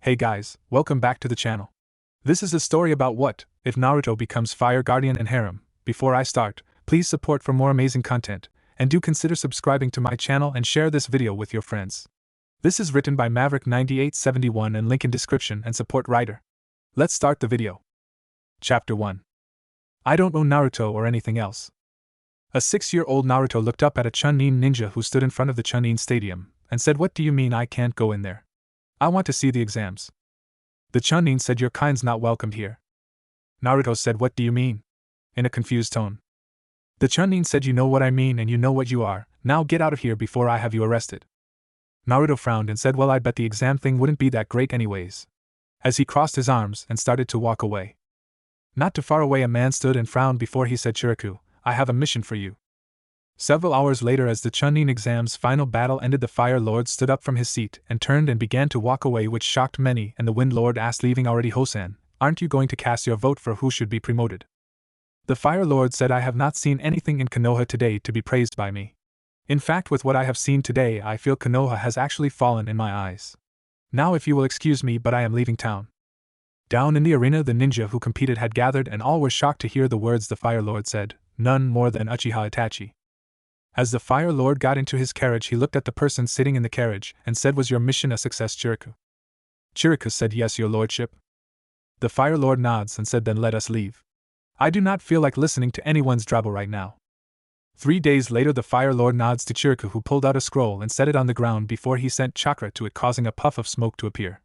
Hey guys, welcome back to the channel. This is a story about what if Naruto becomes Fire Guardian and Harem. Before I start, please support for more amazing content, and do consider subscribing to my channel and share this video with your friends. This is written by Maverick9871 and link in description and support writer. Let's start the video. Chapter 1. I don't know Naruto or anything else. A 6-year-old Naruto looked up at a Chunin ninja who stood in front of the Chunin stadium, and said, "What do you mean I can't go in there? I want to see the exams." The Chunin said, "Your kind's not welcomed here." Naruto said, "What do you mean?" in a confused tone. The Chunin said, "You know what I mean and you know what you are, now get out of here before I have you arrested." Naruto frowned and said, "Well, I bet the exam thing wouldn't be that great anyways," as he crossed his arms and started to walk away. Not too far away a man stood and frowned before he said, "Chiriku, I have a mission for you." Several hours later, as the Chunin exam's final battle ended, the Fire Lord stood up from his seat and turned and began to walk away, which shocked many, and the Wind Lord asked, "Leaving already, Hosan? Aren't you going to cast your vote for who should be promoted?" The Fire Lord said, "I have not seen anything in Konoha today to be praised by me. In fact, with what I have seen today, I feel Konoha has actually fallen in my eyes. Now if you will excuse me, but I am leaving town." Down in the arena, the ninja who competed had gathered, and all were shocked to hear the words the Fire Lord said, none more than Uchiha Itachi. As the Fire Lord got into his carriage, he looked at the person sitting in the carriage and said, "Was your mission a success, Chiriku?" Chiriku said, "Yes, your lordship." The Fire Lord nods and said, "Then let us leave. I do not feel like listening to anyone's drabble right now." 3 days later, the Fire Lord nods to Chiriku, who pulled out a scroll and set it on the ground before he sent chakra to it, causing a puff of smoke to appear.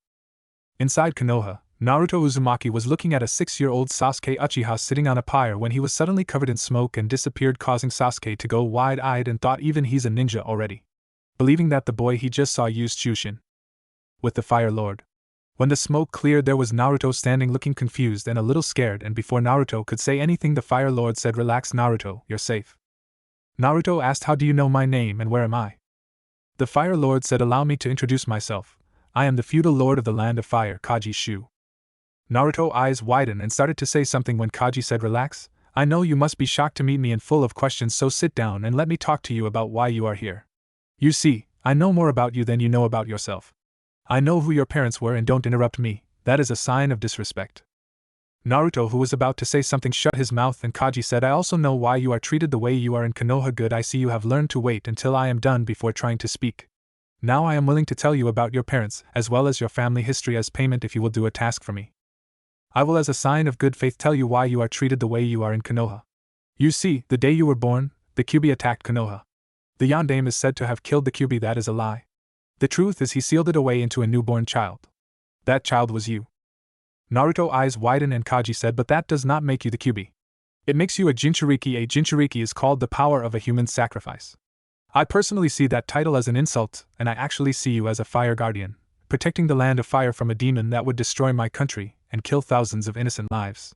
Inside Konoha, Naruto Uzumaki was looking at a 6-year-old Sasuke Uchiha sitting on a pyre when he was suddenly covered in smoke and disappeared, causing Sasuke to go wide-eyed and thought even he's a ninja already, believing that the boy he just saw used Chushin with the Fire Lord. When the smoke cleared, there was Naruto standing looking confused and a little scared, and before Naruto could say anything, the Fire Lord said, "Relax, Naruto, you're safe." Naruto asked, "How do you know my name and where am I?" The Fire Lord said, "Allow me to introduce myself. I am the feudal lord of the land of fire, Kaji Shu." Naruto's eyes widened and started to say something when Kaji said, "Relax, I know you must be shocked to meet me and full of questions, so sit down and let me talk to you about why you are here. You see, I know more about you than you know about yourself. I know who your parents were, and don't interrupt me, that is a sign of disrespect." Naruto, who was about to say something, shut his mouth, and Kaji said, "I also know why you are treated the way you are in Konoha. Good, I see you have learned to wait until I am done before trying to speak. Now I am willing to tell you about your parents, as well as your family history, as payment if you will do a task for me. I will, as a sign of good faith, tell you why you are treated the way you are in Konoha. You see, the day you were born, the Kyuubi attacked Konoha. The Yondaime is said to have killed the Kyuubi. That is a lie. The truth is he sealed it away into a newborn child. That child was you." Naruto's eyes widened and Kaji said, "But that does not make you the Kyuubi. It makes you a Jinchuriki. A Jinchuriki is called the power of a human sacrifice. I personally see that title as an insult, and I actually see you as a fire guardian, protecting the land of fire from a demon that would destroy my country and kill thousands of innocent lives."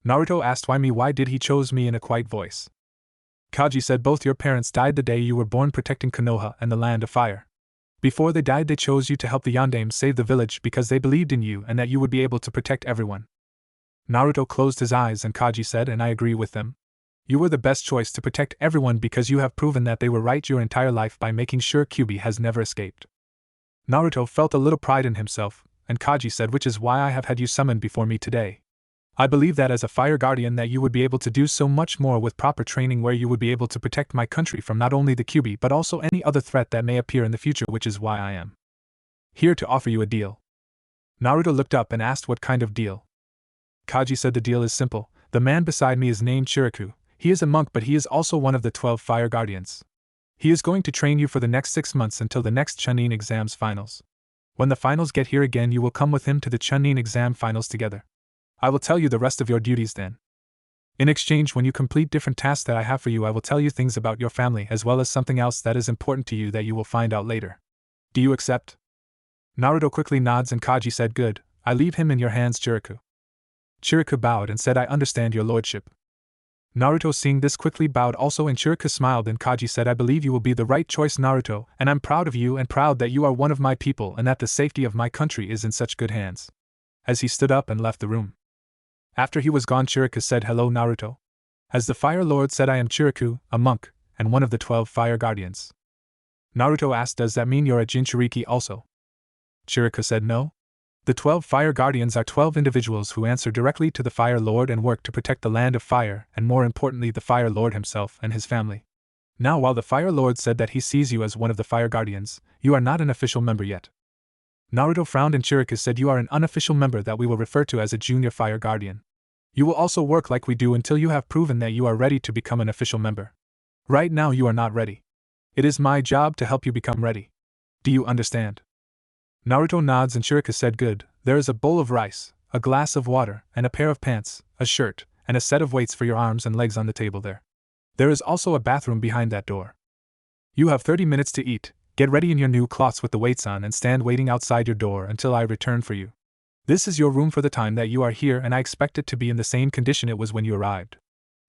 Naruto asked, "Why me? Why did he chose me?" in a quiet voice. Kaji said, "Both your parents died the day you were born, protecting Konoha and the land of fire. Before they died, they chose you to help the Yondaime save the village because they believed in you and that you would be able to protect everyone." Naruto closed his eyes and Kaji said, "And I agree with them. You were the best choice to protect everyone because you have proven that they were right your entire life by making sure Kyuubi has never escaped." Naruto felt a little pride in himself, and Kaji said, "Which is why I have had you summoned before me today. I believe that as a fire guardian that you would be able to do so much more with proper training, where you would be able to protect my country from not only the Kyuubi but also any other threat that may appear in the future, which is why I am here to offer you a deal." Naruto looked up and asked, "What kind of deal?" Kaji said, "The deal is simple. The man beside me is named Chiriku. He is a monk, but he is also one of the 12 fire guardians. He is going to train you for the next 6 months until the next Chunin exams finals. When the finals get here again, you will come with him to the Chunin exam finals together. I will tell you the rest of your duties then. In exchange, when you complete different tasks that I have for you, I will tell you things about your family as well as something else that is important to you that you will find out later. Do you accept?" Naruto quickly nods and Kaji said, "Good, I leave him in your hands, Chiriku." Chiriku bowed and said, "I understand, your lordship." Naruto, seeing this, quickly bowed also, and Chiriku smiled, and Kaji said, "I believe you will be the right choice, Naruto, and I'm proud of you and proud that you are one of my people and that the safety of my country is in such good hands." As he stood up and left the room. After he was gone, Chiriku said, "Hello, Naruto. As the Fire Lord said, I am Chiriku, a monk, and one of the 12 fire guardians." Naruto asked, "Does that mean you're a Jinchuriki also?" Chiriku said, "No. The 12 Fire Guardians are 12 individuals who answer directly to the Fire Lord and work to protect the land of fire, and more importantly the Fire Lord himself and his family. Now while the Fire Lord said that he sees you as one of the Fire Guardians, you are not an official member yet. Naruto frowned and Chirika said you are an unofficial member that we will refer to as a junior Fire Guardian. You will also work like we do until you have proven that you are ready to become an official member. Right now you are not ready. It is my job to help you become ready. Do you understand? Naruto nods and Chirika said good. There is a bowl of rice, a glass of water, and a pair of pants, a shirt, and a set of weights for your arms and legs on the table there. There is also a bathroom behind that door. You have 30 minutes to eat, get ready in your new cloths with the weights on and stand waiting outside your door until I return for you. This is your room for the time that you are here and I expect it to be in the same condition it was when you arrived.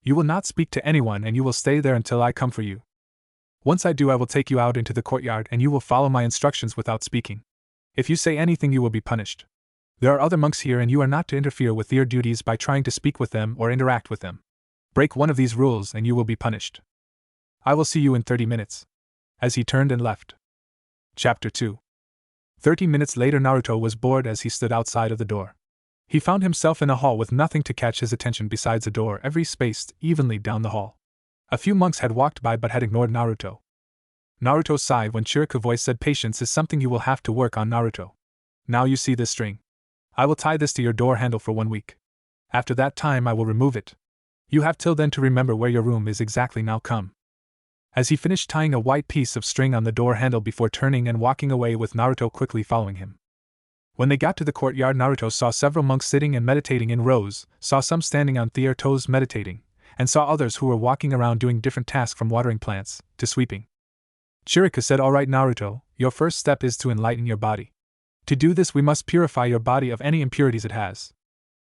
You will not speak to anyone and you will stay there until I come for you. Once I do I will take you out into the courtyard and you will follow my instructions without speaking. If you say anything you will be punished. There are other monks here and you are not to interfere with their duties by trying to speak with them or interact with them. Break one of these rules and you will be punished. I will see you in 30 minutes. As he turned and left. Chapter 2. 30 minutes later Naruto was bored as he stood outside of the door. He found himself in a hall with nothing to catch his attention besides a door every spaced evenly down the hall. A few monks had walked by but had ignored Naruto. Naruto sighed when Chirika's voice said patience is something you will have to work on Naruto. Now you see this string. I will tie this to your door handle for 1 week. After that time I will remove it. You have till then to remember where your room is exactly now come. As he finished tying a white piece of string on the door handle before turning and walking away with Naruto quickly following him. When they got to the courtyard Naruto saw several monks sitting and meditating in rows, saw some standing on their toes meditating, and saw others who were walking around doing different tasks from watering plants to sweeping. Chirika said alright Naruto, your first step is to enlighten your body. To do this we must purify your body of any impurities it has.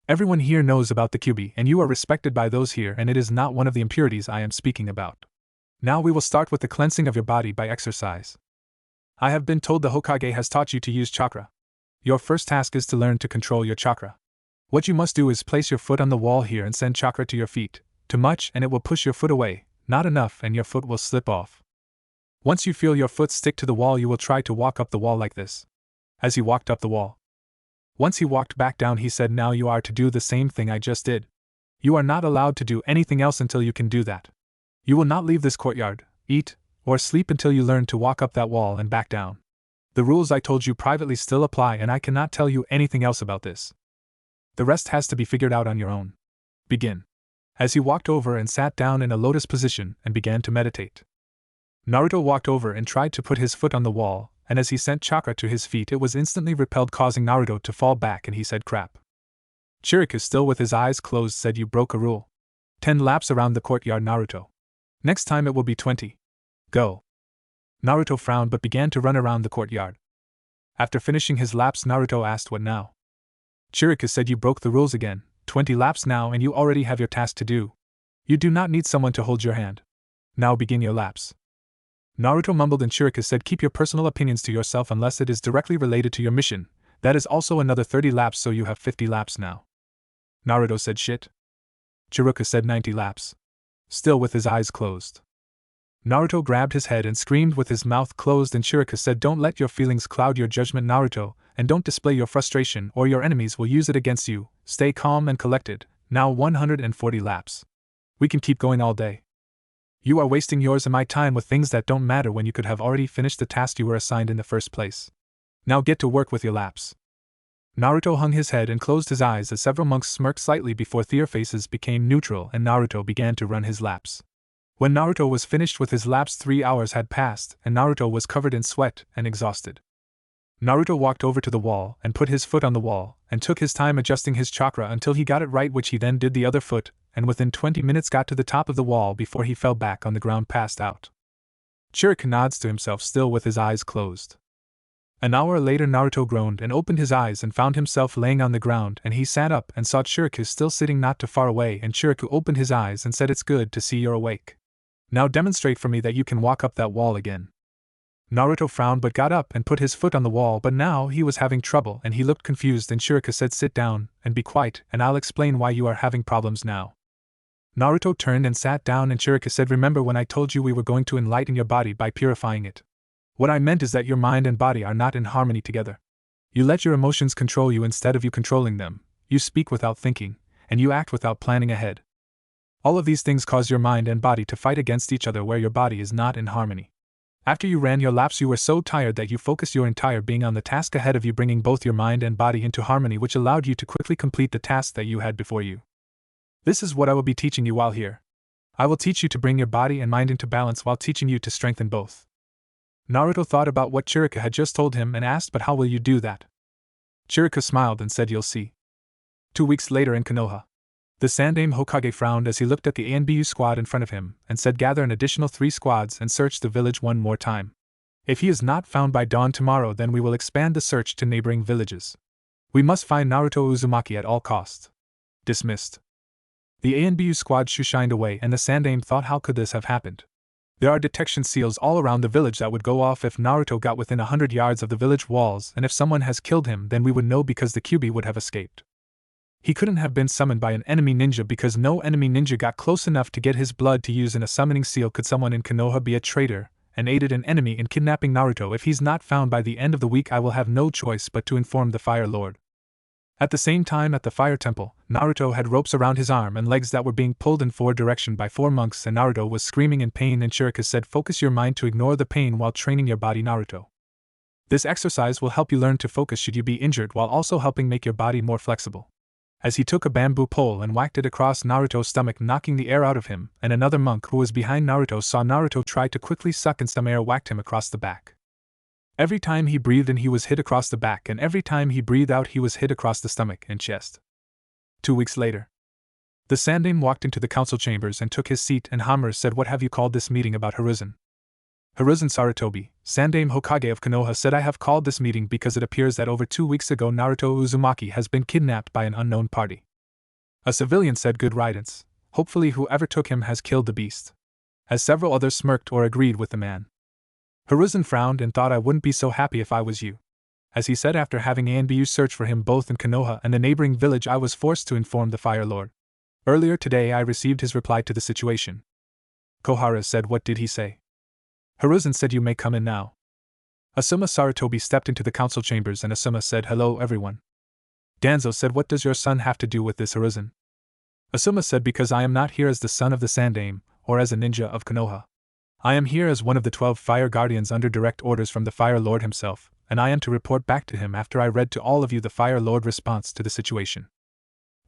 Everyone here knows about the Kyuubi and you are respected by those here and it is not one of the impurities I am speaking about. Now we will start with the cleansing of your body by exercise. I have been told the Hokage has taught you to use chakra. Your first task is to learn to control your chakra. What you must do is place your foot on the wall here and send chakra to your feet. Too much and it will push your foot away, not enough and your foot will slip off. Once you feel your foot stick to the wall you will try to walk up the wall like this. As he walked up the wall. Once he walked back down he said now you are to do the same thing I just did. You are not allowed to do anything else until you can do that. You will not leave this courtyard, eat, or sleep until you learn to walk up that wall and back down. The rules I told you privately still apply and I cannot tell you anything else about this. The rest has to be figured out on your own. Begin. As he walked over and sat down in a lotus position and began to meditate. Naruto walked over and tried to put his foot on the wall, and as he sent chakra to his feet it was instantly repelled causing Naruto to fall back and he said crap. Chirika still with his eyes closed said you broke a rule. 10 laps around the courtyard Naruto. Next time it will be 20. Go. Naruto frowned but began to run around the courtyard. After finishing his laps Naruto asked what now? Chirika said you broke the rules again, 20 laps now and you already have your task to do. You do not need someone to hold your hand. Now begin your laps. Naruto mumbled and Chirika said keep your personal opinions to yourself unless it is directly related to your mission, that is also another 30 laps so you have 50 laps now. Naruto said shit. Chirika said 90 laps. Still with his eyes closed. Naruto grabbed his head and screamed with his mouth closed and Chirika said don't let your feelings cloud your judgment Naruto, and don't display your frustration or your enemies will use it against you, stay calm and collected, now 140 laps. We can keep going all day. You are wasting yours and my time with things that don't matter when you could have already finished the task you were assigned in the first place. Now get to work with your laps. Naruto hung his head and closed his eyes as several monks smirked slightly before their faces became neutral and Naruto began to run his laps. When Naruto was finished with his laps 3 hours had passed and Naruto was covered in sweat and exhausted. Naruto walked over to the wall and put his foot on the wall and took his time adjusting his chakra until he got it right which he then did the other foot and within 20 minutes got to the top of the wall before he fell back on the ground passed out. Chirika nods to himself still with his eyes closed. An hour later Naruto groaned and opened his eyes and found himself laying on the ground and he sat up and saw Chirika still sitting not too far away and Chirika opened his eyes and said it's good to see you're awake. Now demonstrate for me that you can walk up that wall again. Naruto frowned but got up and put his foot on the wall but now he was having trouble and he looked confused and Chirika said sit down and be quiet and I'll explain why you are having problems now. Naruto turned and sat down and Chirika said remember when I told you we were going to enlighten your body by purifying it. What I meant is that your mind and body are not in harmony together. You let your emotions control you instead of you controlling them, you speak without thinking, and you act without planning ahead. All of these things cause your mind and body to fight against each other where your body is not in harmony. After you ran your laps, you were so tired that you focused your entire being on the task ahead of you, bringing both your mind and body into harmony, which allowed you to quickly complete the task that you had before you. This is what I will be teaching you while here. I will teach you to bring your body and mind into balance while teaching you to strengthen both. Naruto thought about what Chirika had just told him and asked, but how will you do that? Chirika smiled and said, you'll see. 2 weeks later in Konoha. The Sandaime Hokage frowned as he looked at the ANBU squad in front of him and said, gather an additional 3 squads and search the village one more time. If he is not found by dawn tomorrow, then we will expand the search to neighboring villages. We must find Naruto Uzumaki at all costs. Dismissed. The ANBU squad shushined away, and the Sandaime thought, how could this have happened? There are detection seals all around the village that would go off if Naruto got within 100 yards of the village walls, and if someone has killed him, then we would know because the Kyuubi would have escaped. He couldn't have been summoned by an enemy ninja because no enemy ninja got close enough to get his blood to use in a summoning seal. Could someone in Konoha be a traitor and aided an enemy in kidnapping Naruto? If he's not found by the end of the week, I will have no choice but to inform the Fire Lord. At the same time, at the Fire Temple, Naruto had ropes around his arm and legs that were being pulled in 4 directions by 4 monks, and Naruto was screaming in pain, and Chirika said, focus your mind to ignore the pain while training your body, Naruto. This exercise will help you learn to focus should you be injured, while also helping make your body more flexible. As he took a bamboo pole and whacked it across Naruto's stomach, knocking the air out of him, and another monk who was behind Naruto saw Naruto try to quickly suck in some air, whacked him across the back. Every time he breathed in, he was hit across the back, and every time he breathed out, he was hit across the stomach and chest. 2 weeks later. The Sandaime walked into the council chambers and took his seat, and Hamura said, what have you called this meeting about, Hiruzen? Hiruzen Sarutobi, Sandaime Hokage of Konoha, said, I have called this meeting because it appears that over 2 weeks ago Naruto Uzumaki has been kidnapped by an unknown party. A civilian said, good riddance. Hopefully whoever took him has killed the beast. As several others smirked or agreed with the man. Hiruzen frowned and thought, I wouldn't be so happy if I was you. As he said, after having ANBU search for him both in Konoha and the neighboring village, I was forced to inform the Fire Lord. Earlier today I received his reply to the situation. Kohara said, what did he say? Hiruzen said, you may come in now. Asuma Sarutobi stepped into the council chambers and Asuma said, hello everyone. Danzo said, what does your son have to do with this, Hiruzen? Asuma said, because I am not here as the son of the Sandaime, or as a ninja of Konoha. I am here as one of the 12 fire guardians under direct orders from the Fire Lord himself, and I am to report back to him after I read to all of you the Fire Lord response to the situation.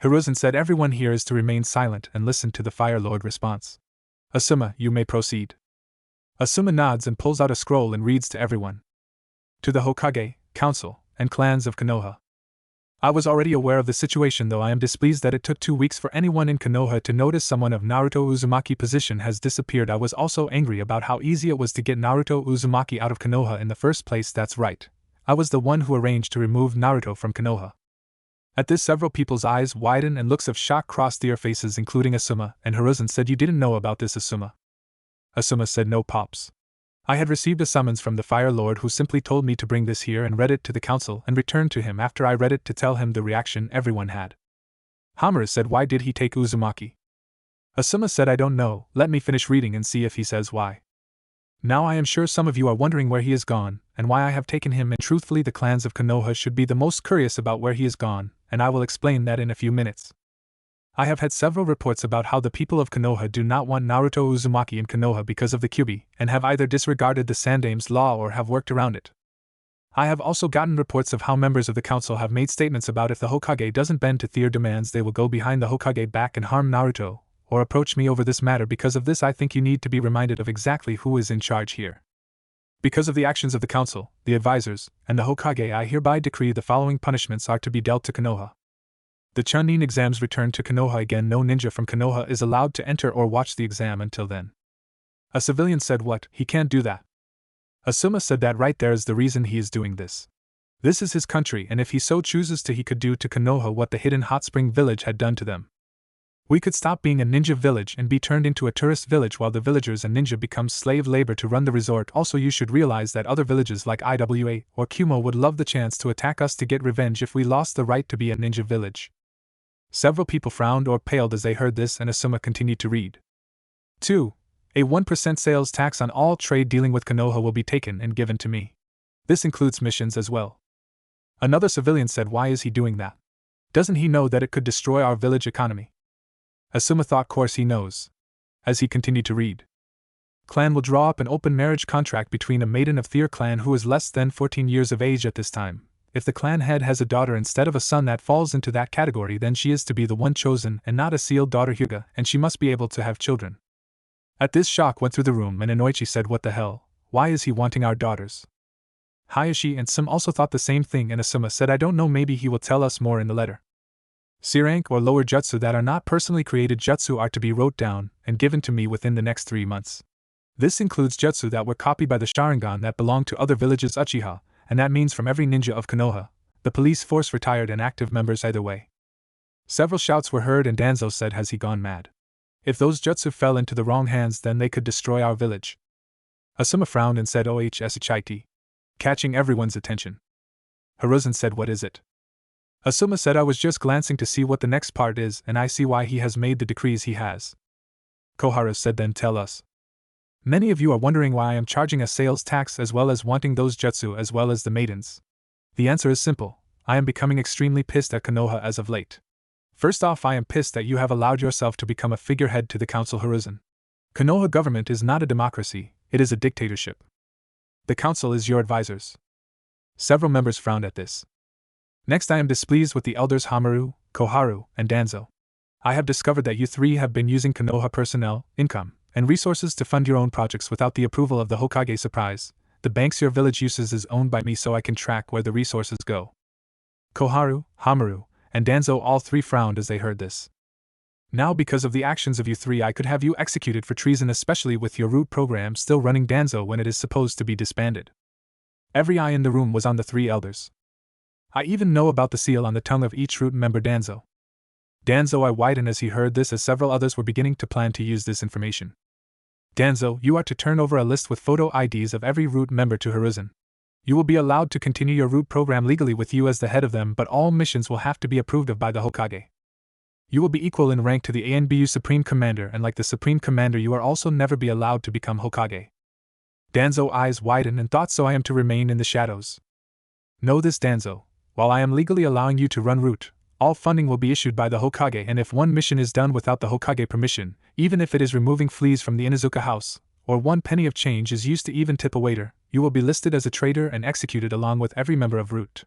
Hiruzen said, everyone here is to remain silent and listen to the Fire Lord response. Asuma, you may proceed. Asuma nods and pulls out a scroll and reads to everyone. To the Hokage, Council, and clans of Konoha. I was already aware of the situation, though I am displeased that it took 2 weeks for anyone in Konoha to notice someone of Naruto Uzumaki's position has disappeared. I was also angry about how easy it was to get Naruto Uzumaki out of Konoha in the first place. That's right. I was the one who arranged to remove Naruto from Konoha. At this, several people's eyes widened and looks of shock crossed their faces, including Asuma, and Hiruzen said, you didn't know about this, Asuma? Asuma said, no, Pops. I had received a summons from the Fire Lord, who simply told me to bring this here, and read it to the council and returned to him after I read it to tell him the reaction everyone had. Hamura said, why did he take Uzumaki? Asuma said, I don't know, let me finish reading and see if he says why. Now I am sure some of you are wondering where he is gone, and why I have taken him, and truthfully the clans of Konoha should be the most curious about where he is gone, and I will explain that in a few minutes. I have had several reports about how the people of Konoha do not want Naruto Uzumaki in Konoha because of the Kyuubi, and have either disregarded the Sandaime's law or have worked around it. I have also gotten reports of how members of the council have made statements about if the Hokage doesn't bend to their demands, they will go behind the Hokage back and harm Naruto, or approach me over this matter. Because of this, I think you need to be reminded of exactly who is in charge here. Because of the actions of the council, the advisors, and the Hokage, I hereby decree the following punishments are to be dealt to Konoha. The Chunin exams return to Konoha again. No ninja from Konoha is allowed to enter or watch the exam until then. A civilian said, what, he can't do that? Asuma said, that right there is the reason he is doing this. This is his country, and if he so chooses to, he could do to Konoha what the hidden hot spring village had done to them. We could stop being a ninja village and be turned into a tourist village while the villagers and ninja become slave labor to run the resort. Also, you should realize that other villages like Iwa or Kumo would love the chance to attack us to get revenge if we lost the right to be a ninja village. Several people frowned or paled as they heard this, and Asuma continued to read. 2. A 1% sales tax on all trade dealing with Konoha will be taken and given to me. This includes missions as well. Another civilian said, why is he doing that? Doesn't he know that it could destroy our village economy? Asuma thought, course he knows. As he continued to read. Clan will draw up an open marriage contract between a maiden of Thier clan who is less than 14 years of age at this time. If the clan head has a daughter instead of a son that falls into that category, then she is to be the one chosen and not a sealed daughter Hyuga, and she must be able to have children. At this, shock went through the room and Inoichi said, what the hell, why is he wanting our daughters? Hayashi and Sum also thought the same thing, and Asuma said, I don't know, maybe he will tell us more in the letter. C-rank or lower jutsu that are not personally created jutsu are to be wrote down and given to me within the next 3 months. This includes jutsu that were copied by the Sharingan that belong to other villages Uchiha, and that means from every ninja of Konoha, the police force, retired and active members either way. Several shouts were heard and Danzo said, has he gone mad? If those jutsu fell into the wrong hands, then they could destroy our village. Asuma frowned and said, OHSHIT. Catching everyone's attention. Hiruzen said, what is it? Asuma said, I was just glancing to see what the next part is, and I see why he has made the decrees he has. Koharu said, then tell us. Many of you are wondering why I am charging a sales tax as well as wanting those jutsu as well as the maidens. The answer is simple. I am becoming extremely pissed at Konoha as of late. First off, I am pissed that you have allowed yourself to become a figurehead to the council, Hiruzen. Konoha government is not a democracy, it is a dictatorship. The council is your advisors. Several members frowned at this. Next, I am displeased with the elders Hamaru, Koharu, and Danzo. I have discovered that you three have been using Konoha personnel, income, and resources to fund your own projects without the approval of the Hokage. Surprise, the banks your village uses is owned by me, so I can track where the resources go. Koharu, Hamaru, and Danzo all three frowned as they heard this. Now, because of the actions of you three, I could have you executed for treason, especially with your root program still running, Danzo, when it is supposed to be disbanded. Every eye in the room was on the three elders. I even know about the seal on the tongue of each root member, Danzo. Danzo eyed widened as he heard this, as several others were beginning to plan to use this information. Danzo, you are to turn over a list with photo IDs of every root member to Hiruzen. You will be allowed to continue your root program legally with you as the head of them, but all missions will have to be approved of by the Hokage. You will be equal in rank to the ANBU Supreme Commander, and like the Supreme Commander, you are also never be allowed to become Hokage. Danzo's eyes widened and thought, so I am to remain in the shadows. Know this, Danzo, while I am legally allowing you to run root, all funding will be issued by the Hokage, and if one mission is done without the Hokage permission, even if it is removing fleas from the Inuzuka house, or 1 penny of change is used to even tip a waiter, you will be listed as a traitor and executed along with every member of root.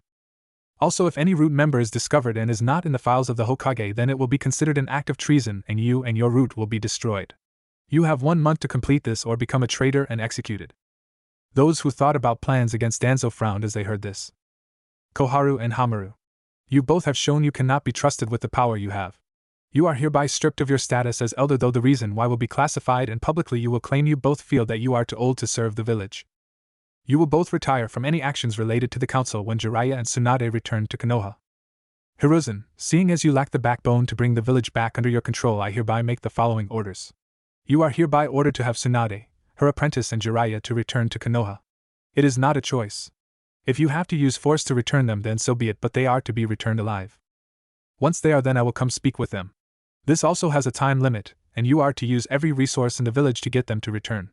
Also, if any root member is discovered and is not in the files of the Hokage, then it will be considered an act of treason and you and your root will be destroyed. You have 1 month to complete this or become a traitor and executed. Those who thought about plans against Danzo frowned as they heard this. Koharu and Hamaru. You both have shown you cannot be trusted with the power you have. You are hereby stripped of your status as elder, though the reason why will be classified, and publicly you will claim you both feel that you are too old to serve the village. You will both retire from any actions related to the council when Jiraiya and Tsunade return to Konoha. Hiruzen, seeing as you lack the backbone to bring the village back under your control, I hereby make the following orders. You are hereby ordered to have Tsunade, her apprentice, and Jiraiya to return to Konoha. It is not a choice. If you have to use force to return them, then so be it, but they are to be returned alive. Once they are, then I will come speak with them. This also has a time limit, and you are to use every resource in the village to get them to return.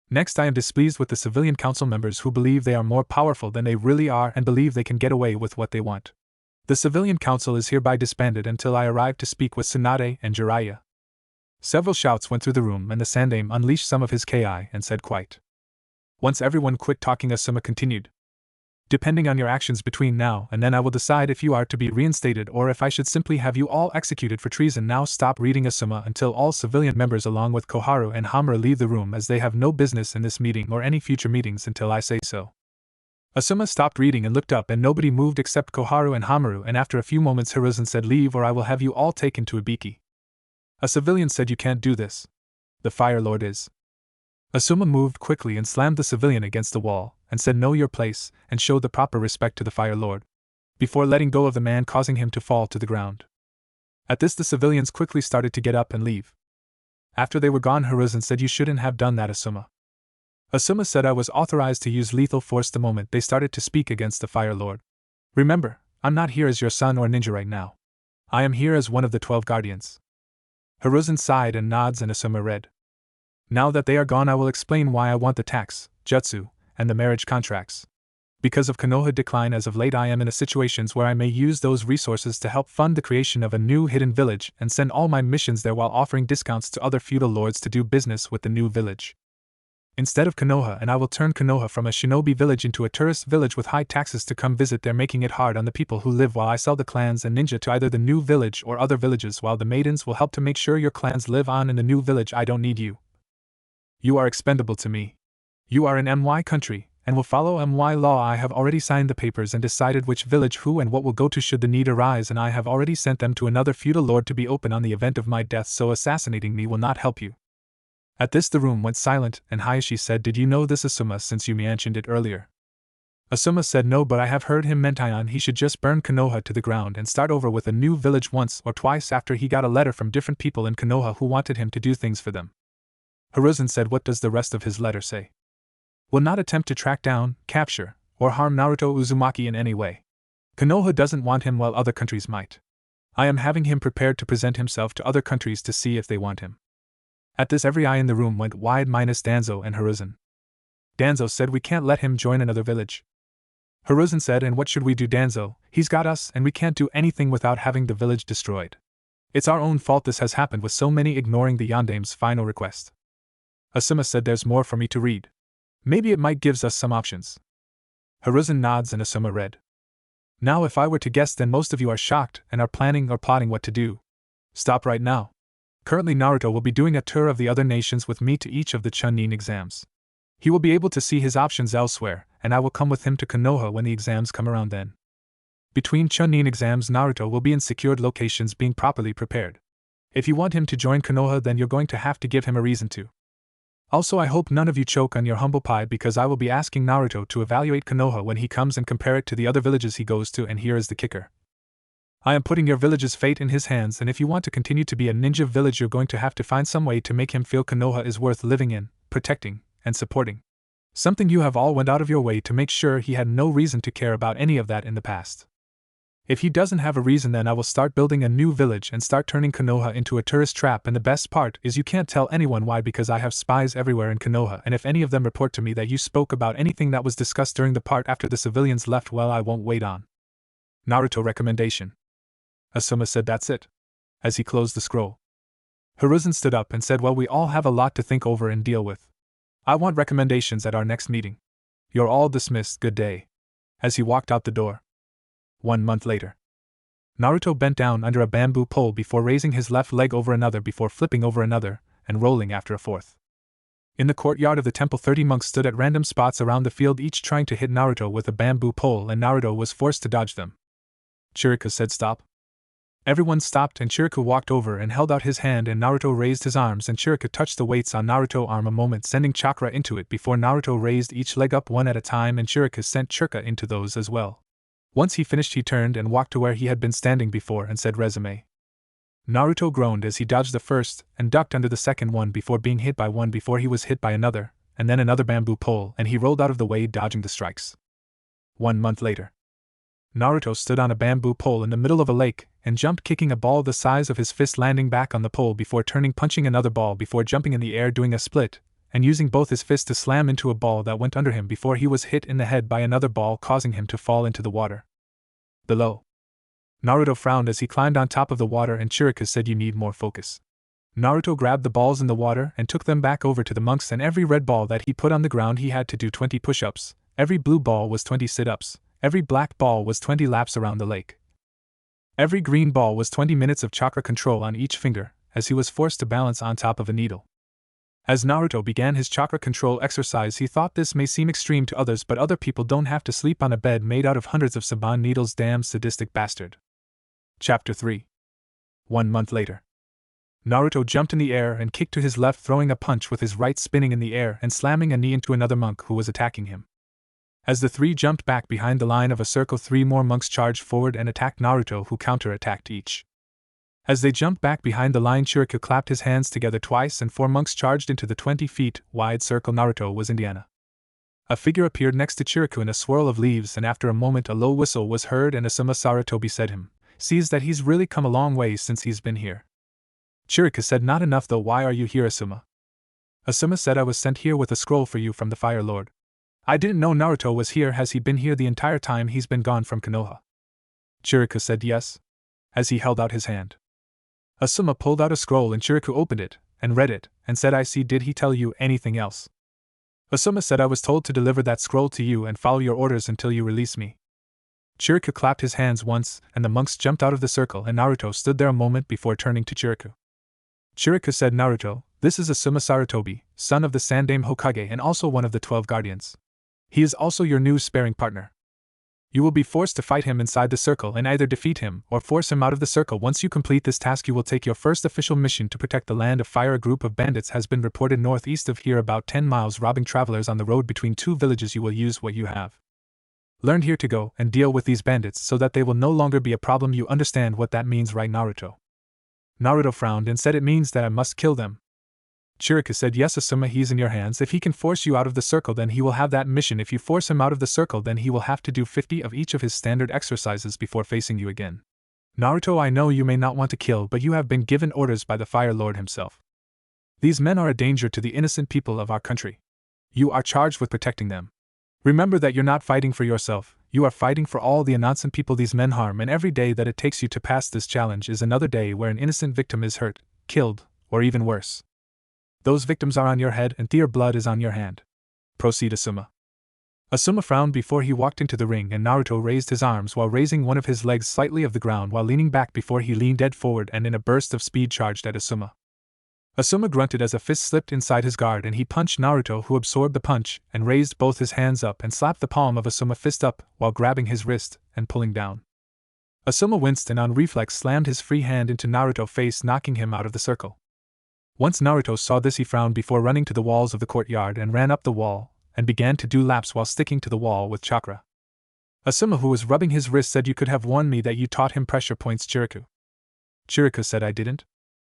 Next, I am displeased with the civilian council members who believe they are more powerful than they really are and believe they can get away with what they want. The civilian council is hereby disbanded until I arrive to speak with Tsunade and Jiraiya. Several shouts went through the room, and the Sandame unleashed some of his ki and said, quiet. Once everyone quit talking, Asuma continued. Depending on your actions between now and then, I will decide if you are to be reinstated or if I should simply have you all executed for treason. Now stop reading, Asuma, until all civilian members along with Koharu and Hamaru leave the room, as they have no business in this meeting or any future meetings until I say so. Asuma stopped reading and looked up, and nobody moved except Koharu and Hamaru, and after a few moments Hiruzen said, leave or I will have you all taken to Ibiki. A civilian said, you can't do this. The Fire Lord is. Asuma moved quickly and slammed the civilian against the wall, and said, know your place, and showed the proper respect to the Fire Lord, before letting go of the man, causing him to fall to the ground. At this, the civilians quickly started to get up and leave. After they were gone, Hiruzen said, you shouldn't have done that, Asuma. Asuma said, I was authorized to use lethal force the moment they started to speak against the Fire Lord. Remember, I'm not here as your son or ninja right now. I am here as one of the 12 guardians. Hiruzen sighed and nods, and Asuma read. Now that they are gone, I will explain why I want the tax, jutsu, and the marriage contracts. Because of Konoha decline as of late, I am in a situations where I may use those resources to help fund the creation of a new hidden village and send all my missions there while offering discounts to other feudal lords to do business with the new village. Instead of Konoha, and I will turn Konoha from a shinobi village into a tourist village with high taxes to come visit there, making it hard on the people who live while I sell the clans and ninja to either the new village or other villages, while the maidens will help to make sure your clans live on in the new village. I don't need you. You are expendable to me. You are in MY country, and will follow MY law. I have already signed the papers and decided which village who and what will go to should the need arise, and I have already sent them to another feudal lord to be open on the event of my death, so assassinating me will not help you. At this the room went silent, and Hayashi said, "Did you know this, Asuma, since you mentioned it earlier?" Asuma said, "No, but I have heard him mention he should just burn Konoha to the ground and start over with a new village once or twice after he got a letter from different people in Konoha who wanted him to do things for them." Hiruzen said, "What does the rest of his letter say?" "Will not attempt to track down, capture, or harm Naruto Uzumaki in any way. Konoha doesn't want him while other countries might. I am having him prepared to present himself to other countries to see if they want him." At this every eye in the room went wide minus Danzo and Hiruzen. Danzo said, "We can't let him join another village." Hiruzen said, "And what should we do, Danzo? He's got us, and we can't do anything without having the village destroyed. It's our own fault this has happened with so many ignoring the Yandame's final request." Asuma said, "There's more for me to read. Maybe it might gives us some options." Hiruzen nods and Asuma read. "Now if I were to guess, then most of you are shocked and are planning or plotting what to do. Stop right now. Currently Naruto will be doing a tour of the other nations with me to each of the Chunin exams. He will be able to see his options elsewhere, and I will come with him to Konoha when the exams come around then. Between Chunin exams, Naruto will be in secured locations being properly prepared. If you want him to join Konoha, then you're going to have to give him a reason to. Also, I hope none of you choke on your humble pie, because I will be asking Naruto to evaluate Konoha when he comes and compare it to the other villages he goes to, and here is the kicker. I am putting your village's fate in his hands, and if you want to continue to be a ninja village, you're going to have to find some way to make him feel Konoha is worth living in, protecting, and supporting. Something you have all went out of your way to make sure he had no reason to care about any of that in the past. If he doesn't have a reason, then I will start building a new village and start turning Konoha into a tourist trap, and the best part is you can't tell anyone why, because I have spies everywhere in Konoha, and if any of them report to me that you spoke about anything that was discussed during the part after the civilians left, well, I won't wait on." Naruto recommendation. Asuma said, "That's it," as he closed the scroll. Hiruzen stood up and said, "Well, we all have a lot to think over and deal with. I want recommendations at our next meeting. You're all dismissed, good day," as he walked out the door. 1 month later. Naruto bent down under a bamboo pole before raising his left leg over another, before flipping over another, and rolling after a fourth. In the courtyard of the temple, 30 monks stood at random spots around the field, each trying to hit Naruto with a bamboo pole, and Naruto was forced to dodge them. Chirika said, "Stop." Everyone stopped, and Chirika walked over and held out his hand, and Naruto raised his arms, and Chirika touched the weights on Naruto's arm a moment, sending chakra into it before Naruto raised each leg up one at a time, and Chirika sent chakra into those as well. Once he finished, he turned and walked to where he had been standing before and said, "Resume." Naruto groaned as he dodged the first and ducked under the second one before being hit by one, before he was hit by another, and then another bamboo pole, and he rolled out of the way, dodging the strikes. 1 month later. Naruto stood on a bamboo pole in the middle of a lake and jumped, kicking a ball the size of his fist, landing back on the pole before turning, punching another ball before jumping in the air, doing a split, and using both his fists to slam into a ball that went under him before he was hit in the head by another ball, causing him to fall into the water. Below. Naruto frowned as he climbed on top of the water, and Chirika said, "You need more focus." Naruto grabbed the balls in the water and took them back over to the monks, and every red ball that he put on the ground he had to do 20 push-ups, every blue ball was 20 sit-ups, every black ball was 20 laps around the lake. Every green ball was 20 minutes of chakra control on each finger, as he was forced to balance on top of a needle. As Naruto began his chakra control exercise, he thought this may seem extreme to others, but other people don't have to sleep on a bed made out of hundreds of saban needles, damn sadistic bastard. Chapter 3. 1 month later. Naruto jumped in the air and kicked to his left, throwing a punch with his right, spinning in the air and slamming a knee into another monk who was attacking him. As the three jumped back behind the line of a circle, 3 more monks charged forward and attacked Naruto, who counter-attacked each. As they jumped back behind the line, Chirika clapped his hands together twice and 4 monks charged into the 20 feet wide circle Naruto was Indiana. A figure appeared next to Chirika in a swirl of leaves, and after a moment a low whistle was heard, and Asuma Sarutobi said him, "Sees that he's really come a long way since he's been here." Chirika said, "Not enough though, why are you here, Asuma?" Asuma said, "I was sent here with a scroll for you from the Fire Lord." I didn't know Naruto was here. Has he been here the entire time he's been gone from Konoha? Chiriku said yes, as he held out his hand. Asuma pulled out a scroll and Chiriku opened it, and read it, and said, I see. Did he tell you anything else? Asuma said, I was told to deliver that scroll to you and follow your orders until you release me. Chiriku clapped his hands once, and the monks jumped out of the circle and Naruto stood there a moment before turning to Chiriku. Chiriku said, Naruto, this is Asuma Sarutobi, son of the Sandaime Hokage and also one of the 12 guardians. He is also your new sparring partner. You will be forced to fight him inside the circle and either defeat him or force him out of the circle. Once you complete this task, you will take your first official mission to protect the land of fire. A group of bandits has been reported northeast of here, about 10 miles, robbing travelers on the road between two villages. You will use what you have learned here to go and deal with these bandits so that they will no longer be a problem. You understand what that means, right, Naruto? Naruto frowned and said, it means that I must kill them. Chiriku said, yes, Asuma, he's in your hands. If he can force you out of the circle, then he will have that mission. If you force him out of the circle, then he will have to do 50 of each of his standard exercises before facing you again. Naruto, I know you may not want to kill, but you have been given orders by the Fire Lord himself. These men are a danger to the innocent people of our country. You are charged with protecting them. Remember that you're not fighting for yourself, you are fighting for all the innocent people these men harm, and every day that it takes you to pass this challenge is another day where an innocent victim is hurt, killed, or even worse. Those victims are on your head and their blood is on your hand. Proceed, Asuma. Asuma frowned before he walked into the ring, and Naruto raised his arms while raising one of his legs slightly off the ground while leaning back before he leaned dead forward and in a burst of speed charged at Asuma. Asuma grunted as a fist slipped inside his guard and he punched Naruto, who absorbed the punch and raised both his hands up and slapped the palm of Asuma fist up while grabbing his wrist and pulling down. Asuma winced and on reflex slammed his free hand into Naruto's face, knocking him out of the circle. Once Naruto saw this, he frowned before running to the walls of the courtyard and ran up the wall and began to do laps while sticking to the wall with chakra. Asuma, who was rubbing his wrist, said, you could have warned me that you taught him pressure points, Chiriku. Chiriku said, I didn't.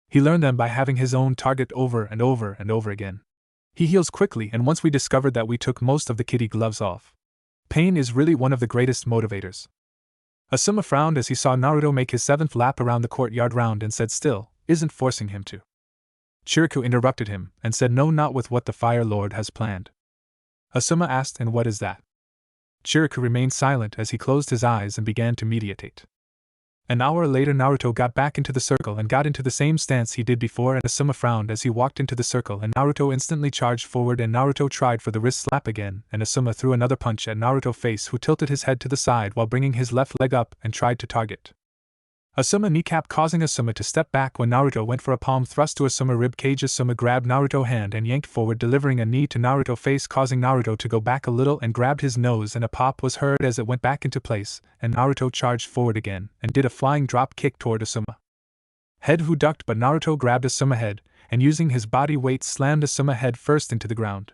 He learned them by having his own target over and over and over again. He heals quickly, and once we discovered that, we took most of the kitty gloves off. Pain is really one of the greatest motivators. Asuma frowned as he saw Naruto make his 7th lap around the courtyard round and said, still, isn't forcing him to. Chiriku interrupted him and said, no, not with what the Fire Lord has planned. Asuma asked, and what is that? Chiriku remained silent as he closed his eyes and began to meditate. An hour later, Naruto got back into the circle and got into the same stance he did before, and Asuma frowned as he walked into the circle, and Naruto instantly charged forward and Naruto tried for the wrist slap again, and Asuma threw another punch at Naruto's face, who tilted his head to the side while bringing his left leg up and tried to target Asuma kneecap, causing Asuma to step back when Naruto went for a palm thrust to Asuma rib cage. Asuma grabbed Naruto's hand and yanked forward, delivering a knee to Naruto's face, causing Naruto to go back a little, and grabbed his nose, and a pop was heard as it went back into place, and Naruto charged forward again and did a flying drop kick toward Asuma head, who ducked, but Naruto grabbed Asuma head and using his body weight slammed Asuma head first into the ground.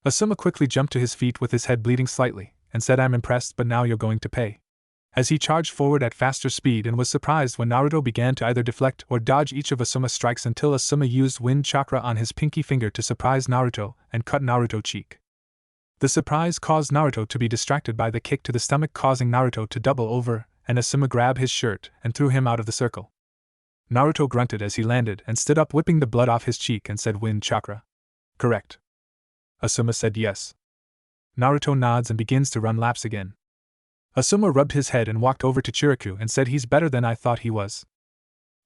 Asuma quickly jumped to his feet with his head bleeding slightly and said, I'm impressed, but now you're going to pay. As he charged forward at faster speed and was surprised when Naruto began to either deflect or dodge each of Asuma's strikes until Asuma used wind chakra on his pinky finger to surprise Naruto and cut Naruto's cheek. The surprise caused Naruto to be distracted by the kick to the stomach, causing Naruto to double over, and Asuma grabbed his shirt and threw him out of the circle. Naruto grunted as he landed and stood up, whipping the blood off his cheek, and said, wind chakra. Correct. Asuma said yes. Naruto nods and begins to run laps again. Asuma rubbed his head and walked over to Chiriku and said, he's better than I thought he was.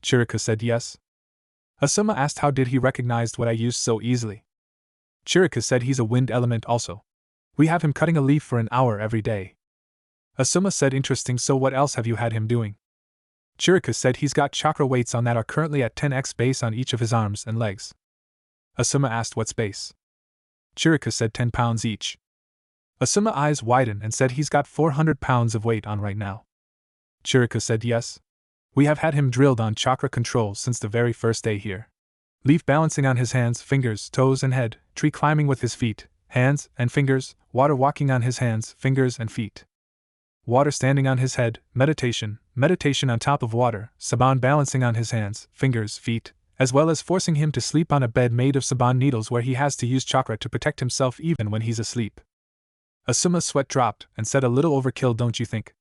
Chiriku said yes. Asuma asked, how did he recognize what I used so easily? Chiriku said, he's a wind element also. We have him cutting a leaf for an hour every day. Asuma said, interesting, so what else have you had him doing? Chiriku said, he's got chakra weights on that are currently at 10x base on each of his arms and legs. Asuma asked, what's base? Chiriku said, 10 pounds each. Asuma's eyes widened and said, he's got 400 pounds of weight on right now. Chiriku said yes. We have had him drilled on chakra control since the very first day here. Leaf balancing on his hands, fingers, toes and head, tree climbing with his feet, hands and fingers, water walking on his hands, fingers and feet. Water standing on his head, meditation on top of water, Saban balancing on his hands, fingers, feet, as well as forcing him to sleep on a bed made of Saban needles where he has to use chakra to protect himself even when he's asleep. Asuma's sweat dropped and said, a little overkill, don't you think?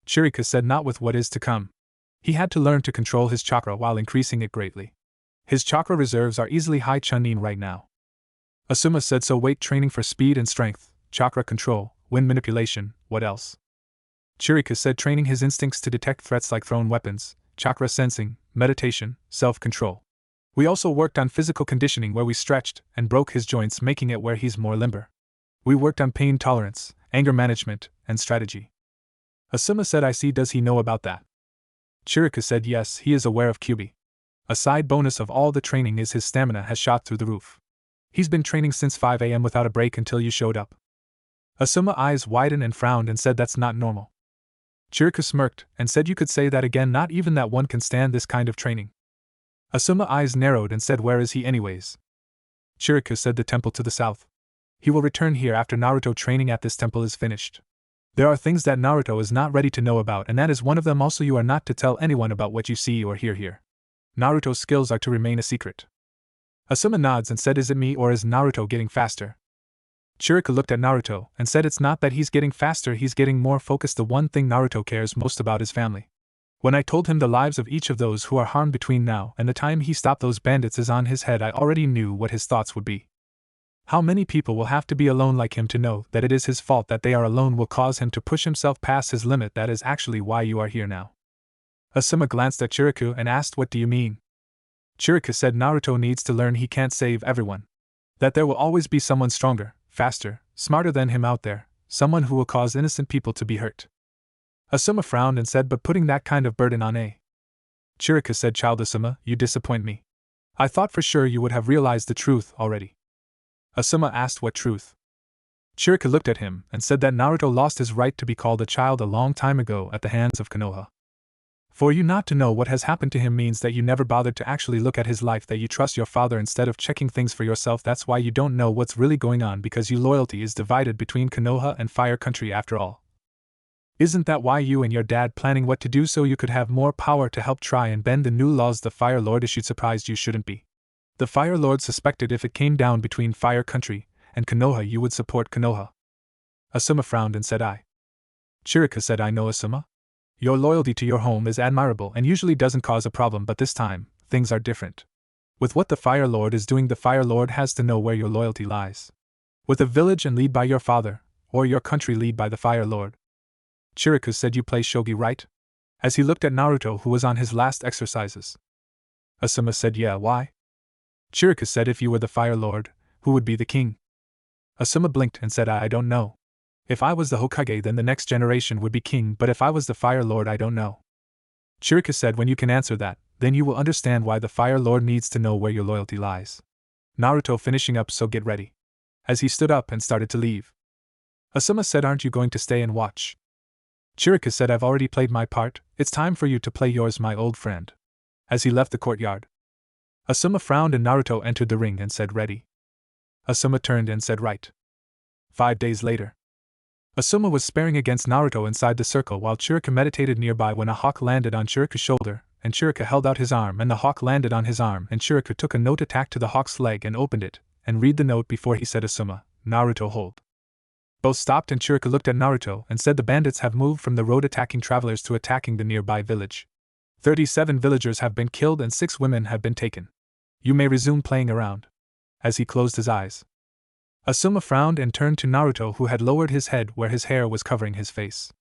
Chiriku said, not with what is to come. He had to learn to control his chakra while increasing it greatly. His chakra reserves are easily high Chunin right now. Asuma said, so weight training for speed and strength, chakra control, wind manipulation, what else? Chirika said training his instincts to detect threats like thrown weapons, chakra sensing, meditation, self-control. We also worked on physical conditioning where we stretched and broke his joints, making it where he's more limber. We worked on pain tolerance, anger management, and strategy. Asuma said, I see, does he know about that? Chirika said yes, he is aware of Kyubi. A side bonus of all the training is his stamina has shot through the roof. He's been training since 5 a.m. without a break until you showed up. Asuma's eyes widened and frowned and said that's not normal. Chirika smirked and said you could say that again, not even that one can stand this kind of training. Asuma's eyes narrowed and said where is he anyways? Chirika said the temple to the south. He will return here after Naruto training at this temple is finished. There are things that Naruto is not ready to know about, and that is one of them. Also, you are not to tell anyone about what you see or hear here. Naruto's skills are to remain a secret. Asuma nods and said, is it me or is Naruto getting faster? Chirika looked at Naruto and said it's not that he's getting faster, he's getting more focused. The one thing Naruto cares most about is family. When I told him the lives of each of those who are harmed between now and the time he stopped those bandits is on his head, I already knew what his thoughts would be. How many people will have to be alone like him to know that it is his fault that they are alone will cause him to push himself past his limit? That is actually why you are here now. Asuma glanced at Chirika and asked, what do you mean? Chirika said Naruto needs to learn he can't save everyone. That there will always be someone stronger, faster, smarter than him out there, someone who will cause innocent people to be hurt. Asuma frowned and said, but putting that kind of burden on a. Chirika said, child Asuma, you disappoint me. I thought for sure you would have realized the truth already. Asuma asked what truth? Chirika looked at him and said that Naruto lost his right to be called a child a long time ago at the hands of Konoha. For you not to know what has happened to him means that you never bothered to actually look at his life, that you trust your father instead of checking things for yourself. That's why you don't know what's really going on, because your loyalty is divided between Konoha and Fire Country after all. Isn't that why you and your dad planning what to do so you could have more power to help try and bend the new laws the Fire Lord issued? Surprised you shouldn't be. The Fire Lord suspected if it came down between Fire Country and Konoha you would support Konoha. Asuma frowned and said I. Chirika said I know Asuma. Your loyalty to your home is admirable and usually doesn't cause a problem, but this time, things are different. With what the Fire Lord is doing, the Fire Lord has to know where your loyalty lies. With a village and lead by your father, or your country lead by the Fire Lord. Chirika said you play shogi, right? As he looked at Naruto who was on his last exercises. Asuma said yeah, why? Chirika said if you were the Fire Lord, who would be the king? Asuma blinked and said I don't know. If I was the Hokage then the next generation would be king, but if I was the Fire Lord I don't know. Chirika said when you can answer that, then you will understand why the Fire Lord needs to know where your loyalty lies. Naruto finishing up, so get ready. As he stood up and started to leave. Asuma said aren't you going to stay and watch? Chirika said I've already played my part, it's time for you to play yours, my old friend. As he left the courtyard. Asuma frowned and Naruto entered the ring and said ready. Asuma turned and said right. 5 days later. Asuma was sparring against Naruto inside the circle while Chirika meditated nearby when a hawk landed on Chirika's shoulder, and Chirika held out his arm and the hawk landed on his arm, and Chirika took a note attack to the hawk's leg and opened it, and read the note before he said Asuma, Naruto hold. Both stopped and Chirika looked at Naruto and said the bandits have moved from the road attacking travelers to attacking the nearby village. 37 villagers have been killed and 6 women have been taken. You may resume playing around. As he closed his eyes. Asuma frowned and turned to Naruto who had lowered his head where his hair was covering his face.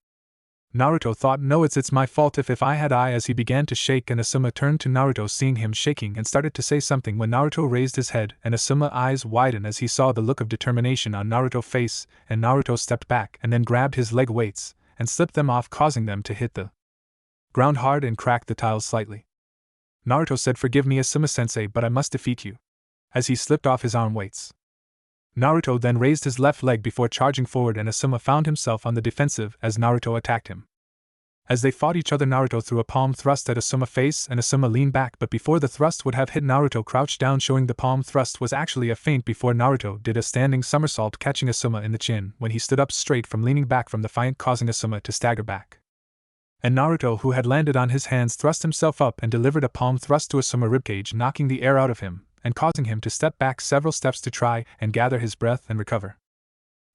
Naruto thought no it's my fault if I had as he began to shake, and Asuma turned to Naruto seeing him shaking and started to say something when Naruto raised his head and Asuma's eyes widened as he saw the look of determination on Naruto's face, and Naruto stepped back and then grabbed his leg weights and slipped them off, causing them to hit the ground hard and crack the tiles slightly. Naruto said forgive me Asuma-sensei, but I must defeat you. As he slipped off his arm weights. Naruto then raised his left leg before charging forward, and Asuma found himself on the defensive as Naruto attacked him. As they fought each other, Naruto threw a palm thrust at Asuma's face and Asuma leaned back, but before the thrust would have hit, Naruto crouched down, showing the palm thrust was actually a feint before Naruto did a standing somersault, catching Asuma in the chin when he stood up straight from leaning back from the feint, causing Asuma to stagger back. And Naruto, who had landed on his hands, thrust himself up and delivered a palm thrust to Asuma's ribcage, knocking the air out of him and causing him to step back several steps to try and gather his breath and recover.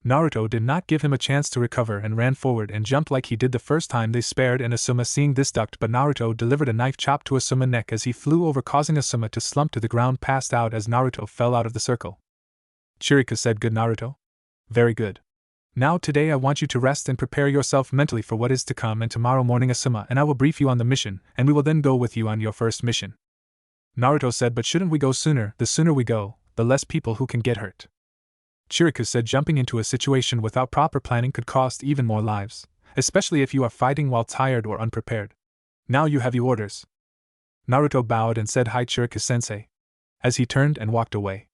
Naruto did not give him a chance to recover and ran forward and jumped like he did the first time they spared, and Asuma seeing this ducked, but Naruto delivered a knife chop to Asuma's neck as he flew over, causing Asuma to slump to the ground, passed out as Naruto fell out of the circle. Chirika said good Naruto. Very good. Now today I want you to rest and prepare yourself mentally for what is to come, and tomorrow morning Asuma and I will brief you on the mission, and we will then go with you on your first mission. Naruto said, but shouldn't we go sooner? The sooner we go, the less people who can get hurt. Chiriku said, jumping into a situation without proper planning could cost even more lives, especially if you are fighting while tired or unprepared. Now you have your orders. Naruto bowed and said, hi Chiriku-sensei, as he turned and walked away.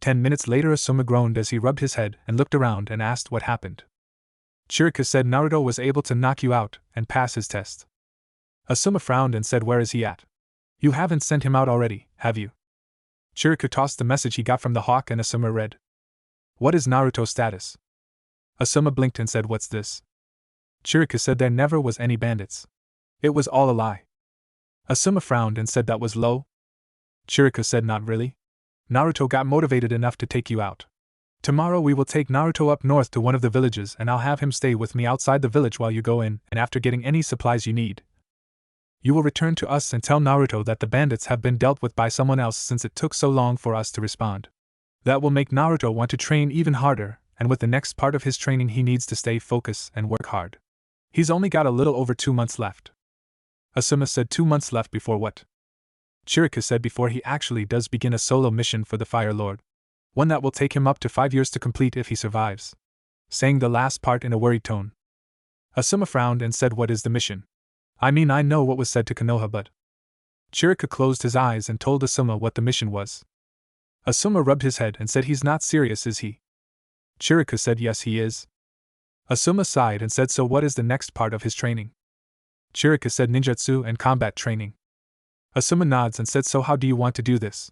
10 minutes later Asuma groaned as he rubbed his head and looked around and asked what happened. Chiriku said Naruto was able to knock you out and pass his test. Asuma frowned and said, where is he at? You haven't sent him out already, have you? Chiriku tossed the message he got from the hawk and Asuma read. What is Naruto's status? Asuma blinked and said, what's this? Chiriku said there never was any bandits. It was all a lie. Asuma frowned and said that was low. Chiriku said, not really. Naruto got motivated enough to take you out. Tomorrow we will take Naruto up north to one of the villages and I'll have him stay with me outside the village while you go in, and after getting any supplies you need, you will return to us and tell Naruto that the bandits have been dealt with by someone else since it took so long for us to respond. That will make Naruto want to train even harder, and with the next part of his training he needs to stay focused and work hard. He's only got a little over 2 months left. Asuma said, 2 months left before what? Chiriku said, before he actually does begin a solo mission for the Fire Lord. One that will take him up to 5 years to complete if he survives. Saying the last part in a worried tone. Asuma frowned and said, what is the mission? I mean, I know what was said to Konoha, but... Chiriku closed his eyes and told Asuma what the mission was. Asuma rubbed his head and said, he's not serious, is he? Chiriku said, yes he is. Asuma sighed and said, so what is the next part of his training? Chiriku said, ninjutsu and combat training. Asuma nods and said, so how do you want to do this?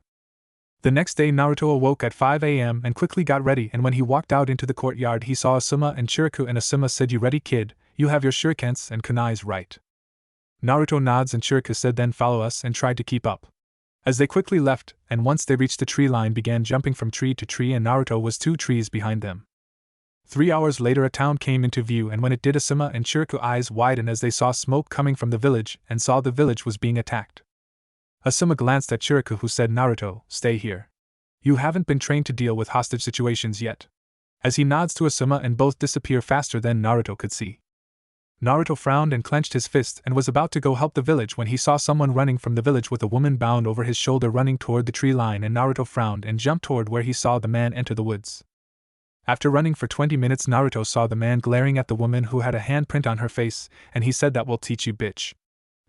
The next day Naruto awoke at 5 a.m. and quickly got ready, and when he walked out into the courtyard he saw Asuma and Chiriku, and Asuma said, you ready, kid? You have your shurikens and kunais, right? Naruto nods and Chiriku said, then follow us, and tried to keep up. As they quickly left, and once they reached the tree line began jumping from tree to tree, and Naruto was 2 trees behind them. 3 hours later a town came into view, and when it did Asuma and Chiriku eyes widened as they saw smoke coming from the village and saw the village was being attacked. Asuma glanced at Chiriku, who said, Naruto, stay here. You haven't been trained to deal with hostage situations yet. As he nods to Asuma and both disappear faster than Naruto could see. Naruto frowned and clenched his fist and was about to go help the village when he saw someone running from the village with a woman bound over his shoulder running toward the tree line, and Naruto frowned and jumped toward where he saw the man enter the woods. After running for 20 minutes Naruto saw the man glaring at the woman who had a handprint on her face, and he said, that will teach you, bitch.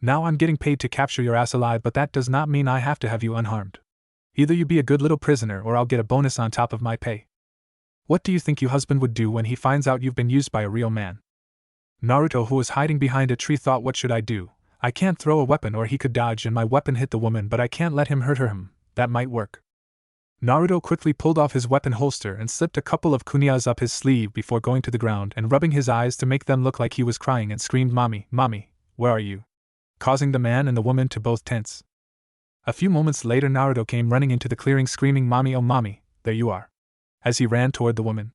Now I'm getting paid to capture your ass alive, but that does not mean I have to have you unharmed. Either you be a good little prisoner or I'll get a bonus on top of my pay. What do you think your husband would do when he finds out you've been used by a real man? Naruto, who was hiding behind a tree, thought, what should I do? I can't throw a weapon or he could dodge and my weapon hit the woman, but I can't let him hurt her. That might work. Naruto quickly pulled off his weapon holster and slipped a couple of kunais up his sleeve before going to the ground and rubbing his eyes to make them look like he was crying, and screamed, Mommy, Mommy, where are you? Causing the man and the woman to both tense. A few moments later Naruto came running into the clearing screaming, Mommy, oh mommy, there you are. As he ran toward the woman.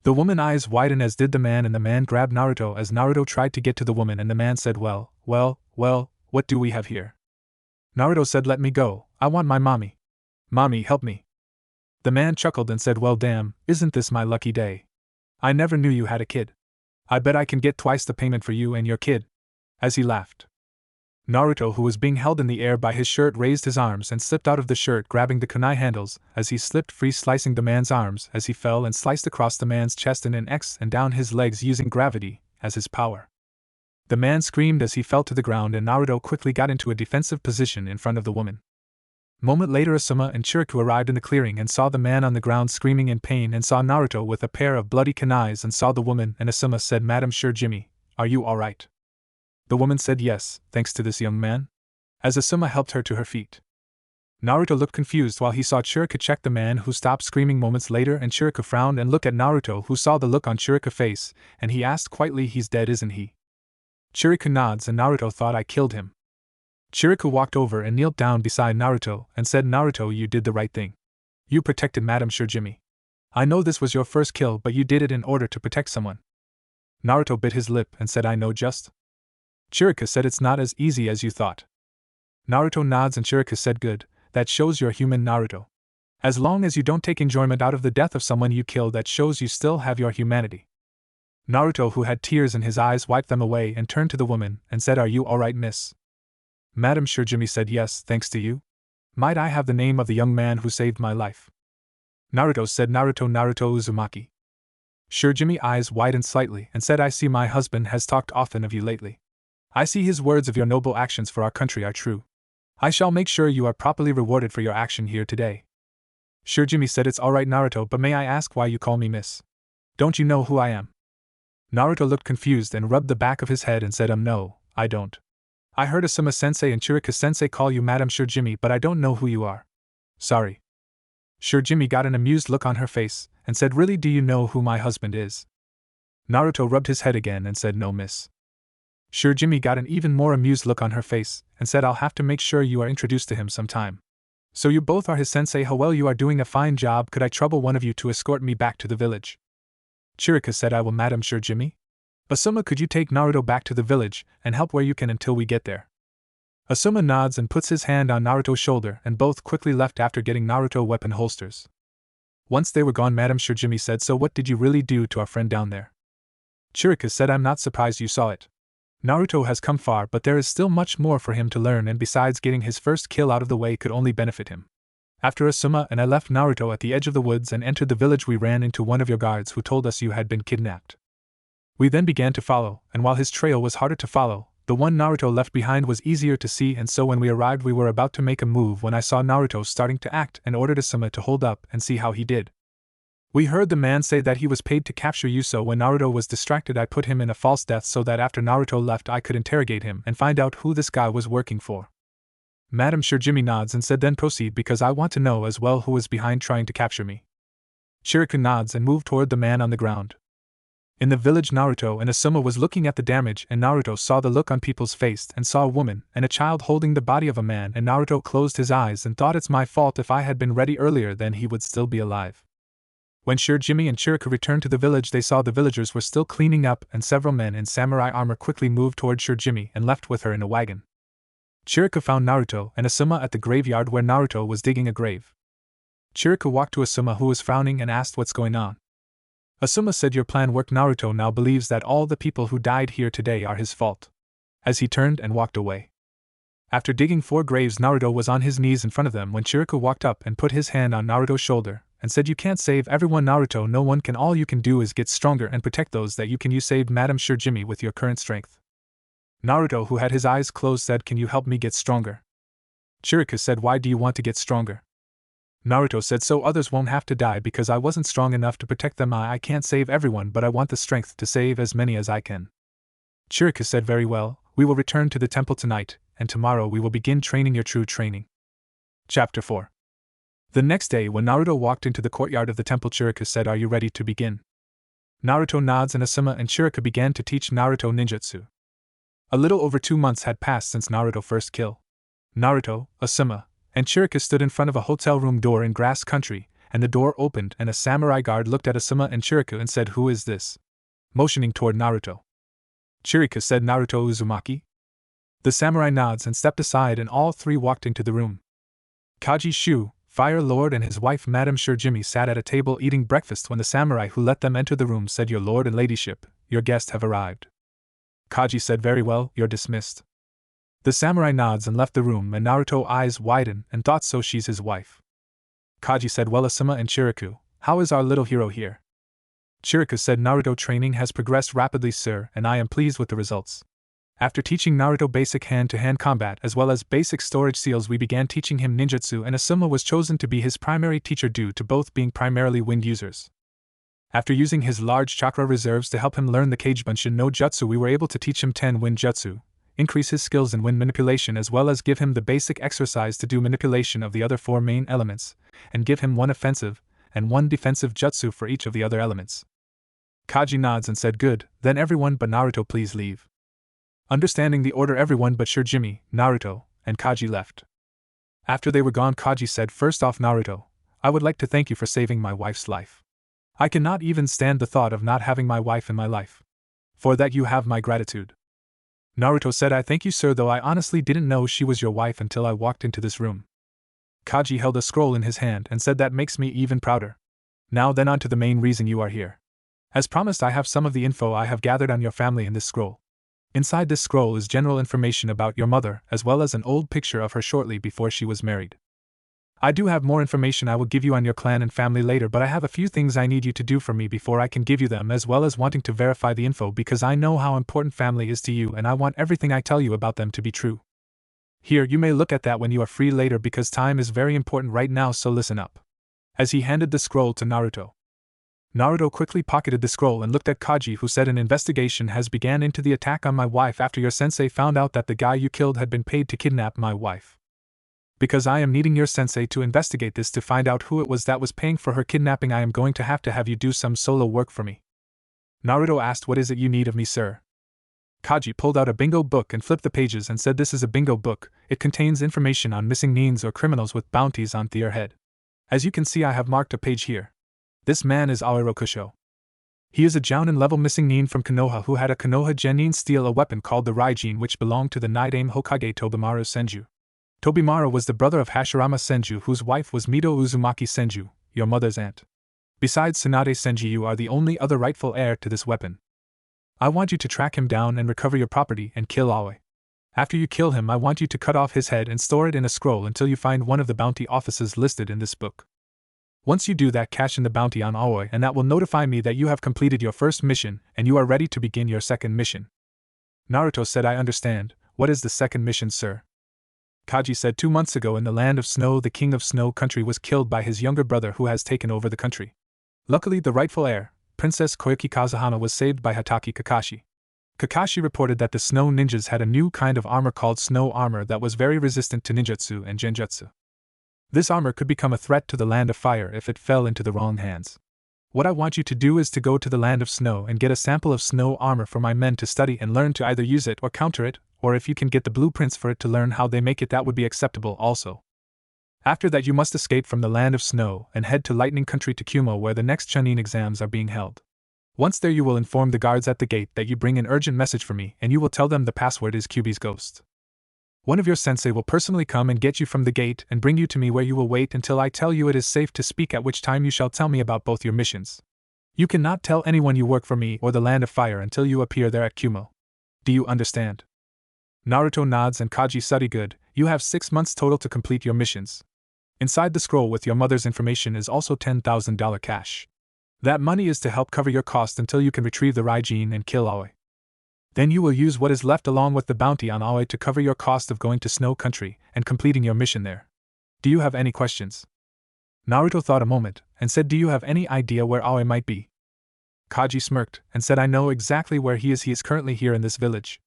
The woman's eyes widened as did the man, and the man grabbed Naruto as Naruto tried to get to the woman, and the man said, well, what do we have here? Naruto said, let me go, I want my mommy. Mommy, help me. The man chuckled and said, well damn, isn't this my lucky day? I never knew you had a kid. I bet I can get twice the payment for you and your kid. As he laughed. Naruto, who was being held in the air by his shirt, raised his arms and slipped out of the shirt, grabbing the kunai handles as he slipped free, slicing the man's arms as he fell, and sliced across the man's chest in an X and down his legs using gravity as his power. The man screamed as he fell to the ground, and Naruto quickly got into a defensive position in front of the woman. Moment later Asuma and Chiriku arrived in the clearing and saw the man on the ground screaming in pain, and saw Naruto with a pair of bloody kunais, and saw the woman, and Asuma said, Madam Sure Jimmy, are you alright? The woman said yes, thanks to this young man. As Asuma helped her to her feet. Naruto looked confused while he saw Chiriku check the man, who stopped screaming moments later, and Chiriku frowned and looked at Naruto, who saw the look on Chiriku's face, and he asked quietly, he's dead, isn't he? Chiriku nods, and Naruto thought, I killed him. Chiriku walked over and knelt down beside Naruto and said, Naruto, you did the right thing. You protected Madam Sure Jimmy. I know this was your first kill, but you did it in order to protect someone. Naruto bit his lip and said, I know just. Chiriku said, it's not as easy as you thought. Naruto nods and Chiriku said, good, that shows you're human, Naruto. As long as you don't take enjoyment out of the death of someone you kill, that shows you still have your humanity. Naruto, who had tears in his eyes, wiped them away and turned to the woman and said, "Are you alright, miss?" Madam Shirjimi said, "Yes, thanks to you." "Might I have the name of the young man who saved my life?" Naruto said, Naruto Uzumaki. Shirjimi eyes widened slightly and said, "I see my husband has talked often of you lately. I see his words of your noble actions for our country are true. I shall make sure you are properly rewarded for your action here today." Shirjimi said, "It's alright, Naruto, but may I ask why you call me miss? Don't you know who I am?" Naruto looked confused and rubbed the back of his head and said, No, I don't. I heard Asuma sensei and Chirika sensei call you Madam Shirjimi, but I don't know who you are. Sorry." Shirjimi got an amused look on her face and said, "Really, do you know who my husband is?" Naruto rubbed his head again and said, "No, miss." Shirjimi got an even more amused look on her face and said, "I'll have to make sure you are introduced to him sometime. So you both are his sensei? How well, you are doing a fine job. Could I trouble one of you to escort me back to the village?" Chirika said, "I will, Madam Shirjimi." "Asuma, could you take Naruto back to the village and help where you can until we get there?" Asuma nods and puts his hand on Naruto's shoulder, and both quickly left after getting Naruto weapon holsters. Once they were gone, Madam Shirjimi said, "So what did you really do to our friend down there?" Chirika said, "I'm not surprised you saw it. Naruto has come far, but there is still much more for him to learn, and besides, getting his first kill out of the way could only benefit him. After Asuma and I left Naruto at the edge of the woods and entered the village, we ran into one of your guards who told us you had been kidnapped. We then began to follow, and while his trail was harder to follow, the one Naruto left behind was easier to see, and so when we arrived we were about to make a move when I saw Naruto starting to act and ordered Asuma to hold up and see how he did. We heard the man say that he was paid to capture you, so when Naruto was distracted I put him in a false death so that after Naruto left I could interrogate him and find out who this guy was working for." Madam Shirjimi nods and said, "Then proceed, because I want to know as well who was behind trying to capture me." Chirika nods and moved toward the man on the ground. In the village, Naruto and Asuma was looking at the damage, and Naruto saw the look on people's faces and saw a woman and a child holding the body of a man, and Naruto closed his eyes and thought, "It's my fault. If I had been ready earlier, then he would still be alive." When Shirjimi and Chirika returned to the village, they saw the villagers were still cleaning up, and several men in samurai armor quickly moved toward Shirjimi and left with her in a wagon. Chirika found Naruto and Asuma at the graveyard where Naruto was digging a grave. Chirika walked to Asuma, who was frowning, and asked what's going on. Asuma said, "Your plan worked. Naruto now believes that all the people who died here today are his fault." As he turned and walked away. After digging 4 graves, Naruto was on his knees in front of them when Chirika walked up and put his hand on Naruto's shoulder and said, "You can't save everyone, Naruto. No one can. All you can do is get stronger and protect those that you can. You saved Madam Shirjimi with your current strength." Naruto, who had his eyes closed, said, "Can you help me get stronger?" Chirika said, "Why do you want to get stronger?" Naruto said, "So others won't have to die, because I wasn't strong enough to protect them. I can't save everyone, but I want the strength to save as many as I can." Chirika said, "Very well, we will return to the temple tonight, and tomorrow we will begin training your true training." Chapter 4. The next day, when Naruto walked into the courtyard of the temple, Chirika said, "Are you ready to begin?" Naruto nods, and Asuma and Chirika began to teach Naruto ninjutsu. A little over 2 months had passed since Naruto's first kill. Naruto, Asuma, and Chirika stood in front of a hotel room door in Grass Country, and the door opened and a samurai guard looked at Asuma and Chirika and said, "Who is this?" motioning toward Naruto. Chirika said, "Naruto Uzumaki." The samurai nods and stepped aside, and all 3 walked into the room. Kaji Shu, Fire Lord, and his wife Madam Shirjimi sat at a table eating breakfast when the samurai who let them enter the room said, "Your lord and ladyship, your guests have arrived." Kaji said, "Very well, you're dismissed." The samurai nods and left the room, and Naruto's eyes widened and thought, "So she's his wife." Kaji said, "Well, Asuma and Chiriku, how is our little hero here?" Chirika said, "Naruto training has progressed rapidly, sir, and I am pleased with the results. After teaching Naruto basic hand-to-hand combat as well as basic storage seals, we began teaching him ninjutsu, and Asuma was chosen to be his primary teacher due to both being primarily wind users. After using his large chakra reserves to help him learn the Kagebunshin no Jutsu, we were able to teach him 10 wind jutsu, increase his skills in wind manipulation, as well as give him the basic exercise to do manipulation of the other 4 main elements, and give him 1 offensive and 1 defensive jutsu for each of the other elements." Kaji nods and said, "Good, then everyone but Naruto please leave." Understanding the order, everyone but Shirjimi, Naruto, and Kaji left. After they were gone, Kaji said, "First off, Naruto, I would like to thank you for saving my wife's life. I cannot even stand the thought of not having my wife in my life. For that you have my gratitude." Naruto said, "I thank you, sir, though I honestly didn't know she was your wife until I walked into this room." Kaji held a scroll in his hand and said, "That makes me even prouder. Now then, on to the main reason you are here. As promised, I have some of the info I have gathered on your family in this scroll. Inside this scroll is general information about your mother, as well as an old picture of her shortly before she was married. I do have more information I will give you on your clan and family later, but I have a few things I need you to do for me before I can give you them, as well as wanting to verify the info because I know how important family is to you and I want everything I tell you about them to be true. Here, you may look at that when you are free later because time is very important right now, so listen up. As he handed the scroll to Naruto. Naruto quickly pocketed the scroll and looked at Kaji, who said, an investigation has begun into the attack on my wife after your sensei found out that the guy you killed had been paid to kidnap my wife. Because I am needing your sensei to investigate this to find out who it was that was paying for her kidnapping, I am going to have you do some solo work for me. Naruto asked, what is it you need of me, sir? Kaji pulled out a bingo book and flipped the pages and said, this is a bingo book. It contains information on missing nins or criminals with bounties on their head. As you can see, I have marked a page here. This man is Aoi Rokusho. He is a Jounin level missing nin from Konoha who had a Konoha genin steal a weapon called the Raijin, which belonged to the Nidaime Hokage Tobimaru Senju. Tobimaru was the brother of Hashirama Senju, whose wife was Mito Uzumaki Senju, your mother's aunt. Besides Tsunade Senju, you are the only other rightful heir to this weapon. I want you to track him down and recover your property and kill Aoi. After you kill him, I want you to cut off his head and store it in a scroll until you find one of the bounty offices listed in this book. Once you do that, cash in the bounty on Aoi, and that will notify me that you have completed your first mission and you are ready to begin your second mission. Naruto said, I understand. What is the second mission, sir? Kaji said, 2 months ago in the land of snow, the king of snow country was killed by his younger brother who has taken over the country. Luckily, the rightful heir, Princess Koyuki Kazuhana, was saved by Hatake Kakashi. Kakashi reported that the snow ninjas had a new kind of armor called snow armor that was very resistant to ninjutsu and genjutsu. This armor could become a threat to the land of fire if it fell into the wrong hands. What I want you to do is to go to the land of snow and get a sample of snow armor for my men to study and learn to either use it or counter it, or if you can get the blueprints for it to learn how they make it, that would be acceptable also. After that, you must escape from the land of snow and head to Lightning Country to Kumo, where the next Chunin exams are being held. Once there, you will inform the guards at the gate that you bring an urgent message for me, and you will tell them the password is Kyuubi's ghost. One of your sensei will personally come and get you from the gate and bring you to me, where you will wait until I tell you it is safe to speak, at which time you shall tell me about both your missions. You cannot tell anyone you work for me or the land of fire until you appear there at Kumo. Do you understand? Naruto nods and Kaji study good. You have 6 months total to complete your missions. Inside the scroll with your mother's information is also $10,000 cash. That money is to help cover your cost until you can retrieve the Raijin and kill Aoi. Then you will use what is left along with the bounty on Aoi to cover your cost of going to Snow Country and completing your mission there. Do you have any questions? Naruto thought a moment and said, do you have any idea where Aoi might be? Kaji smirked and said, I know exactly where he is. He is currently here in this village.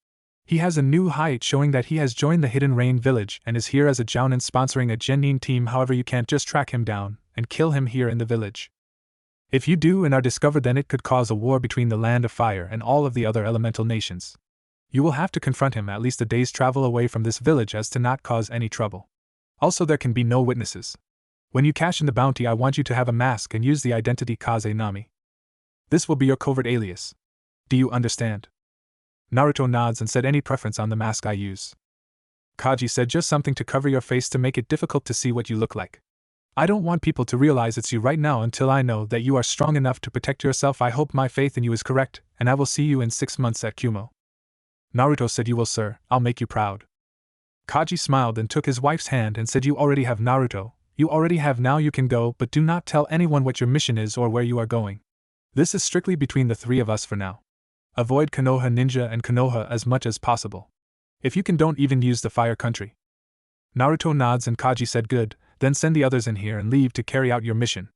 He has a new height showing that he has joined the Hidden Rain village and is here as a Jounin sponsoring a genin team. However, you can't just track him down and kill him here in the village. If you do and are discovered, then it could cause a war between the Land of Fire and all of the other elemental nations. You will have to confront him at least a day's travel away from this village as to not cause any trouble. Also, there can be no witnesses. When you cash in the bounty, I want you to have a mask and use the identity Kaze Nami. This will be your covert alias. Do you understand? Naruto nods and said, any preference on the mask I use? Kaji said, just something to cover your face to make it difficult to see what you look like. I don't want people to realize it's you right now until I know that you are strong enough to protect yourself. I hope my faith in you is correct, and I will see you in 6 months at Kumo. Naruto said, you will, sir. I'll make you proud. Kaji smiled and took his wife's hand and said, you already have, Naruto. You already have. Now you can go, but do not tell anyone what your mission is or where you are going. This is strictly between the 3 of us for now. Avoid Konoha Ninja and Konoha as much as possible. If you can, don't even use the Fire Country. Naruto nods and Kaji said, good, then send the others in here and leave to carry out your mission.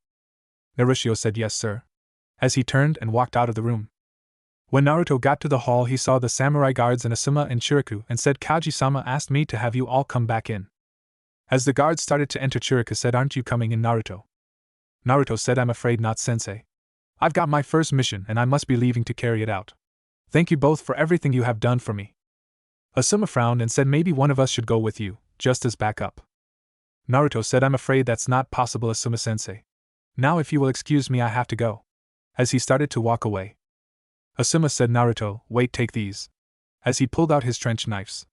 Naruto said, yes, sir. As he turned and walked out of the room. When Naruto got to the hall, he saw the samurai guards and Asuma and Chiriku and said, Kaji-sama asked me to have you all come back in. As the guards started to enter, Chiriku said, aren't you coming in, Naruto? Naruto said, I'm afraid not, sensei. I've got my first mission and I must be leaving to carry it out. Thank you both for everything you have done for me. Asuma frowned and said, maybe one of us should go with you, just as backup. Naruto said, I'm afraid that's not possible, Asuma-sensei. Now if you will excuse me, I have to go. As he started to walk away. Asuma said, Naruto, wait, take these. As he pulled out his trench knives.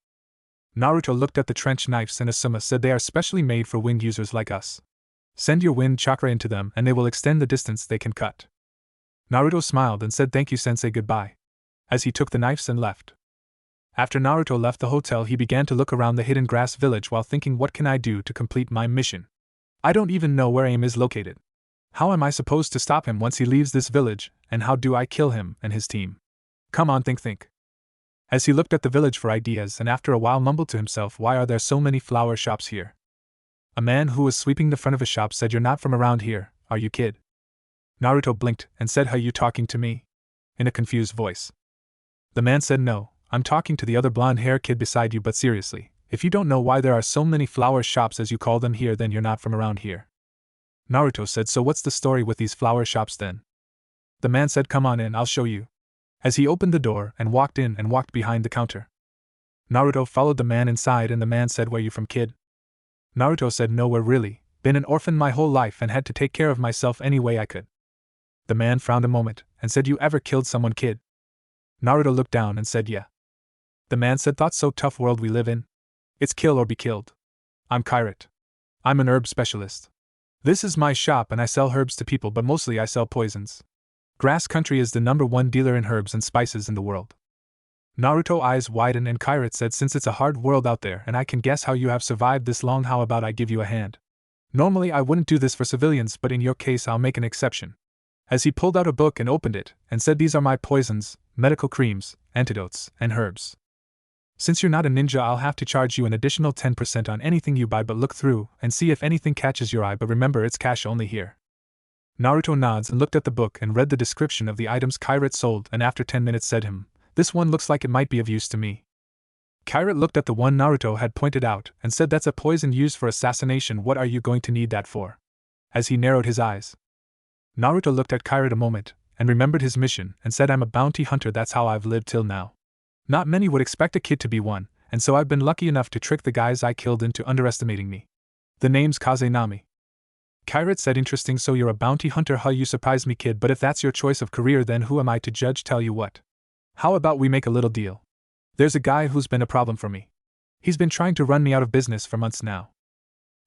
Naruto looked at the trench knives and Asuma said, they are specially made for wind users like us. Send your wind chakra into them and they will extend the distance they can cut. Naruto smiled and said thank you sensei goodbye, as he took the knives and left. After Naruto left the hotel, he began to look around the hidden grass village while thinking, what can I do to complete my mission? I don't even know where Aim is located. How am I supposed to stop him once he leaves this village, and how do I kill him and his team? Come on, think. As he looked at the village for ideas and after a while mumbled to himself, why are there so many flower shops here? A man who was sweeping the front of a shop said, you're not from around here, are you, kid? Naruto blinked and said, are you talking to me? In a confused voice. The man said, no, I'm talking to the other blonde-haired kid beside you, but seriously, if you don't know why there are so many flower shops as you call them here, then you're not from around here. Naruto said, so what's the story with these flower shops then? The man said, come on in, I'll show you. As he opened the door and walked in and walked behind the counter. Naruto followed the man inside and the man said, where you from, kid? Naruto said, nowhere really, been an orphan my whole life and had to take care of myself any way I could. The man frowned a moment and said, you ever killed someone, kid? Naruto looked down and said, yeah. The man said, thought so, tough world we live in. It's kill or be killed. I'm Kairat. I'm an herb specialist. This is my shop and I sell herbs to people, but mostly I sell poisons. Grass Country is the #1 dealer in herbs and spices in the world. Naruto's eyes widened and Kairat said, since it's a hard world out there and I can guess how you have survived this long, how about I give you a hand? Normally I wouldn't do this for civilians, but in your case I'll make an exception. As he pulled out a book and opened it, and said, these are my poisons, medical creams, antidotes, and herbs. Since you're not a ninja, I'll have to charge you an additional 10% on anything you buy, but look through and see if anything catches your eye, but remember it's cash only here. Naruto nods and looked at the book and read the description of the items Kairat sold, and after 10 minutes said him, this one looks like it might be of use to me. Kairat looked at the one Naruto had pointed out and said, that's a poison used for assassination, what are you going to need that for? As he narrowed his eyes. Naruto looked at Kairat a moment and remembered his mission and said, I'm a bounty hunter, that's how I've lived till now. Not many would expect a kid to be one, and so I've been lucky enough to trick the guys I killed into underestimating me. The name's Kazenami. Kairat said, interesting, so you're a bounty hunter, huh? You surprise me, kid, but if that's your choice of career, then who am I to judge? Tell you what. How about we make a little deal? There's a guy who's been a problem for me. He's been trying to run me out of business for months now.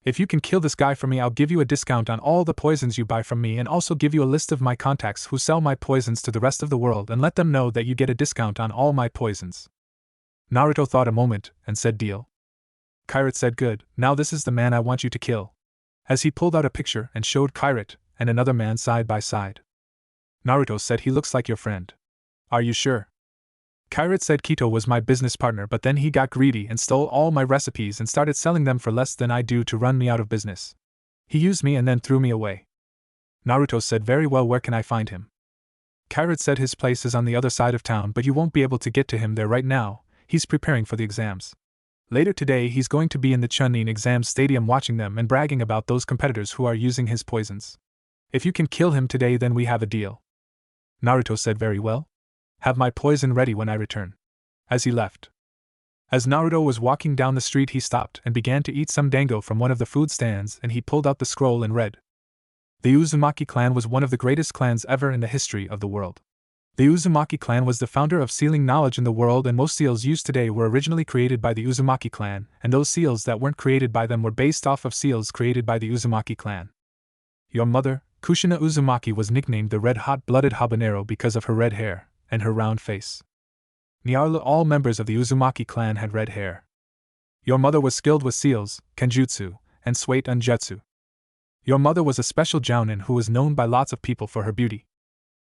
If you can kill this guy for me, I'll give you a discount on all the poisons you buy from me and also give you a list of my contacts who sell my poisons to the rest of the world and let them know that you get a discount on all my poisons. Naruto thought a moment and said, deal. Kairat said, good, now this is the man I want you to kill. As he pulled out a picture and showed Kairat and another man side by side. Naruto said, he looks like your friend. Are you sure? Kairat said, Kito was my business partner, but then he got greedy and stole all my recipes and started selling them for less than I do to run me out of business. He used me and then threw me away. Naruto said, very well, where can I find him? Kairat said, his place is on the other side of town, but you won't be able to get to him there right now, he's preparing for the exams. Later today he's going to be in the Chunin exam stadium watching them and bragging about those competitors who are using his poisons. If you can kill him today, then we have a deal. Naruto said, very well. Have my poison ready when I return. As he left. As Naruto was walking down the street, he stopped and began to eat some dango from one of the food stands, and he pulled out the scroll and read. The Uzumaki clan was one of the greatest clans ever in the history of the world. The Uzumaki clan was the founder of sealing knowledge in the world, and most seals used today were originally created by the Uzumaki clan, and those seals that weren't created by them were based off of seals created by the Uzumaki clan. Your mother, Kushina Uzumaki, was nicknamed the Red Hot-Blooded Habanero because of her red hair and her round face. Nearly all members of the Uzumaki clan had red hair. Your mother was skilled with seals, kenjutsu, and swait unjutsu. Your mother was a special jounin who was known by lots of people for her beauty.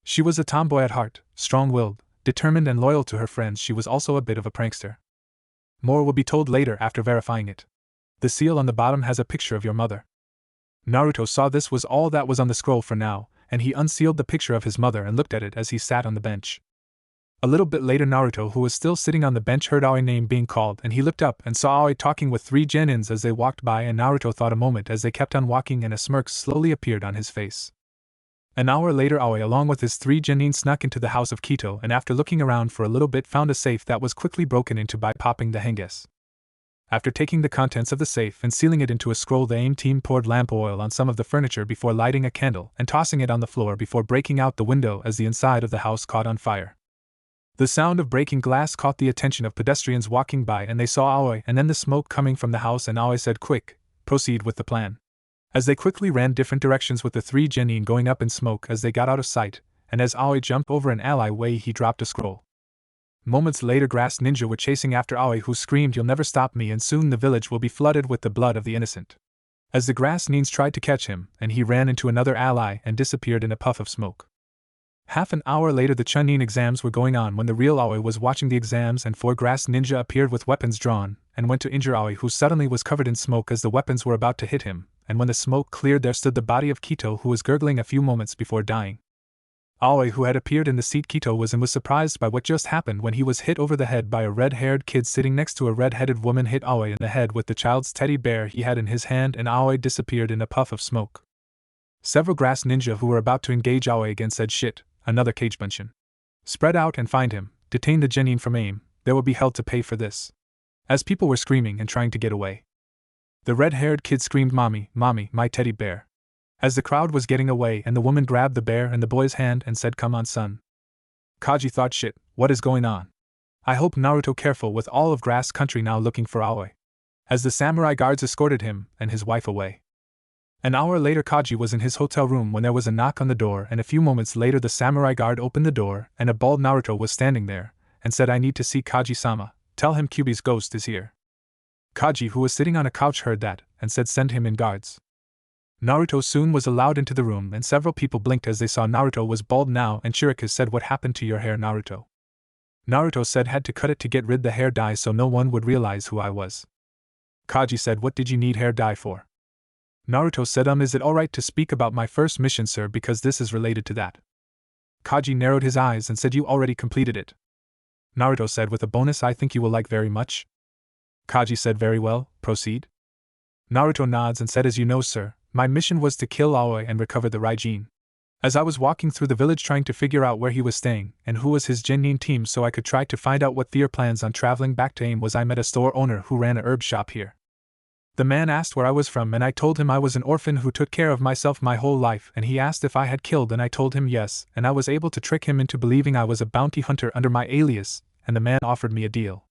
She was a tomboy at heart, strong-willed, determined and loyal to her friends. She was also a bit of a prankster. More will be told later after verifying it. The seal on the bottom has a picture of your mother. Naruto saw this was all that was on the scroll for now, and he unsealed the picture of his mother and looked at it as he sat on the bench. A little bit later, Naruto, who was still sitting on the bench, heard Aoi's name being called, and he looked up and saw Aoi talking with 3 genins as they walked by, and Naruto thought a moment as they kept on walking, and a smirk slowly appeared on his face. An hour later, Aoi along with his 3 genin snuck into the house of Kito, and after looking around for a little bit found a safe that was quickly broken into by popping the henges. After taking the contents of the safe and sealing it into a scroll, the AIM team poured lamp oil on some of the furniture before lighting a candle and tossing it on the floor before breaking out the window as the inside of the house caught on fire. The sound of breaking glass caught the attention of pedestrians walking by, and they saw Aoi and then the smoke coming from the house, and Aoi said, quick, proceed with the plan. As they quickly ran different directions with the 3 genin going up in smoke, as they got out of sight, and as Aoi jumped over an alleyway he dropped a scroll. Moments later Grass Ninja were chasing after Aoi, who screamed, "You'll never stop me," and soon the village will be flooded with the blood of the innocent. As the Grass Nins tried to catch him, and he ran into another ally and disappeared in a puff of smoke. Half an hour later the Chunin exams were going on when the real Aoi was watching the exams, and 4 Grass Ninja appeared with weapons drawn, and went to injure Aoi, who suddenly was covered in smoke as the weapons were about to hit him, and when the smoke cleared there stood the body of Kito, who was gurgling a few moments before dying. Aoi, who had appeared in the seat Kito was in, was surprised by what just happened when he was hit over the head by a red-haired kid sitting next to a red-headed woman. Hit Aoi in the head with the child's teddy bear he had in his hand, and Aoi disappeared in a puff of smoke. Several Grass Ninja who were about to engage Aoi again said, "Shit, another Kagebunshin. Spread out and find him, detain the genin from aim, there will be hell to pay for this." As people were screaming and trying to get away, the red-haired kid screamed, "Mommy, mommy, my teddy bear." As the crowd was getting away and the woman grabbed the bear and the boy's hand and said, "Come on, son." Kaji thought, "Shit, what is going on? I hope Naruto careful with all of Grass Country now looking for Aoi." As the samurai guards escorted him and his wife away. An hour later Kaji was in his hotel room when there was a knock on the door, and a few moments later the samurai guard opened the door and a bald Naruto was standing there and said, "I need to see Kaji-sama, tell him Kyuubi's ghost is here." Kaji, who was sitting on a couch, heard that and said, "Send him in, guards." Naruto soon was allowed into the room and several people blinked as they saw Naruto was bald now, and Shiraka said, "What happened to your hair, Naruto?" Naruto said, "Had to cut it to get rid the hair dye so no one would realize who I was." Kaji said, "What did you need hair dye for?" Naruto said, Is it alright to speak about my first mission, sir, because this is related to that?" Kaji narrowed his eyes and said, "You already completed it." Naruto said, "With a bonus I think you will like very much." Kaji said, "Very well, proceed." Naruto nods and said, "As you know, sir, my mission was to kill Aoi and recover the Raijin. As I was walking through the village trying to figure out where he was staying and who was his genin team so I could try to find out what their plans on traveling back to AIM was, I met a store owner who ran a herb shop here. The man asked where I was from and I told him I was an orphan who took care of myself my whole life, and he asked if I had killed and I told him yes, and I was able to trick him into believing I was a bounty hunter under my alias, and the man offered me a deal.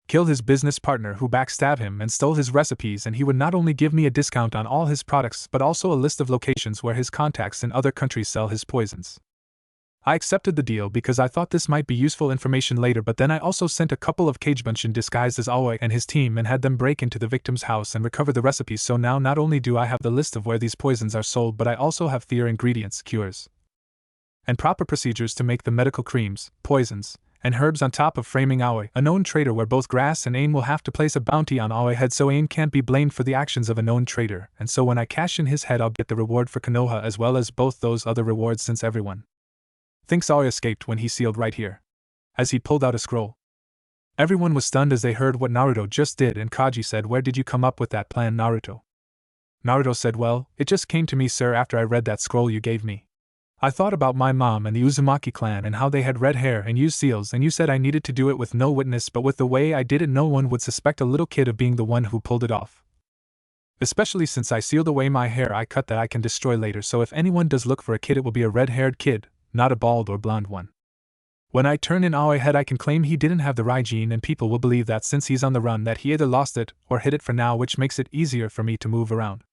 Kill his business partner who backstabbed him and stole his recipes, and he would not only give me a discount on all his products but also a list of locations where his contacts in other countries sell his poisons. I accepted the deal because I thought this might be useful information later, but then I also sent a couple of Kagebunshin disguised as Aoi and his team and had them break into the victim's house and recover the recipes, so now not only do I have the list of where these poisons are sold, but I also have their ingredients, cures, and proper procedures to make the medical creams, poisons, and herbs, on top of framing Aoi, a known traitor, where both Grass and AIM will have to place a bounty on Aoi head so AIM can't be blamed for the actions of a known traitor, and so when I cash in his head I'll get the reward for Konoha as well as both those other rewards, since everyone thinks Aoi escaped when he sealed right here." As he pulled out a scroll. Everyone was stunned as they heard what Naruto just did, and Kaji said, "Where did you come up with that plan, Naruto?" Naruto said, "Well, it just came to me, sir, after I read that scroll you gave me. I thought about my mom and the Uzumaki clan and how they had red hair and used seals, and you said I needed to do it with no witness, but with the way I did it no one would suspect a little kid of being the one who pulled it off. Especially since I sealed away my hair I cut that I can destroy later, so if anyone does look for a kid it will be a red-haired kid, not a bald or blonde one. When I turn in Aoi head I can claim he didn't have the Raijin, and people will believe that since he's on the run that he either lost it or hid it for now, which makes it easier for me to move around."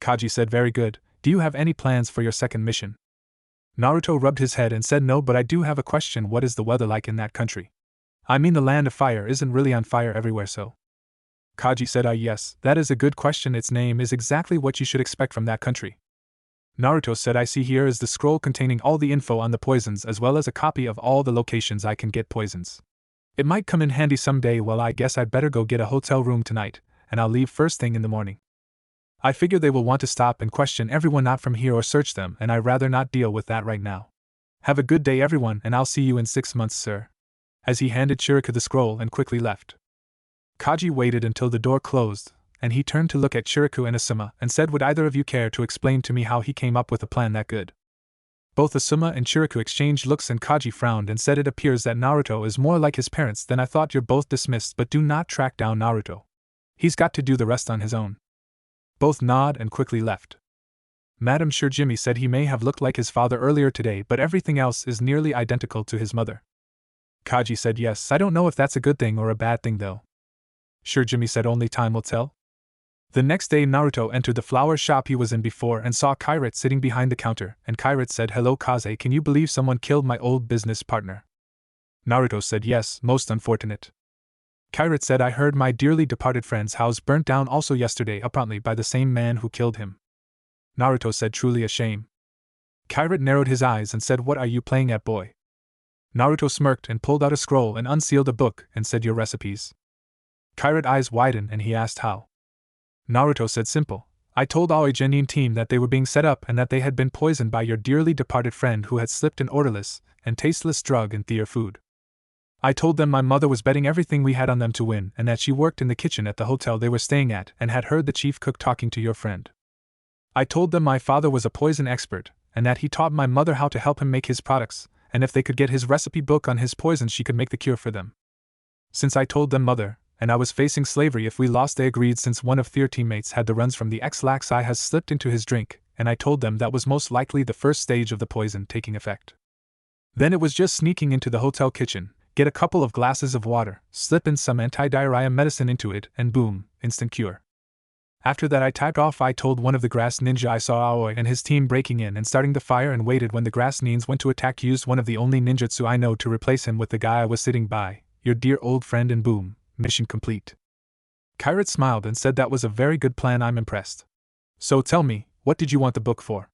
Kaji said, "Very good. Do you have any plans for your second mission?" Naruto rubbed his head and said, "No, but I do have a question. What is the weather like in that country? I mean, the land of fire isn't really on fire everywhere, so?" Kaji said, Yes, that is a good question. Its name is exactly what you should expect from that country." Naruto said, "I see here is the scroll containing all the info on the poisons as well as a copy of all the locations I can get poisons. It might come in handy someday. Well, I guess I'd better go get a hotel room tonight, and I'll leave first thing in the morning. I figure they will want to stop and question everyone not from here or search them, and I'd rather not deal with that right now. Have a good day, everyone, and I'll see you in 6 months, sir." As he handed Shiraka the scroll and quickly left. Kaji waited until the door closed, and he turned to look at Shiraku and Asuma and said, "Would either of you care to explain to me how he came up with a plan that good?" Both Asuma and Shiraku exchanged looks, and Kaji frowned and said, "It appears that Naruto is more like his parents than I thought. You're both dismissed, but do not track down Naruto. He's got to do the rest on his own." Both nod and quickly left. Madame Shirjimi said he may have looked like his father earlier today, but everything else is nearly identical to his mother. Kaji said, "Yes, I don't know if that's a good thing or a bad thing though." Shirjimi said, "Only time will tell." The next day Naruto entered the flower shop he was in before and saw Kairat sitting behind the counter, and Kairat said, "Hello Kaze, can you believe someone killed my old business partner?" Naruto said, "Yes, most unfortunate." Kairat said, "I heard my dearly departed friend's house burnt down also yesterday apparently by the same man who killed him." Naruto said, "Truly a shame." Kairat narrowed his eyes and said, "What are you playing at, boy?" Naruto smirked and pulled out a scroll and unsealed a book and said, "Your recipes." Kairat's eyes widened and he asked how. Naruto said, "Simple. I told our Genin team that they were being set up and that they had been poisoned by your dearly departed friend who had slipped an odorless and tasteless drug in their food. I told them my mother was betting everything we had on them to win and that she worked in the kitchen at the hotel they were staying at and had heard the chief cook talking to your friend. I told them my father was a poison expert and that he taught my mother how to help him make his products, and if they could get his recipe book on his poison she could make the cure for them. Since I told them mother, and I was facing slavery if we lost, they agreed since one of their teammates had the runs from the X-lax I has slipped into his drink, and I told them that was most likely the first stage of the poison taking effect. Then it was just sneaking into the hotel kitchen, get a couple of glasses of water, slip in some anti-diarrhea medicine into it, and boom, instant cure. After that I typed off. I told one of the grass ninja I saw Aoi and his team breaking in and starting the fire and waited when the grass nins went to attack, used one of the only ninjutsu I know to replace him with the guy I was sitting by, your dear old friend, and boom, mission complete." Kairat smiled and said, "That was a very good plan, I'm impressed. So tell me, what did you want the book for?"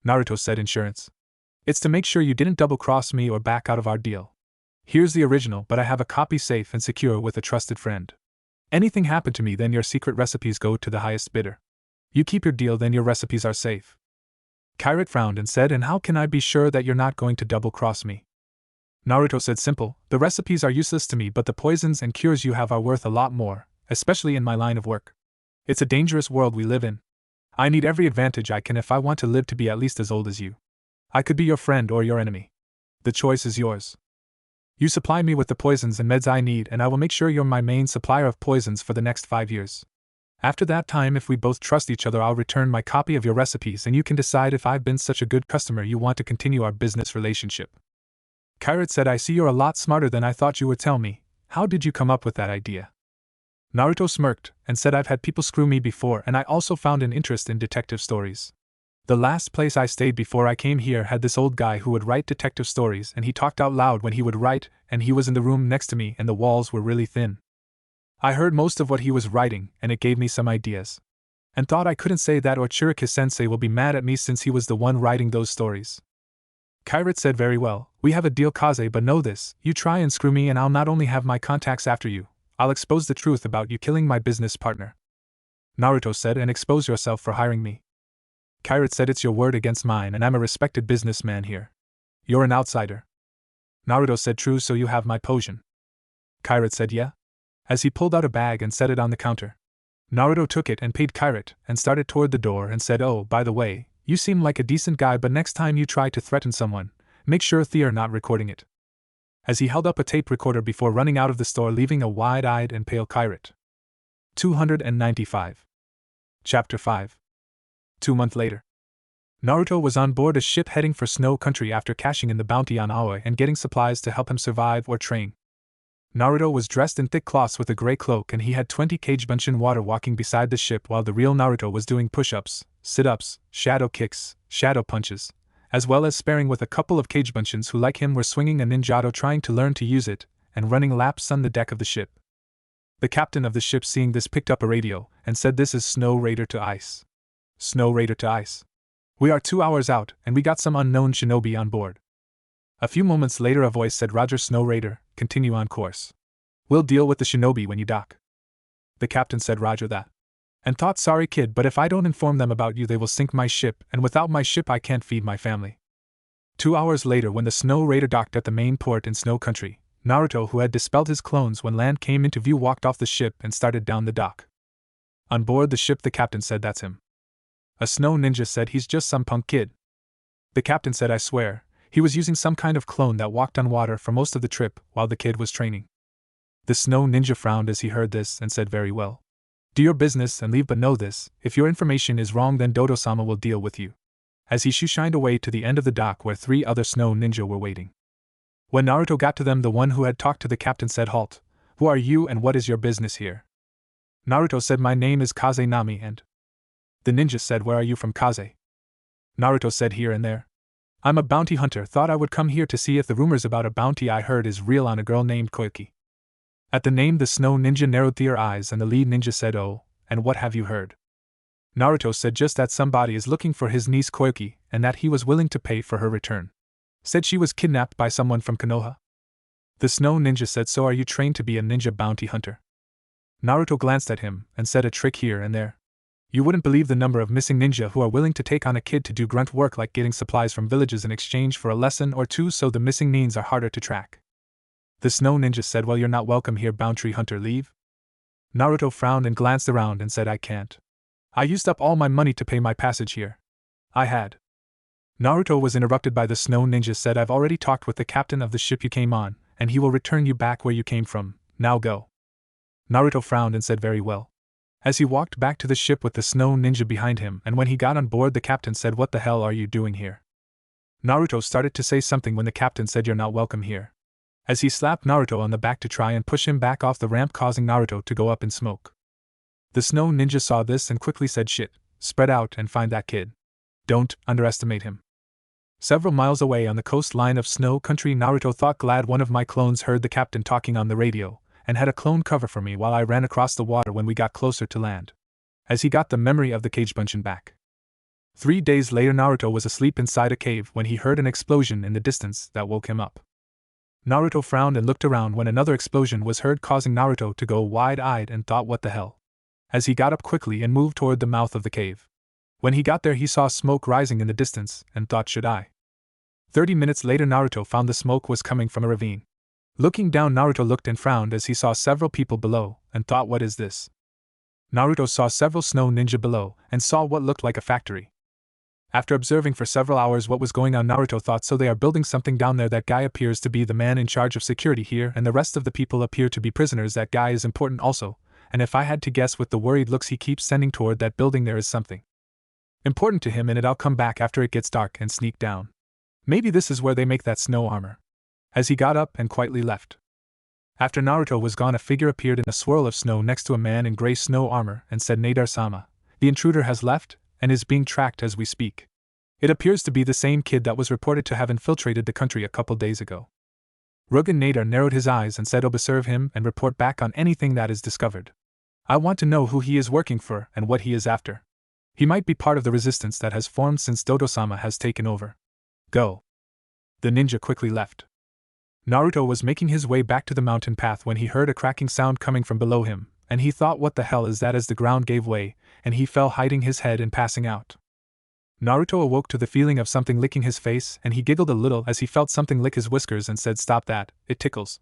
Naruto said, "Insurance. It's to make sure you didn't double-cross me or back out of our deal. Here's the original, but I have a copy safe and secure with a trusted friend. Anything happened to me, then your secret recipes go to the highest bidder. You keep your deal, then your recipes are safe." Kairat frowned and said, "And how can I be sure that you're not going to double-cross me?" Naruto said, "Simple, the recipes are useless to me, but the poisons and cures you have are worth a lot more, especially in my line of work. It's a dangerous world we live in. I need every advantage I can if I want to live to be at least as old as you. I could be your friend or your enemy. The choice is yours. You supply me with the poisons and meds I need, and I will make sure you're my main supplier of poisons for the next 5 years. After that time, if we both trust each other, I'll return my copy of your recipes and you can decide if I've been such a good customer you want to continue our business relationship." Kairat said, "I see you're a lot smarter than I thought you would. Tell me, how did you come up with that idea?" Naruto smirked and said, "I've had people screw me before, and I also found an interest in detective stories. The last place I stayed before I came here had this old guy who would write detective stories, and he talked out loud when he would write, and he was in the room next to me and the walls were really thin. I heard most of what he was writing, and it gave me some ideas. And thought I couldn't say that or Chiriki-sensei will be mad at me since he was the one writing those stories." Kairat said, "Very well, we have a deal, Kaze, but know this, you try and screw me and I'll not only have my contacts after you, I'll expose the truth about you killing my business partner." Naruto said, "And expose yourself for hiring me?" Kairat said, "It's your word against mine, and I'm a respected businessman here. You're an outsider." Naruto said, "True, so you have my potion?" Kairat said, "Yeah," as he pulled out a bag and set it on the counter. Naruto took it and paid Kairat, and started toward the door and said, "Oh, by the way, you seem like a decent guy, but next time you try to threaten someone, make sure they're not recording it." As he held up a tape recorder before running out of the store, leaving a wide-eyed and pale Kairat. 295. Chapter 5. 2 months later. Naruto was on board a ship heading for Snow Country after cashing in the bounty on Aoi and getting supplies to help him survive or train. Naruto was dressed in thick cloths with a gray cloak, and he had 20 Kagebunshin water walking beside the ship, while the real Naruto was doing push-ups, sit-ups, shadow kicks, shadow punches, as well as sparring with a couple of Kagebunshins who like him were swinging a ninjato trying to learn to use it, and running laps on the deck of the ship. The captain of the ship, seeing this, picked up a radio and said, "This is Snow Raider to Ice." "Snow Raider to Ice. We are 2 hours out, and we got some unknown shinobi on board." A few moments later a voice said, "Roger, Snow Raider, continue on course. We'll deal with the shinobi when you dock." The captain said, "Roger that." And thought, "Sorry kid, but if I don't inform them about you they will sink my ship, and without my ship I can't feed my family." 2 hours later, when the Snow Raider docked at the main port in Snow Country, Naruto, who had dispelled his clones when land came into view, walked off the ship and started down the dock. On board the ship, the captain said, "That's him." A snow ninja said, "He's just some punk kid." The captain said, "I swear, he was using some kind of clone that walked on water for most of the trip while the kid was training." The snow ninja frowned as he heard this and said, "Very well. Do your business and leave, but know this, if your information is wrong then Dodo-sama will deal with you." As he shoo-shined away to the end of the dock where 3 other snow ninja were waiting. When Naruto got to them, the one who had talked to the captain said, "Halt, who are you and what is your business here?" Naruto said, my name is Kaze Nami and… The ninja said, where are you from, Kaze? Naruto said, here and there. I'm a bounty hunter, thought I would come here to see if the rumors about a bounty I heard is real on a girl named Koiki. At the name, the snow ninja narrowed their eyes and the lead ninja said, oh, and what have you heard? Naruto said, just that somebody is looking for his niece Koiki and that he was willing to pay for her return. Said she was kidnapped by someone from Konoha. The snow ninja said, so are you trained to be a ninja bounty hunter? Naruto glanced at him and said, a trick here and there. You wouldn't believe the number of missing ninja who are willing to take on a kid to do grunt work like getting supplies from villages in exchange for a lesson or two, so the missing neens are harder to track. The snow ninja said, well, you're not welcome here, bounty hunter, leave? Naruto frowned and glanced around and said, I can't. I used up all my money to pay my passage here. I had. Naruto was interrupted by the snow ninja said, I've already talked with the captain of the ship you came on, and he will return you back where you came from, now go. Naruto frowned and said, very well. As he walked back to the ship with the snow ninja behind him, and when he got on board, the captain said, what the hell are you doing here? Naruto started to say something when the captain said, you're not welcome here. As he slapped Naruto on the back to try and push him back off the ramp, causing Naruto to go up in smoke. The snow ninja saw this and quickly said, shit, spread out and find that kid. Don't underestimate him. Several miles away on the coastline of Snow Country, Naruto thought, glad one of my clones heard the captain talking on the radio, and had a clone cover for me while I ran across the water when we got closer to land. As he got the memory of the cage bunchen back. 3 days later, Naruto was asleep inside a cave when he heard an explosion in the distance that woke him up. Naruto frowned and looked around when another explosion was heard, causing Naruto to go wide-eyed and thought, what the hell? As he got up quickly and moved toward the mouth of the cave. When he got there, he saw smoke rising in the distance and thought, should I? 30 minutes later, Naruto found the smoke was coming from a ravine. Looking down, Naruto looked and frowned as he saw several people below and thought, what is this? Naruto saw several snow ninja below and saw what looked like a factory. After observing for several hours what was going on, Naruto thought, so they are building something down there. That guy appears to be the man in charge of security here, and the rest of the people appear to be prisoners. That guy is important also, and if I had to guess with the worried looks he keeps sending toward that building, there is something important to him in it. I'll come back after it gets dark and sneak down. Maybe this is where they make that snow armor. As he got up and quietly left. After Naruto was gone, a figure appeared in a swirl of snow next to a man in gray snow armor and said, Nadar-sama, the intruder has left and is being tracked as we speak. It appears to be the same kid that was reported to have infiltrated the country a couple days ago. Rugen Nadar narrowed his eyes and said, observe him and report back on anything that is discovered. I want to know who he is working for and what he is after. He might be part of the resistance that has formed since Dodo-sama has taken over. Go. The ninja quickly left. Naruto was making his way back to the mountain path when he heard a cracking sound coming from below him, and he thought, what the hell is that? As the ground gave way, and he fell, hiding his head and passing out. Naruto awoke to the feeling of something licking his face, and he giggled a little as he felt something lick his whiskers and said, stop that, it tickles.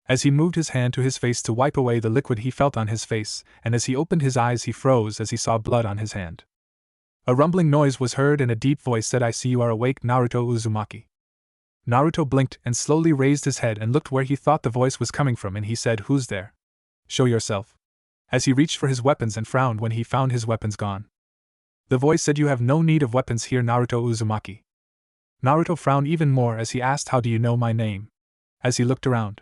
As he moved his hand to his face to wipe away the liquid he felt on his face, and as he opened his eyes he froze as he saw blood on his hand. A rumbling noise was heard and a deep voice said, I see you are awake, Naruto Uzumaki. Naruto blinked and slowly raised his head and looked where he thought the voice was coming from, and he said, who's there? Show yourself. As he reached for his weapons and frowned when he found his weapons gone. The voice said, you have no need of weapons here, Naruto Uzumaki. Naruto frowned even more as he asked, how do you know my name? As he looked around.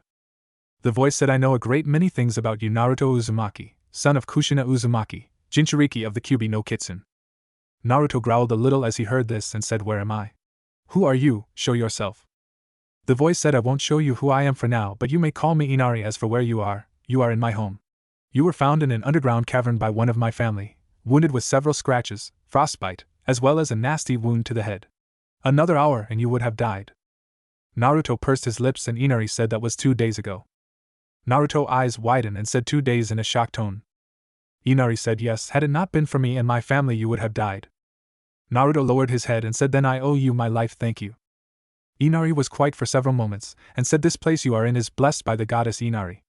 The voice said, I know a great many things about you, Naruto Uzumaki, son of Kushina Uzumaki, Jinchuriki of the Kyubi no Kitsune. Naruto growled a little as he heard this and said, where am I? Who are you? Show yourself. The voice said, I won't show you who I am for now, but you may call me Inari. As for where you are in my home. You were found in an underground cavern by one of my family, wounded with several scratches, frostbite, as well as a nasty wound to the head. Another hour and you would have died. Naruto pursed his lips and Inari said, that was 2 days ago. Naruto's eyes widened and said, 2 days in a shocked tone. Inari said, yes, had it not been for me and my family you would have died. Naruto lowered his head and said, then I owe you my life, thank you. Inari was quiet for several moments, and said, this place you are in is blessed by the goddess Inari.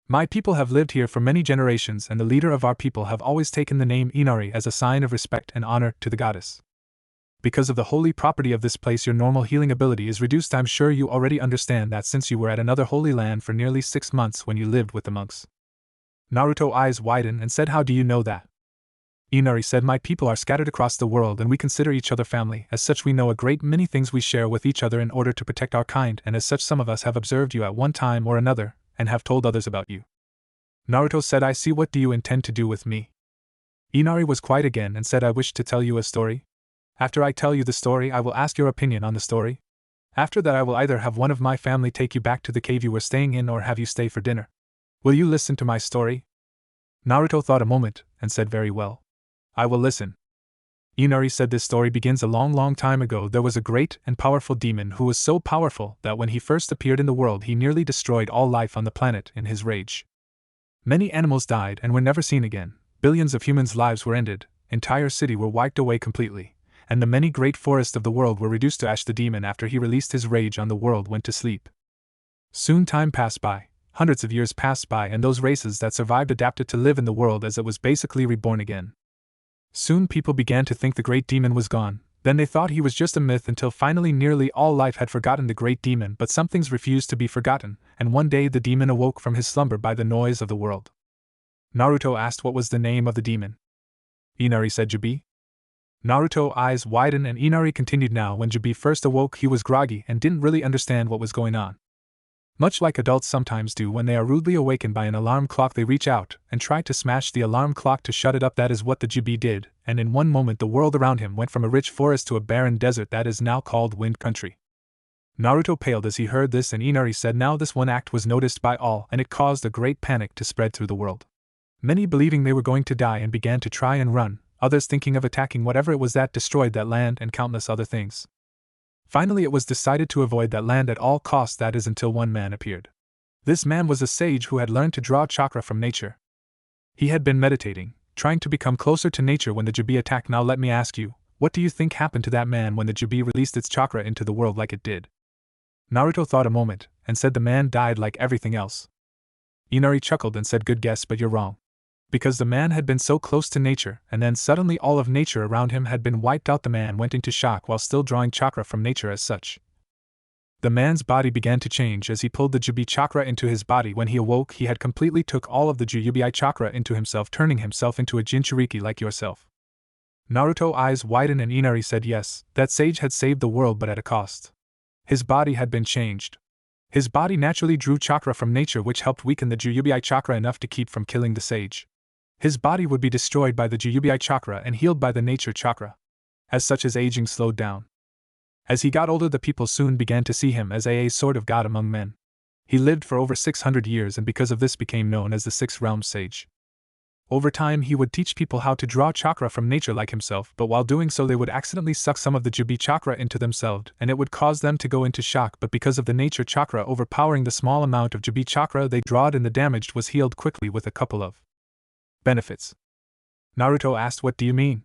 My people have lived here for many generations, and the leader of our people have always taken the name Inari as a sign of respect and honor to the goddess. Because of the holy property of this place, your normal healing ability is reduced. I'm sure you already understand that since you were at another holy land for nearly 6 months when you lived with the monks. Naruto's eyes widened and said, how do you know that? Inari said, my people are scattered across the world and we consider each other family. As such, we know a great many things we share with each other in order to protect our kind, and as such some of us have observed you at one time or another, and have told others about you. Naruto said, I see. What do you intend to do with me? Inari was quiet again and said, I wish to tell you a story. After I tell you the story, I will ask your opinion on the story. After that, I will either have one of my family take you back to the cave you were staying in or have you stay for dinner. Will you listen to my story? Naruto thought a moment and said, very well. I will listen. Inari said, this story begins a long time ago. There was a great and powerful demon who was so powerful that when he first appeared in the world, he nearly destroyed all life on the planet in his rage. Many animals died and were never seen again. Billions of humans' lives were ended, entire cities were wiped away completely, and the many great forests of the world were reduced to ash. The demon, after he released his rage on the world, went to sleep. Soon time passed by, hundreds of years passed by, and those races that survived adapted to live in the world as it was basically reborn again. Soon people began to think the great demon was gone, then they thought he was just a myth, until finally nearly all life had forgotten the great demon, but some things refused to be forgotten, and one day the demon awoke from his slumber by the noise of the world. Naruto asked what was the name of the demon. Inari said, Jubi. Naruto's eyes widened and Inari continued, now when Jubi first awoke he was groggy and didn't really understand what was going on. Much like adults sometimes do when they are rudely awakened by an alarm clock, they reach out and try to smash the alarm clock to shut it up. That is what the Jubi did, and in one moment the world around him went from a rich forest to a barren desert that is now called Wind Country. Naruto paled as he heard this, and Inari said, now this one act was noticed by all and it caused a great panic to spread through the world. Many believing they were going to die and began to try and run, others thinking of attacking whatever it was that destroyed that land, and countless other things. Finally it was decided to avoid that land at all costs, that is until one man appeared. This man was a sage who had learned to draw chakra from nature. He had been meditating, trying to become closer to nature when the Jubi attacked. Now let me ask you, what do you think happened to that man when the Jubi released its chakra into the world like it did? Naruto thought a moment, and said, the man died like everything else. Inari chuckled and said, good guess, but you're wrong. Because the man had been so close to nature, and then suddenly all of nature around him had been wiped out. The man went into shock while still drawing chakra from nature as such. The man's body began to change as he pulled the Jubi chakra into his body. When he awoke, he had completely took all of the Jubi chakra into himself, turning himself into a Jinchuriki like yourself. Naruto's eyes widened and Inari said, yes, that sage had saved the world, but at a cost. His body had been changed. His body naturally drew chakra from nature, which helped weaken the Jubi chakra enough to keep from killing the sage. His body would be destroyed by the Jubi chakra and healed by the nature chakra. As such, his aging slowed down. As he got older, the people soon began to see him as a sort of god among men. He lived for over 600 years and because of this became known as the Sixth Realm Sage. Over time he would teach people how to draw chakra from nature like himself, but while doing so they would accidentally suck some of the Jubi chakra into themselves and it would cause them to go into shock, but because of the nature chakra overpowering the small amount of Jubi chakra they drawed and the damage was healed quickly with a couple of benefits. Naruto asked, what do you mean?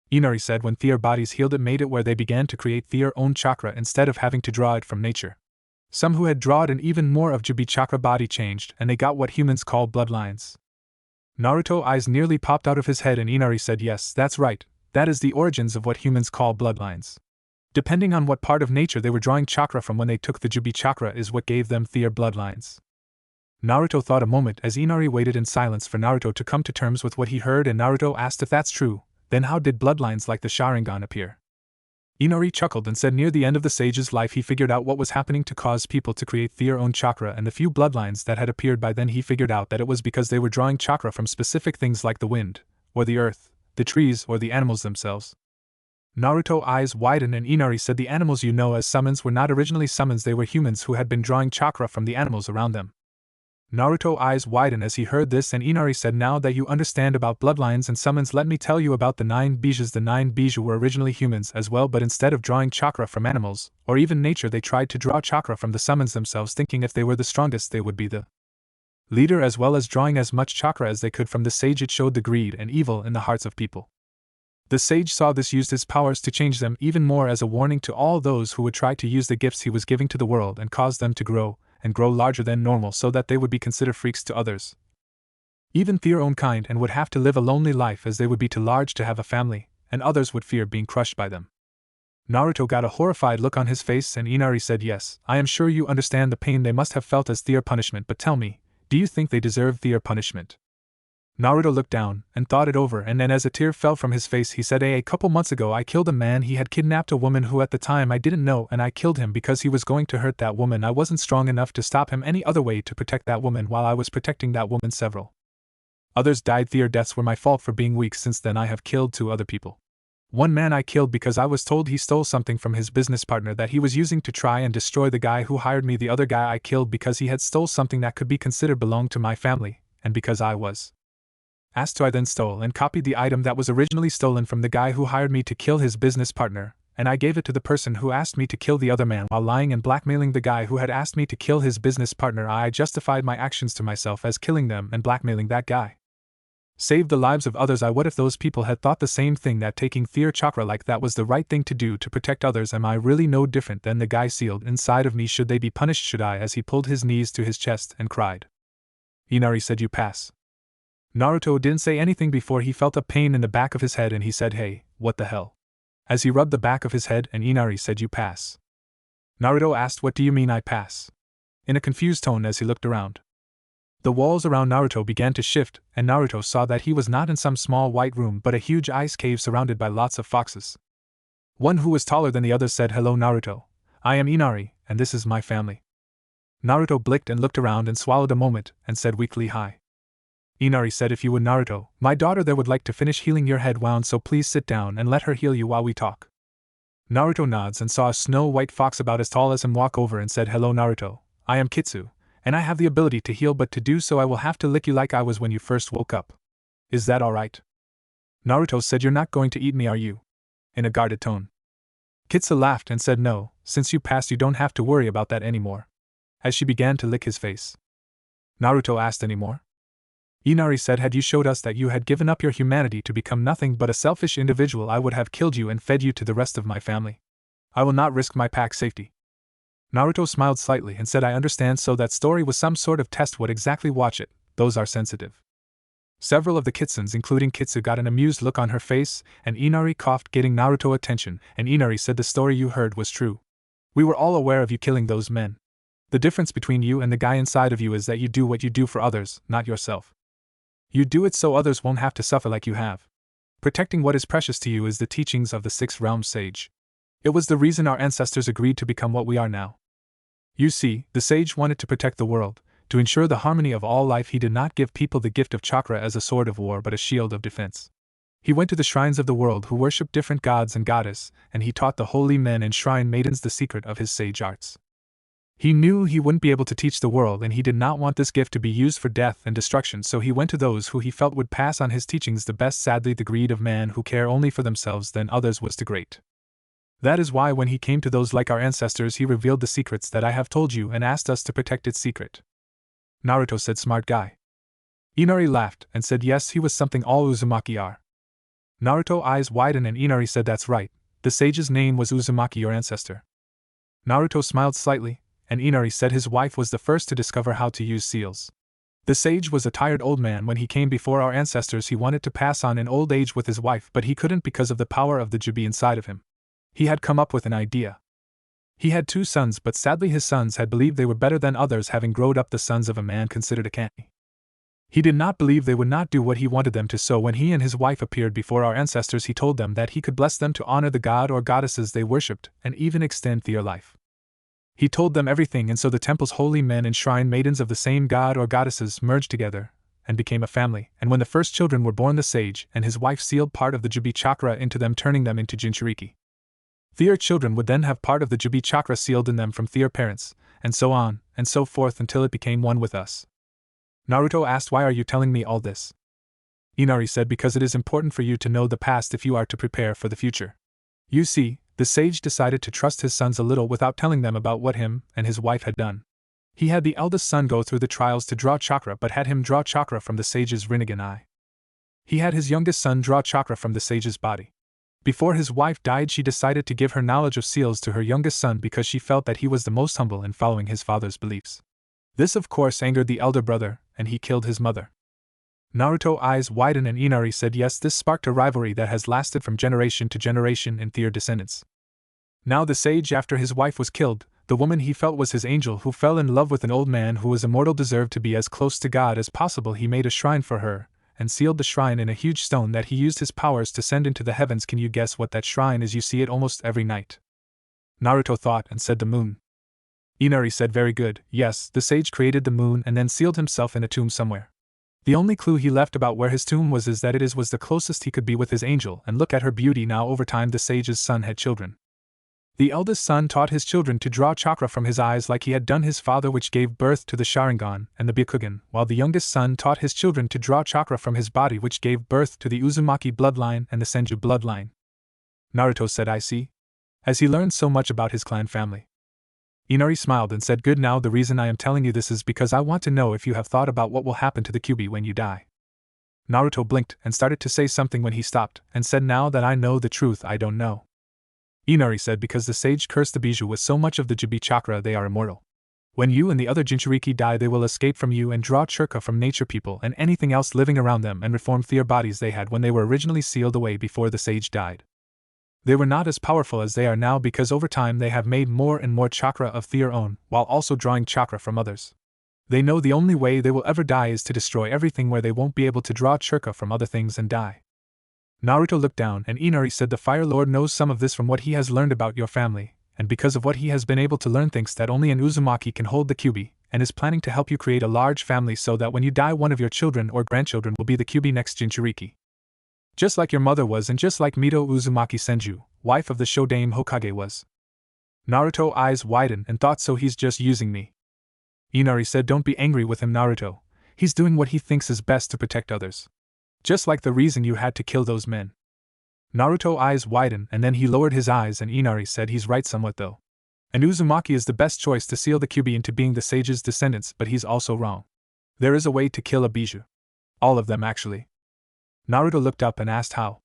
Inari said, when their bodies healed it made it where they began to create their own chakra instead of having to draw it from nature. Some who had drawn and even more of Jubi chakra body changed and they got what humans call bloodlines. Naruto's eyes nearly popped out of his head and Inari said, yes, that's right, that is the origins of what humans call bloodlines. Depending on what part of nature they were drawing chakra from when they took the Jubi chakra is what gave them their bloodlines. Naruto thought a moment as Inari waited in silence for Naruto to come to terms with what he heard, and Naruto asked, if that's true, then how did bloodlines like the Sharingan appear? Inari chuckled and said, near the end of the sage's life he figured out what was happening to cause people to create their own chakra, and the few bloodlines that had appeared by then he figured out that it was because they were drawing chakra from specific things like the wind, or the earth, the trees, or the animals themselves. Naruto's eyes widened and Inari said, the animals you know as summons were not originally summons, they were humans who had been drawing chakra from the animals around them. Naruto's eyes widened as he heard this and Inari said, now that you understand about bloodlines and summons, let me tell you about the 9 Bijas. The 9 Bijas were originally humans as well, but instead of drawing chakra from animals, or even nature, they tried to draw chakra from the summons themselves, thinking if they were the strongest they would be the leader, as well as drawing as much chakra as they could from the sage. It showed the greed and evil in the hearts of people. The sage saw this, used his powers to change them even more as a warning to all those who would try to use the gifts he was giving to the world and cause them to grow larger than normal so that they would be considered freaks to others, even their own kind, and would have to live a lonely life as they would be too large to have a family, and others would fear being crushed by them. Naruto got a horrified look on his face and Inari said, yes, I am sure you understand the pain they must have felt as their punishment, but tell me, do you think they deserve their punishment? Naruto looked down, and thought it over, and then as a tear fell from his face he said, a couple months ago I killed a man. He had kidnapped a woman who at the time I didn't know, and I killed him because he was going to hurt that woman. I wasn't strong enough to stop him any other way to protect that woman. While I was protecting that woman, several others died. Their deaths were my fault for being weak. Since then I have killed 2 other people. One man I killed because I was told he stole something from his business partner that he was using to try and destroy the guy who hired me. The other guy I killed because he had stole something that could be considered belonged to my family, and because I was asked to, I then stole and copied the item that was originally stolen from the guy who hired me to kill his business partner, and I gave it to the person who asked me to kill the other man while lying and blackmailing the guy who had asked me to kill his business partner. I justified my actions to myself as killing them and blackmailing that guy saved the lives of others. What if those people had thought the same thing, that taking their chakra like that was the right thing to do to protect others? Am I really no different than the guy sealed inside of me? Should they be punished? Should I? As he pulled his knees to his chest and cried. Inari said, you pass. Naruto didn't say anything before he felt a pain in the back of his head and he said, hey, what the hell? As he rubbed the back of his head, and Inari said, you pass. Naruto asked, what do you mean I pass? In a confused tone as he looked around. The walls around Naruto began to shift, and Naruto saw that he was not in some small white room but a huge ice cave surrounded by lots of foxes. One who was taller than the others said, hello Naruto, I am Inari, and this is my family. Naruto blinked and looked around and swallowed a moment, and said weakly, hi. Inari said, if you would Naruto, my daughter there would like to finish healing your head wound, so please sit down and let her heal you while we talk. Naruto nods and saw a snow-white fox about as tall as him walk over and said, hello Naruto, I am Kitsu, and I have the ability to heal, but to do so I will have to lick you like I was when you first woke up. Is that alright? Naruto said, you're not going to eat me, are you? In a guarded tone. Kitsu laughed and said, no, since you passed you don't have to worry about that anymore. As she began to lick his face. Naruto asked, any more? Inari said, had you showed us that you had given up your humanity to become nothing but a selfish individual, I would have killed you and fed you to the rest of my family. I will not risk my pack's safety. Naruto smiled slightly and said, I understand, so that story was some sort of test. What exactly? Watch it, those are sensitive. Several of the Kitsuns, including Kitsu, got an amused look on her face, and Inari coughed, getting Naruto attention, and Inari said, the story you heard was true. We were all aware of you killing those men. The difference between you and the guy inside of you is that you do what you do for others, not yourself. You do it so others won't have to suffer like you have. Protecting what is precious to you is the teachings of the Sixth Realm Sage. It was the reason our ancestors agreed to become what we are now. You see, the sage wanted to protect the world, to ensure the harmony of all life. He did not give people the gift of chakra as a sword of war but a shield of defense. He went to the shrines of the world who worshipped different gods and goddesses, and he taught the holy men and shrine maidens the secret of his sage arts. He knew he wouldn't be able to teach the world, and he did not want this gift to be used for death and destruction, so he went to those who he felt would pass on his teachings the best. Sadly, the greed of man who care only for themselves than others was too great. That is why when he came to those like our ancestors, he revealed the secrets that I have told you and asked us to protect its secret. Naruto said, smart guy. Inari laughed and said, yes, he was something all Uzumaki are. Naruto eyes widened and Inari said, that's right, the sage's name was Uzumaki, your ancestor. Naruto smiled slightly, and Inari said his wife was the first to discover how to use seals. The sage was a tired old man when he came before our ancestors. He wanted to pass on in old age with his wife, but he couldn't because of the power of the Jubi inside of him. He had come up with an idea. He had 2 sons, but sadly his sons had believed they were better than others, having grown up the sons of a man considered a kami. He did not believe they would not do what he wanted them to, so when he and his wife appeared before our ancestors, he told them that he could bless them to honor the god or goddesses they worshipped and even extend their life. He told them everything, and so the temple's holy men and shrine maidens of the same god or goddesses merged together and became a family, and when the first children were born, the sage and his wife sealed part of the Jubi chakra into them, turning them into Jinchuriki. Their children would then have part of the Jubi chakra sealed in them from their parents, and so on and so forth until it became one with us. Naruto asked, why are you telling me all this? Inari said, because it is important for you to know the past if you are to prepare for the future. You see, the sage decided to trust his sons a little without telling them about what him and his wife had done. He had the eldest son go through the trials to draw chakra, but had him draw chakra from the sage's Rinnegan eye. He had his youngest son draw chakra from the sage's body. Before his wife died, she decided to give her knowledge of seals to her youngest son because she felt that he was the most humble in following his father's beliefs. This of course angered the elder brother, and he killed his mother. Naruto eyes widened and Inari said, yes, this sparked a rivalry that has lasted from generation to generation in their descendants. Now the sage, after his wife was killed, the woman he felt was his angel who fell in love with an old man who was immortal, deserved to be as close to God as possible. He made a shrine for her, and sealed the shrine in a huge stone that he used his powers to send into the heavens. Can you guess what that shrine is? You see it almost every night. Naruto thought and said the moon. Inari said very good, yes, the sage created the moon and then sealed himself in a tomb somewhere. The only clue he left about where his tomb was is that it was the closest he could be with his angel, and look at her beauty now. Over time the sage's son had children. The eldest son taught his children to draw chakra from his eyes like he had done his father, which gave birth to the Sharingan and the Byakugan, while the youngest son taught his children to draw chakra from his body, which gave birth to the Uzumaki bloodline and the Senju bloodline. Naruto said, I see. As he learned so much about his clan family. Inari smiled and said, good, now the reason I am telling you this is because I want to know if you have thought about what will happen to the Kyuubi when you die. Naruto blinked and started to say something when he stopped, and said, now that I know the truth, I don't know. Inari said, because the sage cursed the Bijou with so much of the Jibi chakra they are immortal. When you and the other Jinchuriki die, they will escape from you and draw chakra from nature people and anything else living around them and reform their bodies they had when they were originally sealed away before the sage died. They were not as powerful as they are now because over time they have made more and more chakra of their own, while also drawing chakra from others. They know the only way they will ever die is to destroy everything where they won't be able to draw chakra from other things and die. Naruto looked down and Inari said, the Fire Lord knows some of this from what he has learned about your family, and because of what he has been able to learn thinks that only an Uzumaki can hold the Kyuubi, and is planning to help you create a large family so that when you die one of your children or grandchildren will be the Kyuubi next Jinchuriki. Just like your mother was and just like Mito Uzumaki Senju, wife of the Shodame Hokage was. Naruto eyes widened and thought, so he's just using me. Inari said, don't be angry with him, Naruto. He's doing what he thinks is best to protect others. Just like the reason you had to kill those men. Naruto eyes widened and then he lowered his eyes and Inari said, he's right somewhat though. And Uzumaki is the best choice to seal the Kyuubi into being the sage's descendants, but he's also wrong. There is a way to kill a Bijou. All of them actually. Naruto looked up and asked how.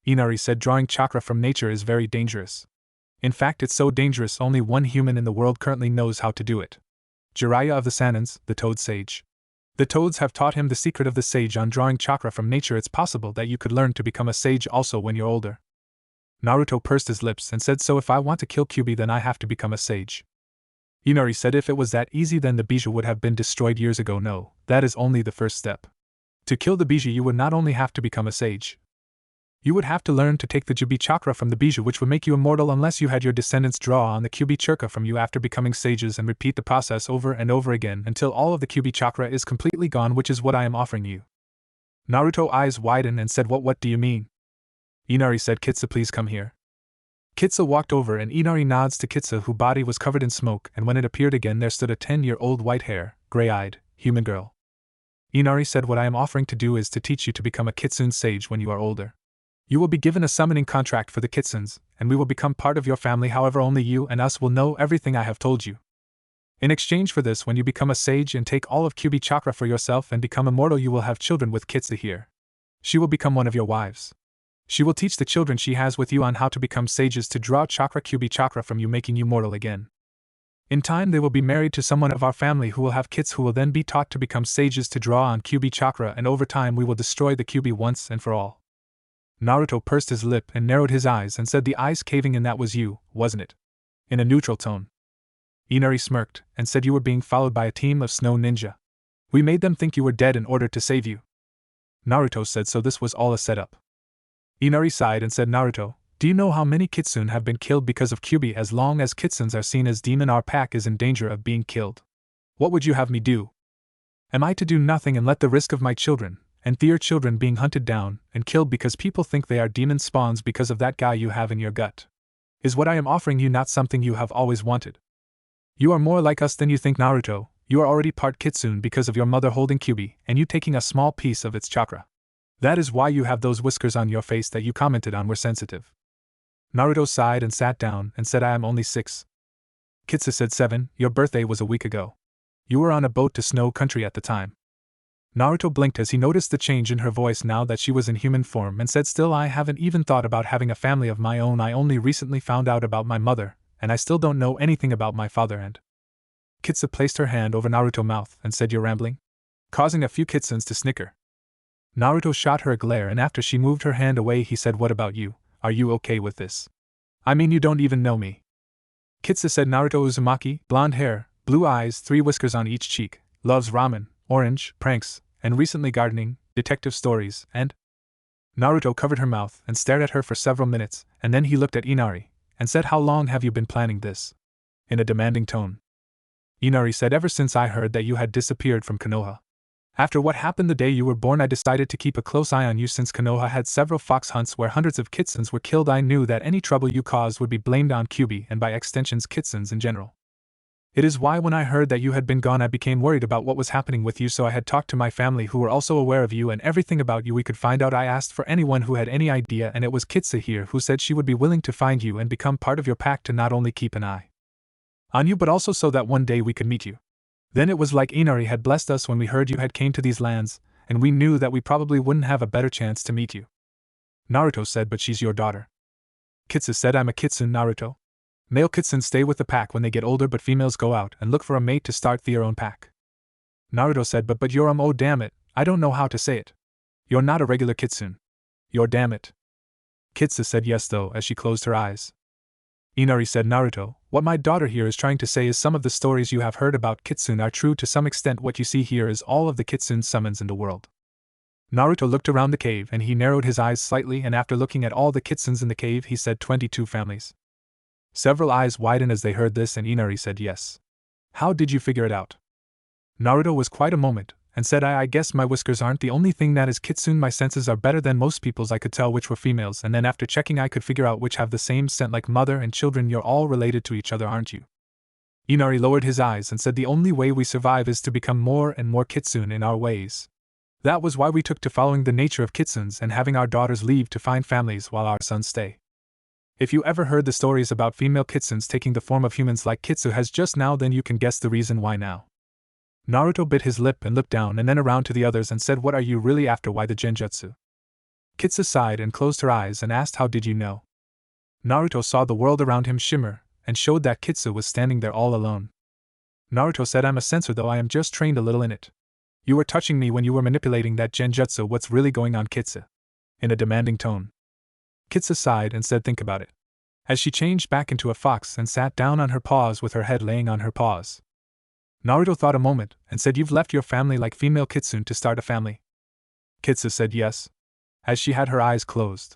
Inari said, drawing chakra from nature is very dangerous. In fact, it's so dangerous only one human in the world currently knows how to do it. Jiraiya of the Sanins, the Toad Sage. The Toads have taught him the secret of the sage on drawing chakra from nature. It's possible that you could learn to become a sage also when you're older. Naruto pursed his lips and said, so if I want to kill Kyuubi then I have to become a sage. Inari said, if it was that easy then the Bijou would have been destroyed years ago. No, that is only the first step. To kill the Bijou you would not only have to become a sage. You would have to learn to take the Jibi chakra from the Bijou, which would make you immortal unless you had your descendants draw on the Kyuubi chakra from you after becoming sages and repeat the process over and over again until all of the Kyuubi chakra is completely gone, which is what I am offering you. Naruto eyes widened and said, what do you mean? Inari said, Kitsu, please come here. Kitsu walked over and Inari nods to Kitsu, whose body was covered in smoke, and when it appeared again there stood a 10-year-old white-haired, gray-eyed, human girl. Inari said, what I am offering to do is to teach you to become a Kitsune sage when you are older. You will be given a summoning contract for the Kitsunes, and we will become part of your family. However, only you and us will know everything I have told you. In exchange for this, when you become a sage and take all of Kyuubi chakra for yourself and become immortal, you will have children with Kitsu here. She will become one of your wives. She will teach the children she has with you on how to become sages to draw chakra Kyuubi chakra from you, making you mortal again. In time they will be married to someone of our family who will have kids who will then be taught to become sages to draw on Kyuubi chakra, and over time we will destroy the Kyuubi once and for all. Naruto pursed his lip and narrowed his eyes and said, the eyes caving in, that was you, wasn't it? In a neutral tone. Inari smirked and said, you were being followed by a team of snow ninja. We made them think you were dead in order to save you. Naruto said, so this was all a setup. Inari sighed and said, Naruto, do you know how many Kitsune have been killed because of Kyuubi? As long as Kitsunes are seen as demon, our pack is in danger of being killed. What would you have me do? Am I to do nothing and let the risk of my children, and their children being hunted down and killed because people think they are demon spawns because of that guy you have in your gut? Is what I am offering you not something you have always wanted? You are more like us than you think, Naruto. You are already part Kitsune because of your mother holding Kyuubi and you taking a small piece of its chakra. That is why you have those whiskers on your face that you commented on were sensitive. Naruto sighed and sat down and said, I am only 6. Kitsu said, 7, your birthday was a week ago. You were on a boat to Snow Country at the time. Naruto blinked as he noticed the change in her voice now that she was in human form and said, still, I haven't even thought about having a family of my own. I only recently found out about my mother, and I still don't know anything about my father. And Kitsu placed her hand over Naruto's mouth and said, you're rambling? Causing a few Kitsunes to snicker. Naruto shot her a glare, and after she moved her hand away he said, what about you? Are you okay with this? I mean, you don't even know me. Kitsu said, Naruto Uzumaki, blonde hair, blue eyes, 3 whiskers on each cheek, loves ramen, orange, pranks, and recently gardening, detective stories, and… Naruto covered her mouth and stared at her for several minutes, and then he looked at Inari, and said, "How long have you been planning this?" in a demanding tone. Inari said, "Ever since I heard that you had disappeared from Konoha. After what happened the day you were born, I decided to keep a close eye on you. Since Konoha had several fox hunts where hundreds of kitsunes were killed, I knew that any trouble you caused would be blamed on Kyubi and by extensions kitsunes in general. It is why when I heard that you had been gone I became worried about what was happening with you, so I had talked to my family who were also aware of you and everything about you we could find out. I asked for anyone who had any idea, and it was Kitsu here who said she would be willing to find you and become part of your pack to not only keep an eye on you but also so that one day we could meet you. Then it was like Inari had blessed us when we heard you had came to these lands, and we knew that we probably wouldn't have a better chance to meet you." Naruto said, "But she's your daughter." Kitsu said, "I'm a kitsune, Naruto. Male kitsunes stay with the pack when they get older, but females go out and look for a mate to start their own pack." Naruto said, but you're oh damn it, I don't know how to say it. You're not a regular kitsune. You're damn it." Kitsu said yes though as she closed her eyes. Inari said, "Naruto, what my daughter here is trying to say is some of the stories you have heard about kitsune are true to some extent. What you see here is all of the kitsune summons in the world." Naruto looked around the cave and he narrowed his eyes slightly, and after looking at all the kitsunes in the cave he said 22 families. Several eyes widened as they heard this, and Inari said yes. "How did you figure it out?" Naruto was quite a moment, and said, I guess my whiskers aren't the only thing that is kitsune. My senses are better than most people's. I could tell which were females, and then after checking I could figure out which have the same scent like mother and children. You're all related to each other, aren't you?" Inari lowered his eyes and said, "The only way we survive is to become more and more kitsune in our ways. That was why we took to following the nature of kitsunes and having our daughters leave to find families while our sons stay. If you ever heard the stories about female kitsunes taking the form of humans like Kitsu has just now, then you can guess the reason why now." Naruto bit his lip and looked down and then around to the others and said, "What are you really after? Why the genjutsu?" Kitsu sighed and closed her eyes and asked, "How did you know?" Naruto saw the world around him shimmer and showed that Kitsu was standing there all alone. Naruto said, "I'm a censor though I am just trained a little in it. You were touching me when you were manipulating that genjutsu. What's really going on, Kitsu?" in a demanding tone. Kitsu sighed and said, "Think about it." As she changed back into a fox and sat down on her paws with her head laying on her paws. Naruto thought a moment and said, "You've left your family like female kitsune to start a family?" Kitsu said yes, as she had her eyes closed.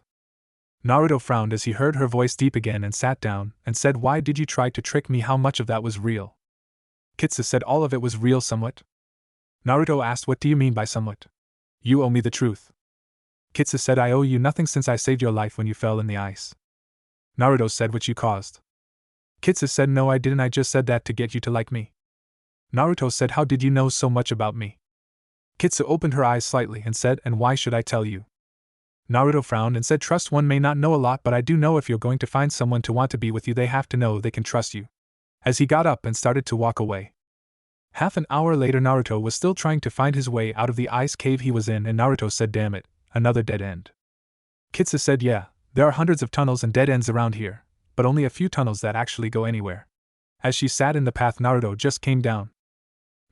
Naruto frowned as he heard her voice deep again and sat down and said, "Why did you try to trick me? How much of that was real?" Kitsu said, "All of it was real somewhat." Naruto asked, "What do you mean by somewhat?" "You owe me the truth." Kitsu said, "I owe you nothing since I saved your life when you fell in the ice." Naruto said, "Which you caused." Kitsu said, "No, I didn't. I just said that to get you to like me." Naruto said, "How did you know so much about me?" Kitsu opened her eyes slightly and said, "And why should I tell you?" Naruto frowned and said, "Trust one may not know a lot, but I do know if you're going to find someone to want to be with you, they have to know they can trust you." As he got up and started to walk away. Half an hour later, Naruto was still trying to find his way out of the ice cave he was in, and Naruto said, "Damn it, another dead end." Kitsu said, "Yeah, there are hundreds of tunnels and dead ends around here, but only a few tunnels that actually go anywhere." As she sat in the path, Naruto just came down.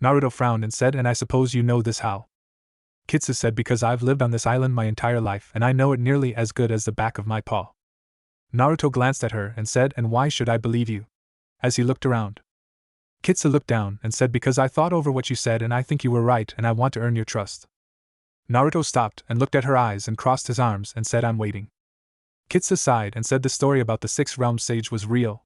Naruto frowned and said, "And I suppose you know this how?" Kitsu said, "Because I've lived on this island my entire life and I know it nearly as good as the back of my paw." Naruto glanced at her and said, "And why should I believe you?" as he looked around. Kitsu looked down and said, "Because I thought over what you said and I think you were right and I want to earn your trust." Naruto stopped and looked at her eyes and crossed his arms and said, "I'm waiting." Kitsu sighed and said, "The story about the Six Realms Sage was real.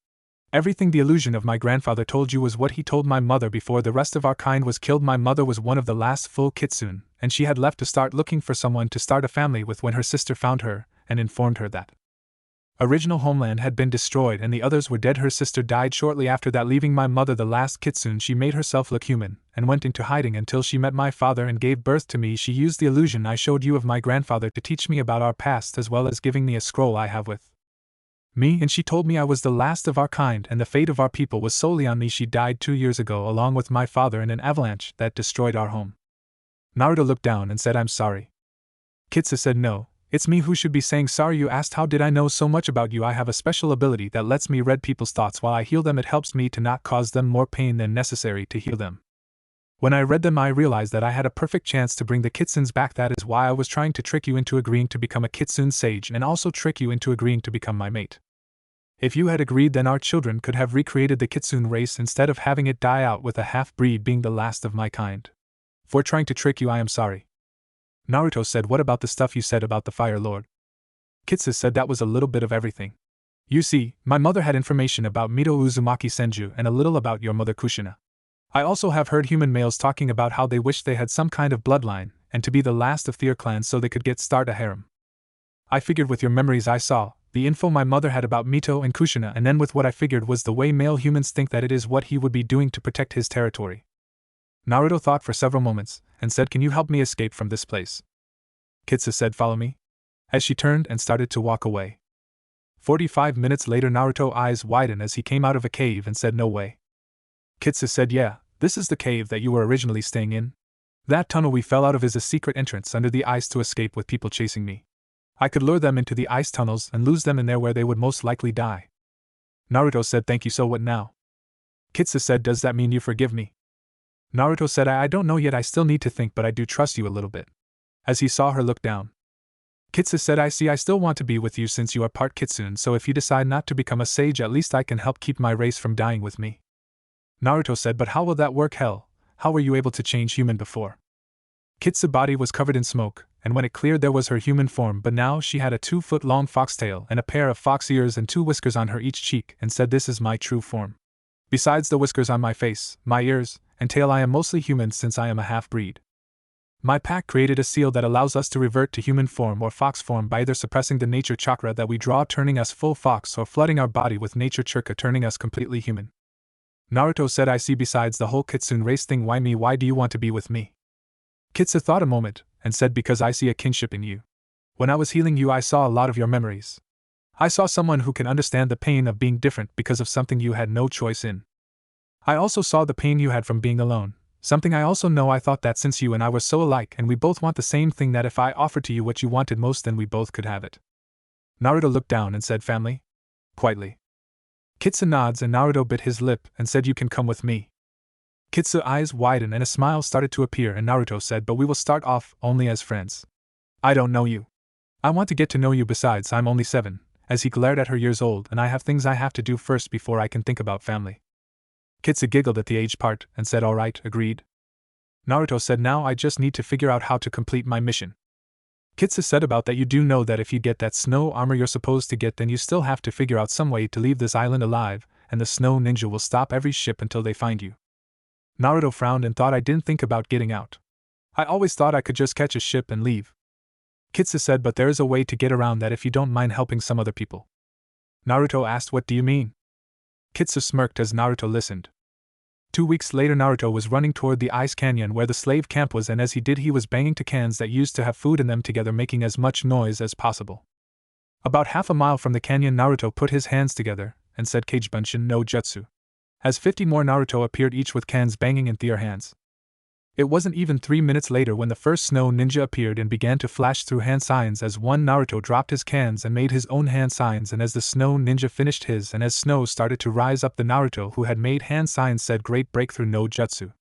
Everything the illusion of my grandfather told you was what he told my mother before the rest of our kind was killed. My mother was one of the last full kitsune, and she had left to start looking for someone to start a family with when her sister found her and informed her that original homeland had been destroyed and the others were dead. Her sister died shortly after that, leaving my mother the last kitsune. She made herself look human and went into hiding until she met my father and gave birth to me. She used the illusion I showed you of my grandfather to teach me about our past, as well as giving me a scroll I have with me, and she told me I was the last of our kind and the fate of our people was solely on me. She died 2 years ago along with my father in an avalanche that destroyed our home." Naruto looked down and said, "I'm sorry." Kitsu said, "No, it's me who should be saying sorry. You asked how did I know so much about you. I have a special ability that lets me read people's thoughts while I heal them. It helps me to not cause them more pain than necessary to heal them. When I read them I realized that I had a perfect chance to bring the kitsunes back. That is why I was trying to trick you into agreeing to become a kitsune sage and also trick you into agreeing to become my mate. If you had agreed, then our children could have recreated the kitsune race instead of having it die out with a half-breed being the last of my kind. For trying to trick you I am sorry." Naruto said, what about the stuff you said about the Fire Lord? Kitsu said that was a little bit of everything. You see, my mother had information about Mito Uzumaki Senju and a little about your mother Kushina. I also have heard human males talking about how they wish they had some kind of bloodline, and to be the last of their clans so they could start a harem. I figured with your memories I saw, the info my mother had about Mito and Kushina, and then with what I figured was the way male humans think that it is what he would be doing to protect his territory. Naruto thought for several moments, and said, can you help me escape from this place? Kitsu said, follow me. As she turned and started to walk away. 45 minutes later, Naruto's eyes widened as he came out of a cave and said, no way. Kitsu said, yeah, this is the cave that you were originally staying in. That tunnel we fell out of is a secret entrance under the ice to escape with people chasing me. I could lure them into the ice tunnels and lose them in there where they would most likely die. Naruto said, thank you, so what now? Kitsu said, does that mean you forgive me? Naruto said, I don't know yet, I still need to think, but I do trust you a little bit. As he saw her look down. Kitsu said, I see, I still want to be with you since you are part Kitsune, so if you decide not to become a sage, at least I can help keep my race from dying with me. Naruto said, but how will that work? Hell, how were you able to change human before? Kitsu's body was covered in smoke, and when it cleared there was her human form, but now she had a 2-foot-long foxtail and a pair of fox ears and 2 whiskers on her each cheek, and said, this is my true form. Besides the whiskers on my face, my ears, and tail, I am mostly human since I am a half-breed. My pack created a seal that allows us to revert to human form or fox form by either suppressing the nature chakra that we draw turning us full fox or flooding our body with nature chakra turning us completely human. Naruto said, I see, besides the whole Kitsune race thing, why me? Why do you want to be with me? Kitsu thought a moment, and said, because I see a kinship in you. When I was healing you I saw a lot of your memories. I saw someone who can understand the pain of being different because of something you had no choice in. I also saw the pain you had from being alone. Something I also know. I thought that since you and I were so alike and we both want the same thing, that if I offered to you what you wanted most, then we both could have it. Naruto looked down and said, family? Quietly. Kitsu nods and Naruto bit his lip and said, you can come with me. Kitsu's eyes widened and a smile started to appear, and Naruto said, but we will start off only as friends. I don't know you. I want to get to know you, besides I'm only 7, as he glared at her, years old, and I have things I have to do first before I can think about family. Kitsu giggled at the age part and said, alright, agreed. Naruto said, now I just need to figure out how to complete my mission. Kitsu said, about that, you do know that if you get that snow armor you're supposed to get, then you still have to figure out some way to leave this island alive, and the snow ninja will stop every ship until they find you. Naruto frowned and thought, I didn't think about getting out. I always thought I could just catch a ship and leave. Kitsu said, but there is a way to get around that if you don't mind helping some other people. Naruto asked, what do you mean? Kitsu smirked as Naruto listened. 2 weeks later, Naruto was running toward the ice canyon where the slave camp was, and as he did he was banging to cans that used to have food in them together, making as much noise as possible. About half a mile from the canyon, Naruto put his hands together and said, Keijibunshin no Jutsu. As 50 more Naruto appeared, each with cans banging in their hands. It wasn't even 3 minutes later when the first snow ninja appeared and began to flash through hand signs as one Naruto dropped his cans and made his own hand signs, and as the snow ninja finished his and as snow started to rise up, the Naruto who had made hand signs said, great breakthrough no Jutsu.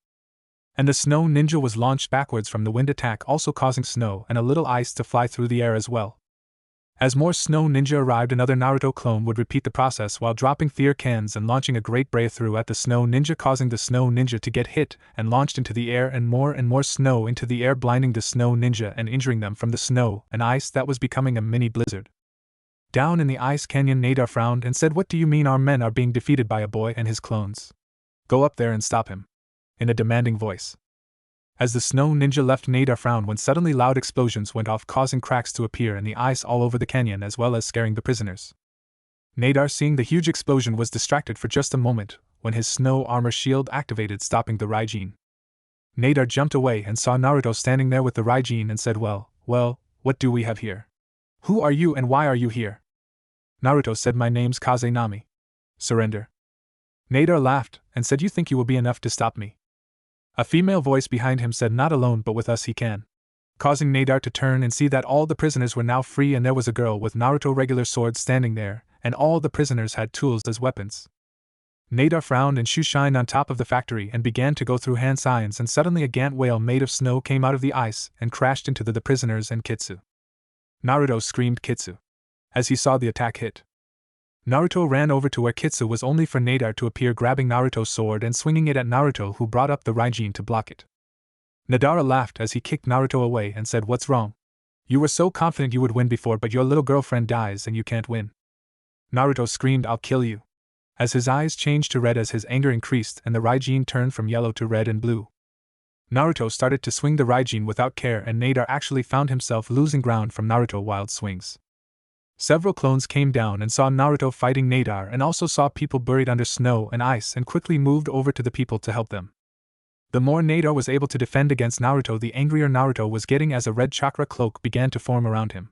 And the snow ninja was launched backwards from the wind attack, also causing snow and a little ice to fly through the air as well. As more snow ninja arrived, another Naruto clone would repeat the process while dropping their cans and launching a great breakthrough at the snow ninja, causing the snow ninja to get hit and launched into the air, and more snow into the air, blinding the snow ninja and injuring them from the snow and ice that was becoming a mini blizzard. Down in the ice canyon, Nadar frowned and said, what do you mean our men are being defeated by a boy and his clones? Go up there and stop him. In a demanding voice. As the snow ninja left, Nadar frowned when suddenly loud explosions went off, causing cracks to appear in the ice all over the canyon as well as scaring the prisoners. Nadar, seeing the huge explosion, was distracted for just a moment when his snow armor shield activated, stopping the Raijin. Nadar jumped away and saw Naruto standing there with the Raijin and said, well, what do we have here? Who are you and why are you here? Naruto said, my name's Kazunami. Surrender. Nadar laughed and said, you think you will be enough to stop me? A female voice behind him said, not alone, but with us he can. Causing Nadar to turn and see that all the prisoners were now free, and there was a girl with Naruto regular sword standing there, and all the prisoners had tools as weapons. Nadar frowned and shoeshined on top of the factory and began to go through hand signs, and suddenly a Gant whale made of snow came out of the ice and crashed into the prisoners and Kitsu. Naruto screamed Kitsu as he saw the attack hit. Naruto ran over to where Kitsu was, only for Nadar to appear, grabbing Naruto's sword and swinging it at Naruto, who brought up the Raijin to block it. Nadara laughed as he kicked Naruto away and said, "What's wrong? You were so confident you would win before, but your little girlfriend dies and you can't win." Naruto screamed, "I'll kill you." As his eyes changed to red as his anger increased and the Raijin turned from yellow to red and blue. Naruto started to swing the Raijin without care, and Nadar actually found himself losing ground from Naruto's wild swings. Several clones came down and saw Naruto fighting Nadar, and also saw people buried under snow and ice, and quickly moved over to the people to help them. The more Nadar was able to defend against Naruto, the angrier Naruto was getting as a red chakra cloak began to form around him.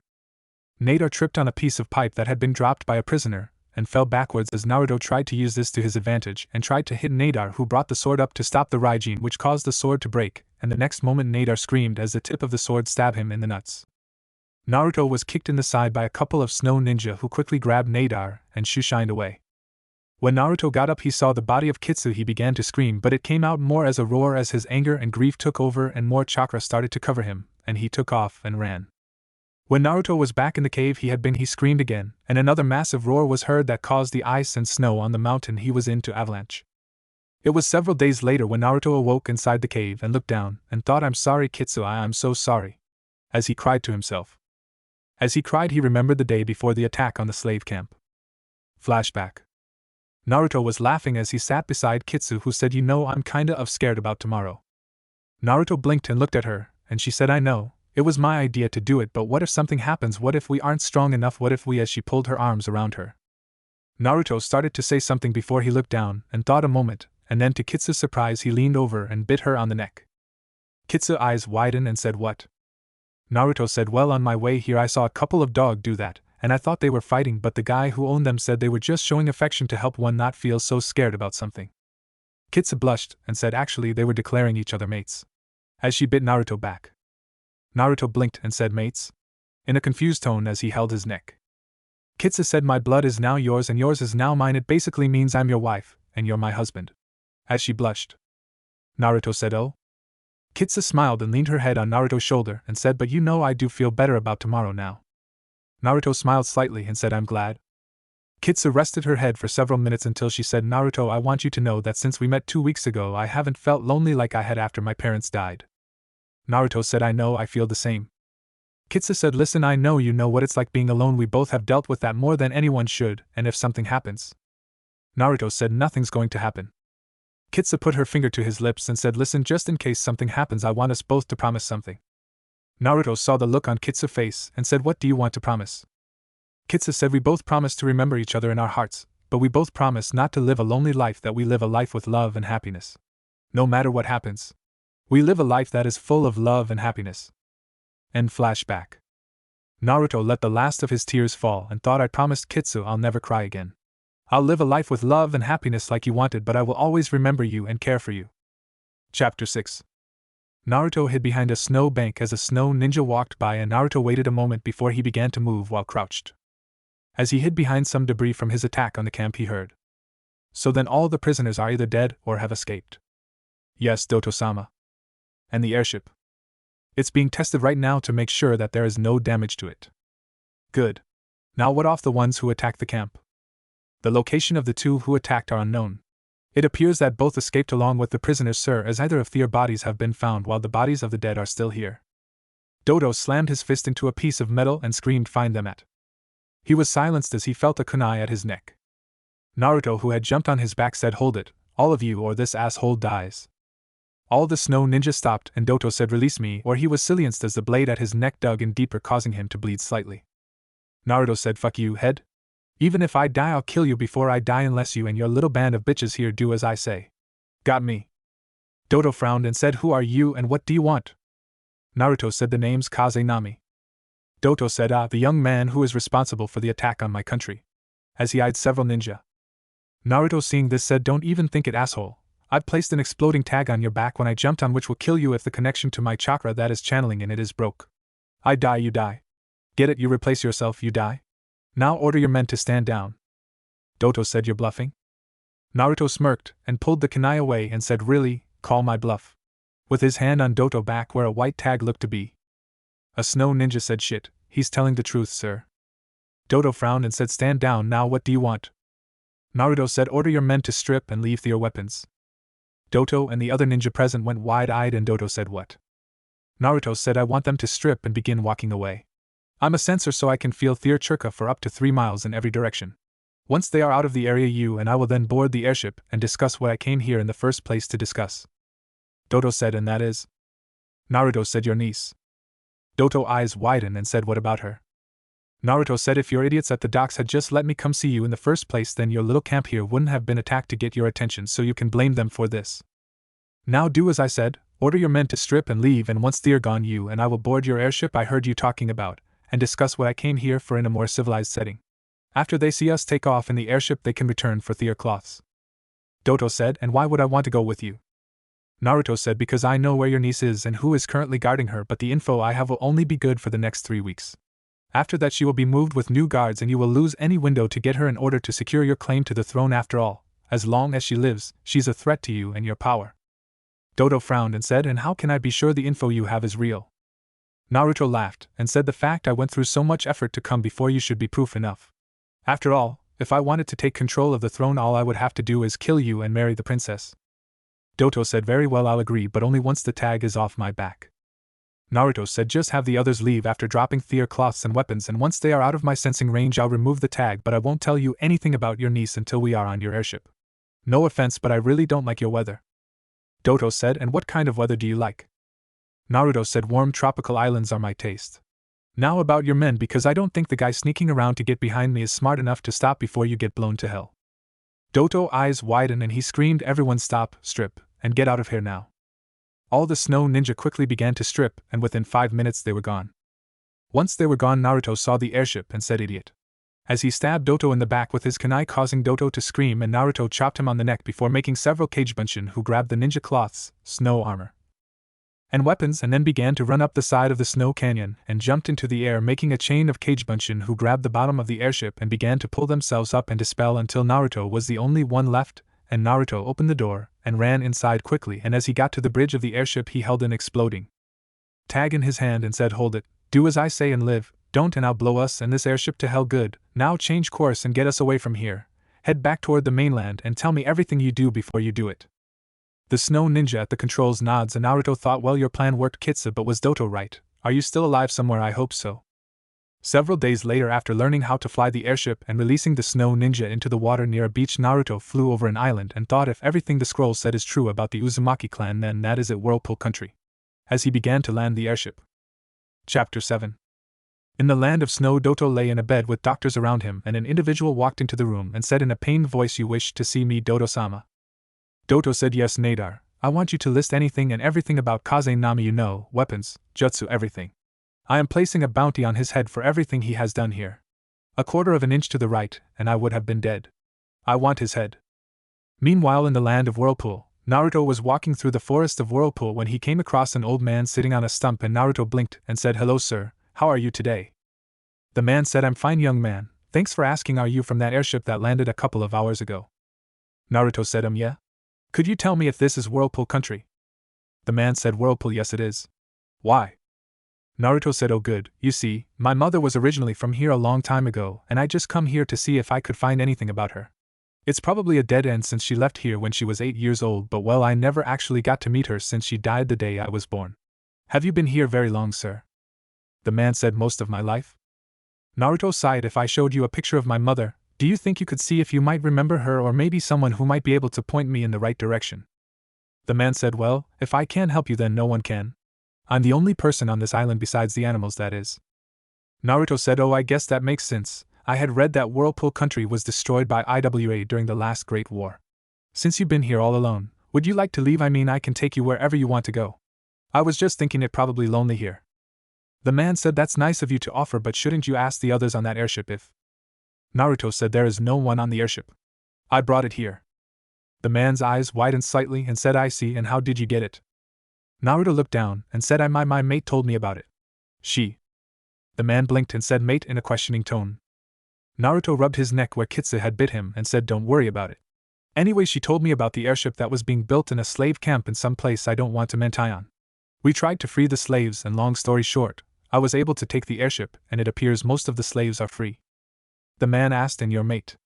Nadar tripped on a piece of pipe that had been dropped by a prisoner, and fell backwards as Naruto tried to use this to his advantage and tried to hit Nadar, who brought the sword up to stop the Raijin, which caused the sword to break, and the next moment Nadar screamed as the tip of the sword stabbed him in the nuts. Naruto was kicked in the side by a couple of snow ninja who quickly grabbed Nadar and shoo-shined away. When Naruto got up, he saw the body of Kitsu. He began to scream, but it came out more as a roar as his anger and grief took over and more chakra started to cover him, and he took off and ran. When Naruto was back in the cave he screamed again, and another massive roar was heard that caused the ice and snow on the mountain he was in to avalanche. It was several days later when Naruto awoke inside the cave and looked down and thought, "I'm sorry, Kitsu, I'm so sorry," as he cried to himself. As he cried, he remembered the day before the attack on the slave camp. Flashback. Naruto was laughing as he sat beside Kitsu, who said, I'm kinda scared about tomorrow." Naruto blinked and looked at her, and she said, "I know. It was my idea to do it, but what if something happens? What if we aren't strong enough? What if we?" As she pulled her arms around her. Naruto started to say something before he looked down and thought a moment, and then to Kitsu's surprise he leaned over and bit her on the neck. Kitsu's eyes widened and said, "What?" Naruto said, "Well, on my way here I saw a couple of dogs do that, and I thought they were fighting, but the guy who owned them said they were just showing affection to help one not feel so scared about something." Kitsu blushed and said actually they were declaring each other mates. As she bit Naruto back. Naruto blinked and said, "Mates?" in a confused tone as he held his neck. Kitsu said, "My blood is now yours and yours is now mine. It basically means I'm your wife, and you're my husband." As she blushed. Naruto said, "Oh?" Kitsu smiled and leaned her head on Naruto's shoulder and said, "But I do feel better about tomorrow now." Naruto smiled slightly and said, "I'm glad." Kitsu rested her head for several minutes until she said, "Naruto, I want you to know that since we met 2 weeks ago I haven't felt lonely like I had after my parents died." Naruto said, "I know, I feel the same." Kitsu said, "Listen, I know you know what it's like being alone. We both have dealt with that more than anyone should, and if something happens." Naruto said, "Nothing's going to happen." Kitsu put her finger to his lips and said, "Listen, just in case something happens, I want us both to promise something." Naruto saw the look on Kitsu's face and said, "What do you want to promise?" Kitsu said, "We both promise to remember each other in our hearts, but we both promise not to live a lonely life, that we live a life with love and happiness. No matter what happens. We live a life that is full of love and happiness." End flashback. Naruto let the last of his tears fall and thought, "I promised Kitsu I'll never cry again. I'll live a life with love and happiness like you wanted, but I will always remember you and care for you." Chapter 6. Naruto hid behind a snow bank as a snow ninja walked by, and Naruto waited a moment before he began to move while crouched. As he hid behind some debris from his attack on the camp, he heard, "So then all the prisoners are either dead or have escaped." "Yes, Doto-sama." "And the airship?" "It's being tested right now to make sure that there is no damage to it." "Good. Now what of the ones who attacked the camp?" "The location of the 2 who attacked are unknown. It appears that both escaped along with the prisoners, sir, as either of their bodies have been found while the bodies of the dead are still here." Dodo slammed his fist into a piece of metal and screamed, "Find them at." He was silenced as he felt a kunai at his neck. Naruto, who had jumped on his back, said, "Hold it, all of you, or this asshole dies." All the snow ninja stopped and Doto said, "Release me," or he was silenced as the blade at his neck dug in deeper, causing him to bleed slightly. Naruto said, "Fuck you, head. Even if I die, I'll kill you before I die unless you and your little band of bitches here do as I say." "Got me." Dodo frowned and said, "Who are you and what do you want?" Naruto said, "The name's Kazunami." Doto said, "The young man who is responsible for the attack on my country," as he eyed several ninja. Naruto, seeing this, said, "Don't even think it, asshole. I've placed an exploding tag on your back when I jumped on, which will kill you if the connection to my chakra that is channeling in it is broke. I die, you die. Get it? You replace yourself, you die. Now order your men to stand down." Doto said, "You're bluffing?" Naruto smirked and pulled the kunai away and said, "Really, call my bluff?" with his hand on Doto's back where a white tag looked to be. A snow ninja said, "Shit, he's telling the truth, sir." Doto frowned and said, "Stand down now, what do you want?" Naruto said, "Order your men to strip and leave their weapons." Doto and the other ninja present went wide-eyed and Doto said, "What? Naruto said, I want them to strip and begin walking away. I'm a sensor so I can feel their churka for up to 3 miles in every direction. Once they are out of the area, you and I will then board the airship and discuss what I came here in the first place to discuss. Doto said, and that is? Naruto said, your niece. Doto eyes widened and said, what about her? Naruto said, if your idiots at the docks had just let me come see you in the first place, then your little camp here wouldn't have been attacked to get your attention, so you can blame them for this. Now do as I said, order your men to strip and leave, and once they're gone, you and I will board your airship I heard you talking about, and discuss what I came here for in a more civilized setting. After they see us take off in the airship, they can return for their cloths. Doto said, and why would I want to go with you? Naruto said, because I know where your niece is and who is currently guarding her, but the info I have will only be good for the next 3 weeks. After that she will be moved with new guards and you will lose any window to get her in order to secure your claim to the throne. After all, as long as she lives, she's a threat to you and your power. Doto frowned and said, and how can I be sure the info you have is real? Naruto laughed and said, the fact I went through so much effort to come before you should be proof enough. After all, if I wanted to take control of the throne, all I would have to do is kill you and marry the princess. Doto said, very well, I'll agree, but only once the tag is off my back. Naruto said, just have the others leave after dropping their cloths and weapons, and once they are out of my sensing range I'll remove the tag, but I won't tell you anything about your niece until we are on your airship. No offense, but I really don't like your weather. Doto said, and what kind of weather do you like? Naruto said, warm tropical islands are my taste. Now about your men, because I don't think the guy sneaking around to get behind me is smart enough to stop before you get blown to hell. Doto eyes widened and he screamed, everyone stop, strip, and get out of here now. All the snow ninja quickly began to strip, and within 5 minutes they were gone. Once they were gone, Naruto saw the airship and said, idiot. As he stabbed Doto in the back with his kunai, causing Doto to scream, and Naruto chopped him on the neck before making several Kagebunshin, who grabbed the ninja cloths, snow armor, and weapons, and then began to run up the side of the snow canyon and jumped into the air, making a chain of Kagebunshin, who grabbed the bottom of the airship and began to pull themselves up and dispel until Naruto was the only one left, and Naruto opened the door and ran inside quickly, and as he got to the bridge of the airship he held an exploding tag in his hand and said, hold it, do as I say and live, don't and I'll blow us and this airship to hell good. Now change course and get us away from here. Head back toward the mainland and tell me everything you do before you do it. The snow ninja at the controls nods, and Naruto thought, well, your plan worked, Kitsu, but was Doto right? Are you still alive somewhere? I hope so. Several days later, after learning how to fly the airship and releasing the snow ninja into the water near a beach, Naruto flew over an island and thought, if everything the scroll said is true about the Uzumaki clan, then that is it, Whirlpool Country. As he began to land the airship. Chapter 7. In the land of snow, Doto lay in a bed with doctors around him, and an individual walked into the room and said in a pained voice, you wish to see me, Doto-sama? Doto said, yes, Nadar. I want you to list anything and everything about Kaze-Nami you know, weapons, jutsu, everything. I am placing a bounty on his head for everything he has done here. 1/4 of an inch to the right, and I would have been dead. I want his head. Meanwhile, in the land of Whirlpool, Naruto was walking through the forest of Whirlpool when he came across an old man sitting on a stump, and Naruto blinked and said, hello sir, how are you today? The man said, I'm fine, young man, thanks for asking. Are you from that airship that landed a couple of hours ago? Naruto said, yeah. Could you tell me if this is Whirlpool Country? The man said, Whirlpool, yes it is. Why? Naruto said, oh good, you see, my mother was originally from here a long time ago, and I just come here to see if I could find anything about her. It's probably a dead end since she left here when she was 8 years old, but well, I never actually got to meet her since she died the day I was born. Have you been here very long, sir? The man said, most of my life. Naruto sighed. If I showed you a picture of my mother, do you think you could see if you might remember her, or maybe someone who might be able to point me in the right direction? The man said, well, if I can't help you then no one can. I'm the only person on this island besides the animals, that is. Naruto said, oh, I guess that makes sense. I had read that Whirlpool Country was destroyed by IWA during the last Great War. Since you've been here all alone, would you like to leave? I mean, I can take you wherever you want to go. I was just thinking it probably lonely here. The man said, that's nice of you to offer, but shouldn't you ask the others on that airship if... Naruto said, there is no one on the airship. I brought it here. The man's eyes widened slightly and said, I see, and how did you get it? Naruto looked down and said, my mate told me about it. She. The man blinked and said, mate, in a questioning tone. Naruto rubbed his neck where Kitsu had bit him and said, don't worry about it. Anyway, she told me about the airship that was being built in a slave camp in some place I don't want to mention on. We tried to free the slaves, and long story short, I was able to take the airship, and it appears most of the slaves are free. The man asked, and your mate?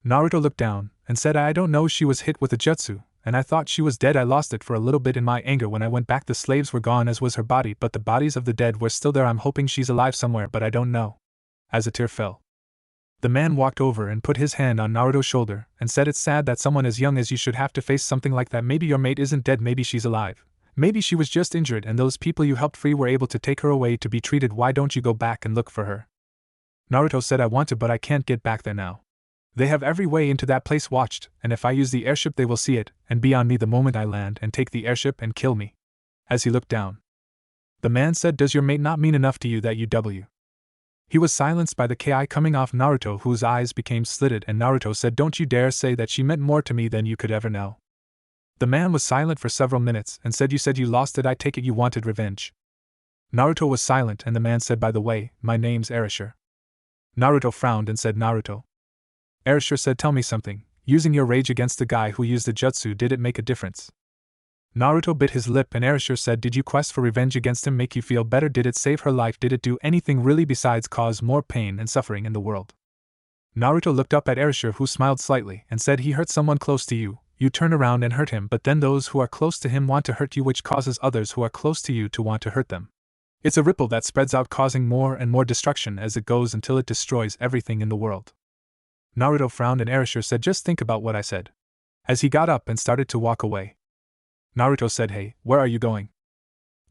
Naruto looked down and said, I don't know, she was hit with a jutsu, and I thought she was dead. I lost it for a little bit in my anger. When I went back, the slaves were gone, as was her body, but the bodies of the dead were still there. I'm hoping she's alive somewhere, but I don't know." As a tear fell, the man walked over and put his hand on Naruto's shoulder and said, "It's sad that someone as young as you should have to face something like that. Maybe your mate isn't dead, maybe she's alive. Maybe she was just injured and those people you helped free were able to take her away to be treated. Why don't you go back and look for her?" Naruto said, "I want to, but I can't get back there now. They have every way into that place watched, and if I use the airship they will see it and be on me the moment I land and take the airship and kill me." As he looked down, the man said, "Does your mate not mean enough to you that you W?" He was silenced by the ki coming off Naruto, whose eyes became slitted, and Naruto said, "Don't you dare say that she meant more to me than you could ever know." The man was silent for several minutes and said, "You said you lost it. I take it you wanted revenge." Naruto was silent, and the man said, "By the way, my name's Erasure." Naruto frowned and said, "Naruto?" Erasure said, "Tell me something. Using your rage against the guy who used the jutsu, did it make a difference?" Naruto bit his lip, and Erasure said, "Did you quest for revenge against him make you feel better? Did it save her life? Did it do anything really besides cause more pain and suffering in the world?" Naruto looked up at Erasure, who smiled slightly and said, "He hurt someone close to you. You turn around and hurt him, but then those who are close to him want to hurt you, which causes others who are close to you to want to hurt them. It's a ripple that spreads out, causing more and more destruction as it goes until it destroys everything in the world." Naruto frowned, and Erasure said, "Just think about what I said." As he got up and started to walk away, Naruto said, "Hey, where are you going?"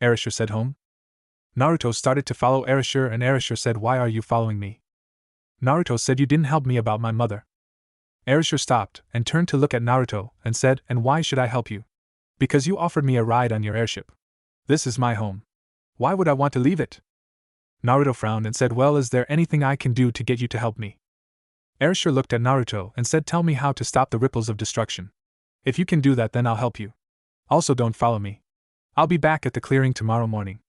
Erasure said, "Home." Naruto started to follow Erasure, and Erasure said, "Why are you following me?" Naruto said, "You didn't help me about my mother." Erasure stopped and turned to look at Naruto and said, "And why should I help you?" "Because you offered me a ride on your airship. This is my home. Why would I want to leave it?" Naruto frowned and said, "Well, is there anything I can do to get you to help me?" Erasure looked at Naruto and said, "Tell me how to stop the ripples of destruction. If you can do that, then I'll help you. Also, don't follow me. I'll be back at the clearing tomorrow morning.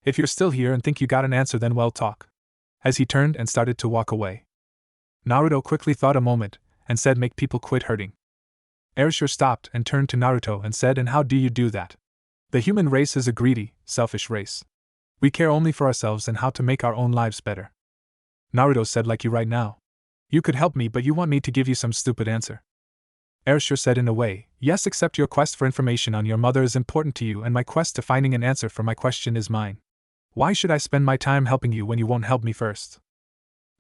If you're still here and think you got an answer, then well, talk." As he turned and started to walk away, Naruto quickly thought a moment and said, "Make people quit hurting." Erasure stopped and turned to Naruto and said, "And how do you do that? The human race is a greedy, selfish race. We care only for ourselves and how to make our own lives better." Naruto said, "Like you right now. You could help me, but you want me to give you some stupid answer." Erasure said, "In a way, yes, except your quest for information on your mother is important to you, and my quest to finding an answer for my question is mine. Why should I spend my time helping you when you won't help me first?"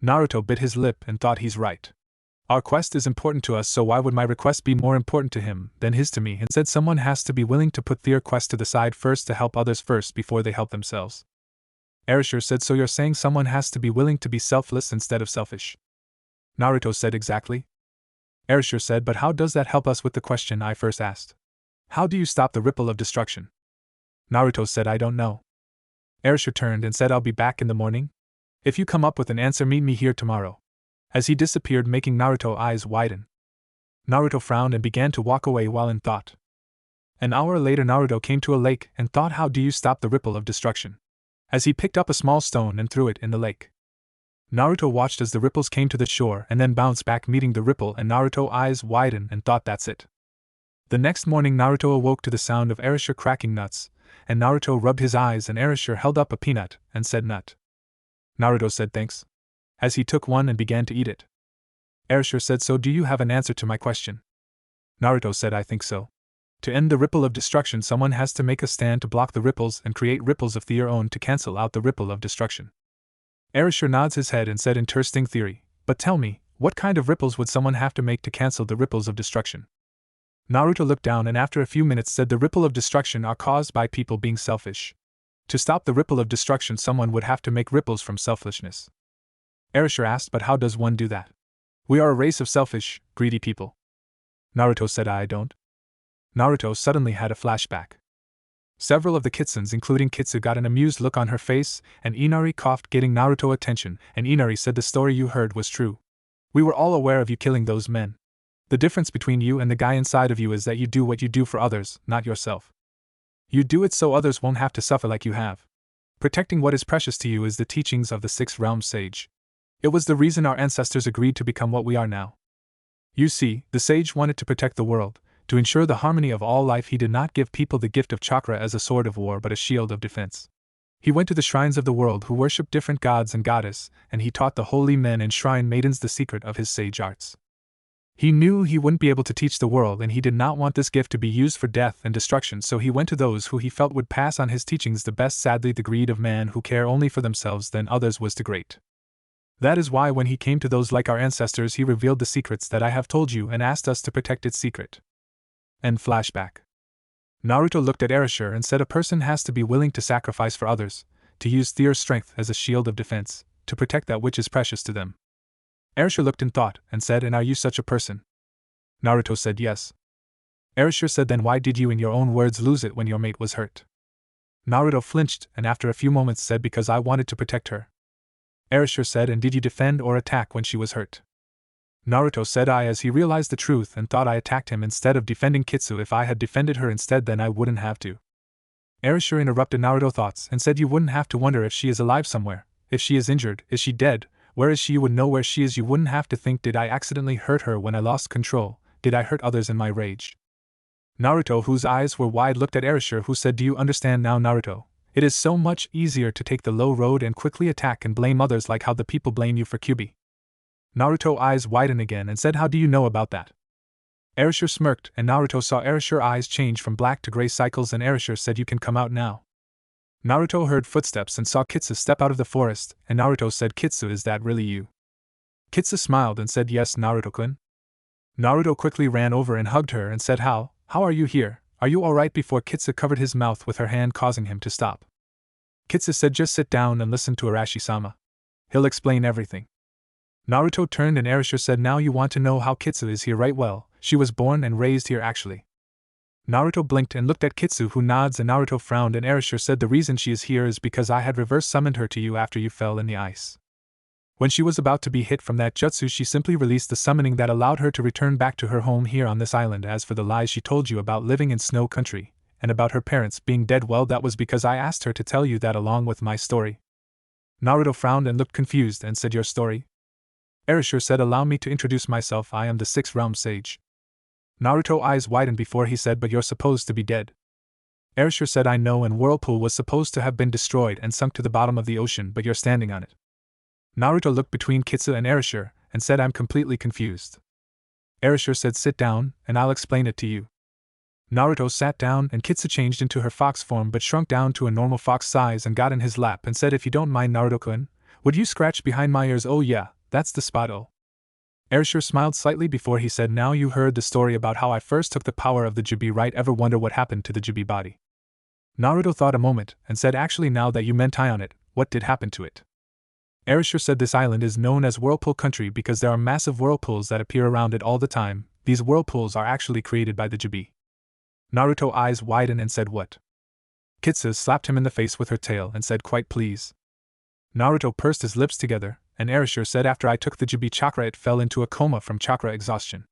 Naruto bit his lip and thought, he's right. Our quest is important to us, so why would my request be more important to him than his to me? And said, "Someone has to be willing to put their quest to the side first to help others first before they help themselves." Erasure said, "So you're saying someone has to be willing to be selfless instead of selfish?" Naruto said, "Exactly." Erasure said, "But how does that help us with the question I first asked? How do you stop the ripple of destruction?" Naruto said, "I don't know." Erasure turned and said, "I'll be back in the morning. If you come up with an answer, meet me here tomorrow." As he disappeared, making Naruto's eyes widen. Naruto frowned and began to walk away while in thought. An hour later, Naruto came to a lake and thought, how do you stop the ripple of destruction? As he picked up a small stone and threw it in the lake. Naruto watched as the ripples came to the shore and then bounced back, meeting the ripple, and Naruto's eyes widened and thought, that's it. The next morning, Naruto awoke to the sound of Erasure cracking nuts, and Naruto rubbed his eyes, and Erasure held up a peanut and said, "Nut." Naruto said, "Thanks," as he took one and began to eat it. Erasure said, "So do you have an answer to my question?" Naruto said, "I think so. To end the ripple of destruction, someone has to make a stand to block the ripples and create ripples of their own to cancel out the ripple of destruction." Erasure nods his head and said, "Interesting theory, but tell me, what kind of ripples would someone have to make to cancel the ripples of destruction?" Naruto looked down and after a few minutes said, "The ripple of destruction are caused by people being selfish. To stop the ripple of destruction, someone would have to make ripples from selfishness." Erasure asked, "But how does one do that? We are a race of selfish, greedy people." Naruto said, "I don't." Naruto suddenly had a flashback. Several of the Kitsuns, including Kitsu, got an amused look on her face, and Inari coughed, getting Naruto's attention, and Inari said, "The story you heard was true. We were all aware of you killing those men. The difference between you and the guy inside of you is that you do what you do for others, not yourself. You do it so others won't have to suffer like you have. Protecting what is precious to you is the teachings of the Sixth Realm Sage. It was the reason our ancestors agreed to become what we are now. You see, the sage wanted to protect the world. To ensure the harmony of all life, he did not give people the gift of chakra as a sword of war but a shield of defense. He went to the shrines of the world who worshipped different gods and goddesses, and he taught the holy men and shrine maidens the secret of his sage arts. He knew he wouldn't be able to teach the world, and he did not want this gift to be used for death and destruction, so he went to those who he felt would pass on his teachings the best. Sadly, the greed of man who care only for themselves than others was too great. That is why when he came to those like our ancestors, he revealed the secrets that I have told you and asked us to protect its secret. End flashback. Naruto looked at Erasure and said, a person has to be willing to sacrifice for others, to use their strength as a shield of defense, to protect that which is precious to them. Erasure looked in thought and said, and are you such a person? Naruto said yes. Erasure said, then why did you in your own words lose it when your mate was hurt? Naruto flinched and after a few moments said, because I wanted to protect her. Erasure said, and did you defend or attack when she was hurt? Naruto said, I, as he realized the truth and thought I attacked him instead of defending Kitsu. If I had defended her instead, then I wouldn't have to. Erasure interrupted Naruto's thoughts and said, you wouldn't have to wonder if she is alive somewhere. If she is injured, is she dead? Where is she? You would know where she is. You wouldn't have to think, did I accidentally hurt her when I lost control? Did I hurt others in my rage? Naruto, whose eyes were wide, looked at Erasure, who said, do you understand now, Naruto? It is so much easier to take the low road and quickly attack and blame others like how the people blame you for Kyuubi. Naruto's eyes widened again and said, how do you know about that? Erasure smirked and Naruto saw Erasure's eyes change from black to gray cycles and Erasure said, you can come out now. Naruto heard footsteps and saw Kitsu step out of the forest, and Naruto said, Kitsu, is that really you? Kitsu smiled and said, yes, Naruto-kun. Naruto quickly ran over and hugged her and said, how are you here? Are you alright? Before Kitsu covered his mouth with her hand, causing him to stop. Kitsu said, just sit down and listen to Arashi-sama. He'll explain everything. Naruto turned and Erasure said, now you want to know how Kitsu is here, right? Well, she was born and raised here actually. Naruto blinked and looked at Kitsu, who nods, and Naruto frowned and Erasure said, the reason she is here is because I had reverse summoned her to you after you fell in the ice. When she was about to be hit from that jutsu, she simply released the summoning that allowed her to return back to her home here on this island. As for the lies she told you about living in Snow Country, and about her parents being dead, well, that was because I asked her to tell you that along with my story. Naruto frowned and looked confused and said, your story? Erasure said, allow me to introduce myself, I am the Sixth Realm Sage. Naruto's eyes widened before he said, but you're supposed to be dead. Erasure said, I know, and Whirlpool was supposed to have been destroyed and sunk to the bottom of the ocean, but you're standing on it. Naruto looked between Kitsu and Erasure and said, I'm completely confused. Erasure said, sit down, and I'll explain it to you. Naruto sat down and Kitsu changed into her fox form but shrunk down to a normal fox size and got in his lap and said, if you don't mind, Naruto-kun, would you scratch behind my ears? Oh yeah, that's the spot. Oh. Erasure smiled slightly before he said, now you heard the story about how I first took the power of the Jubi, right? Ever wonder what happened to the Jubi body? Naruto thought a moment and said, actually, now that you mention on it, what did happen to it? Erasure said, this island is known as Whirlpool Country because there are massive whirlpools that appear around it all the time. These whirlpools are actually created by the Jubi. Naruto's eyes widened and said, what? Kitsu slapped him in the face with her tail and said, quite please. Naruto pursed his lips together, and Erasure said, after I took the Jubi chakra it fell into a coma from chakra exhaustion.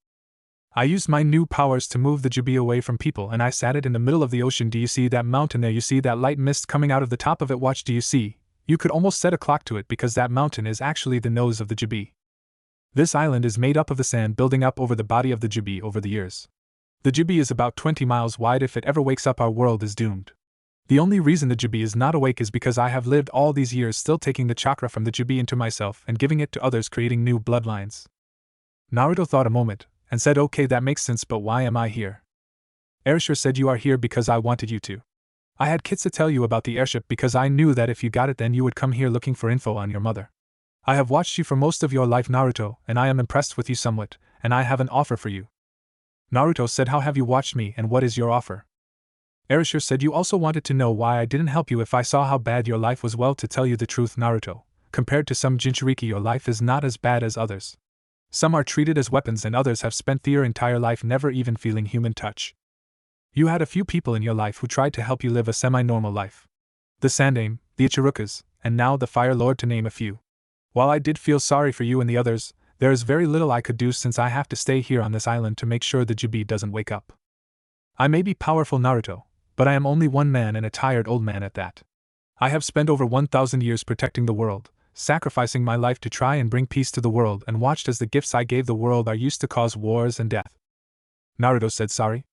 I used my new powers to move the Jubi away from people and I sat it in the middle of the ocean. Do you see that mountain there? You see that light mist coming out of the top of it? Watch, do you see? You could almost set a clock to it because that mountain is actually the nose of the Jubi. This island is made up of the sand building up over the body of the Jubi over the years. The Jubi is about 20 miles wide. If it ever wakes up, our world is doomed. The only reason the Jubi is not awake is because I have lived all these years still taking the chakra from the Jubi into myself and giving it to others, creating new bloodlines. Naruto thought a moment and said, okay, that makes sense, but why am I here? Erasure said, you are here because I wanted you to. I had Kitsu tell you about the airship because I knew that if you got it then you would come here looking for info on your mother. I have watched you for most of your life, Naruto, and I am impressed with you somewhat, and I have an offer for you. Naruto said, how have you watched me and what is your offer? Erasure said, you also wanted to know why I didn't help you if I saw how bad your life was. Well, to tell you the truth, Naruto, compared to some Jinchuriki your life is not as bad as others. Some are treated as weapons and others have spent their entire life never even feeling human touch. You had a few people in your life who tried to help you live a semi-normal life. The Sandaime, the Ichirukas, and now the Fire Lord, to name a few. While I did feel sorry for you and the others, there is very little I could do since I have to stay here on this island to make sure the Jubi doesn't wake up. I may be powerful, Naruto, but I am only one man and a tired old man at that. I have spent over 1,000 years protecting the world, sacrificing my life to try and bring peace to the world, and watched as the gifts I gave the world are used to cause wars and death. Naruto said, sorry?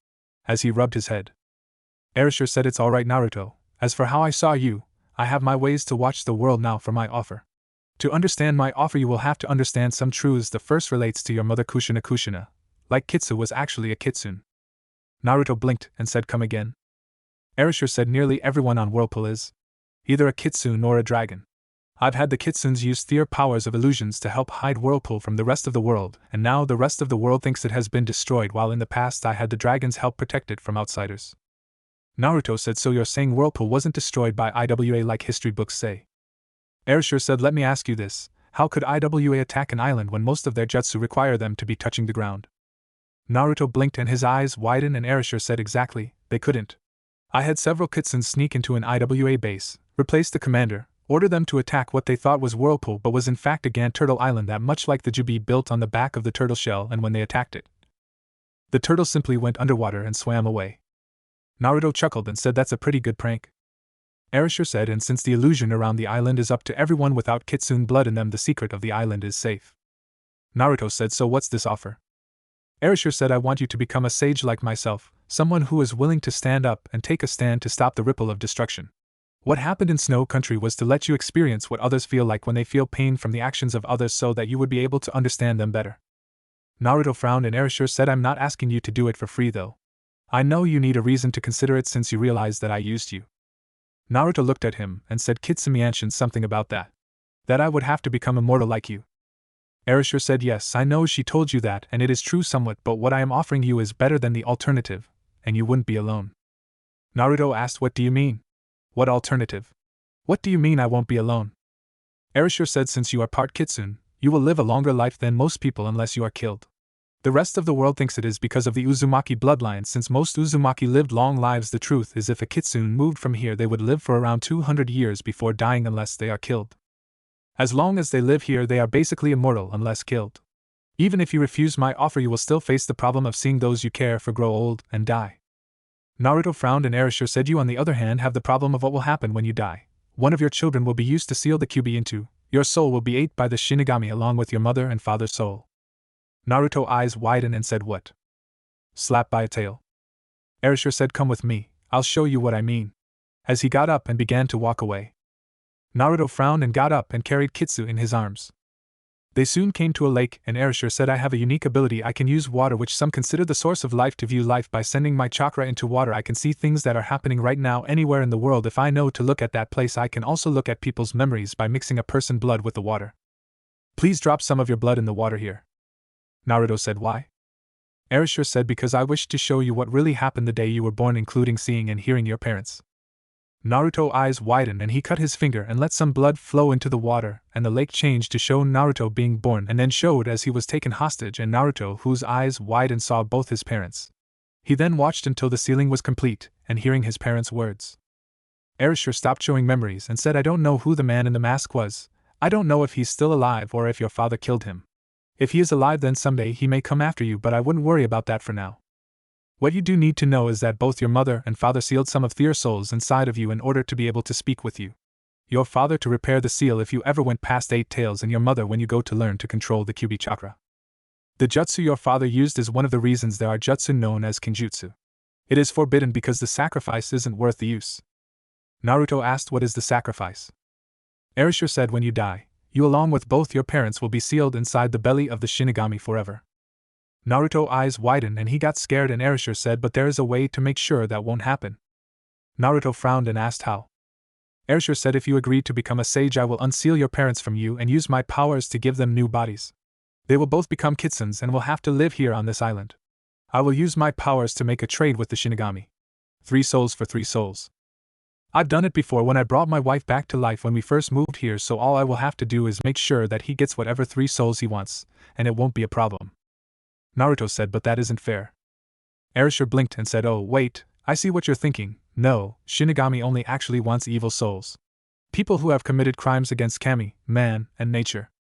As he rubbed his head. Erasure said, it's alright, Naruto. As for how I saw you, I have my ways to watch the world. Now for my offer. To understand my offer you will have to understand some truths. The first relates to your mother Kushina. like Kitsu was actually a kitsune. Naruto blinked and said, "Come again?" Erasure said, "Nearly everyone on Whirlpool is either a kitsune or a dragon. I've had the kitsunes use their powers of illusions to help hide Whirlpool from the rest of the world, and now the rest of the world thinks it has been destroyed, while in the past I had the dragons help protect it from outsiders." Naruto said, "So you're saying Whirlpool wasn't destroyed by IWA like history books say?" Erasure said, "Let me ask you this. How could IWA attack an island when most of their jutsu require them to be touching the ground?" Naruto blinked and his eyes widened, and Erasure said, "Exactly, they couldn't. I had several kitsunes sneak into an IWA base, replace the commander, order them to attack what they thought was Whirlpool but was in fact a Gan turtle island that much like the Jubi built on the back of the turtle shell, and when they attacked it, the turtle simply went underwater and swam away." Naruto chuckled and said, "That's a pretty good prank." Erasure said, "And since the illusion around the island is up to everyone without kitsune blood in them, the secret of the island is safe." Naruto said, "So what's this offer?" Erasure said, "I want you to become a sage like myself, someone who is willing to stand up and take a stand to stop the ripple of destruction. What happened in Snow Country was to let you experience what others feel like when they feel pain from the actions of others so that you would be able to understand them better." Naruto frowned and Erasure said, "I'm not asking you to do it for free though. I know you need a reason to consider it since you realize that I used you." Naruto looked at him and said, "Kitsumi mentioned something about that. That I would have to become immortal like you." Erasure said, "Yes, I know she told you that, and it is true somewhat, but what I am offering you is better than the alternative, and you wouldn't be alone." Naruto asked, "What do you mean? What alternative? What do you mean I won't be alone?" Erasure said, "Since you are part kitsune, you will live a longer life than most people unless you are killed. The rest of the world thinks it is because of the Uzumaki bloodline. Since most Uzumaki lived long lives, the truth is if a kitsune moved from here they would live for around 200 years before dying unless they are killed. As long as they live here they are basically immortal unless killed. Even if you refuse my offer you will still face the problem of seeing those you care for grow old and die." Naruto frowned and Erasure said, "You on the other hand have the problem of what will happen when you die. One of your children will be used to seal the Kyuubi into, your soul will be ate by the Shinigami along with your mother and father's soul." Naruto's eyes widened and said, "What? Slapped by a tail?" Erasure said, "Come with me, I'll show you what I mean," as he got up and began to walk away. Naruto frowned and got up and carried Kitsu in his arms. They soon came to a lake, and Erasure said, "I have a unique ability. I can use water, which some consider the source of life, to view life. By sending my chakra into water I can see things that are happening right now anywhere in the world. If I know to look at that place I can also look at people's memories by mixing a person's blood with the water. Please drop some of your blood in the water here." Naruto said, "Why?" Erasure said, "Because I wish to show you what really happened the day you were born, including seeing and hearing your parents." Naruto's eyes widened and he cut his finger and let some blood flow into the water, and the lake changed to show Naruto being born and then showed as he was taken hostage, and Naruto, whose eyes widened, saw both his parents. He then watched until the sealing was complete, and hearing his parents' words, Erasure stopped showing memories and said, "I don't know who the man in the mask was. I don't know if he's still alive or if your father killed him. If he is alive then someday he may come after you, but I wouldn't worry about that for now. What you do need to know is that both your mother and father sealed some of their souls inside of you in order to be able to speak with you. Your father to repair the seal if you ever went past 8 tails, and your mother when you go to learn to control the Kyuubi chakra. The jutsu your father used is one of the reasons there are jutsu known as kinjutsu. It is forbidden because the sacrifice isn't worth the use." Naruto asked, "What is the sacrifice?" Erasure said, "When you die, you along with both your parents will be sealed inside the belly of the Shinigami forever." Naruto's eyes widened and he got scared, and Erasure said, "But there is a way to make sure that won't happen." Naruto frowned and asked, "How?" Erasure said, "If you agree to become a sage I will unseal your parents from you and use my powers to give them new bodies. They will both become kitsunes and will have to live here on this island. I will use my powers to make a trade with the Shinigami. 3 souls for 3 souls. I've done it before when I brought my wife back to life when we first moved here, so all I will have to do is make sure that he gets whatever 3 souls he wants, and it won't be a problem." Naruto said, "But that isn't fair." Erasure blinked and said, "Oh, wait, I see what you're thinking. No, Shinigami only actually wants evil souls. People who have committed crimes against kami, man, and nature.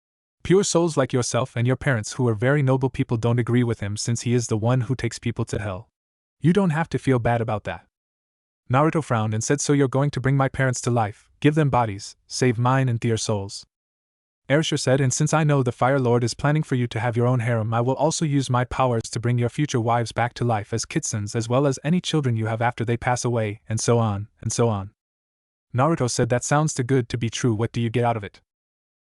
Pure souls like yourself and your parents who are very noble people don't agree with him since he is the one who takes people to hell. You don't have to feel bad about that." Naruto frowned and said, "So you're going to bring my parents to life, give them bodies, save mine and their souls?" Erasure said, "And since I know the Fire Lord is planning for you to have your own harem, I will also use my powers to bring your future wives back to life as kitsunes as well as any children you have after they pass away, and so on, and so on." Naruto said, "That sounds too good to be true. What do you get out of it?"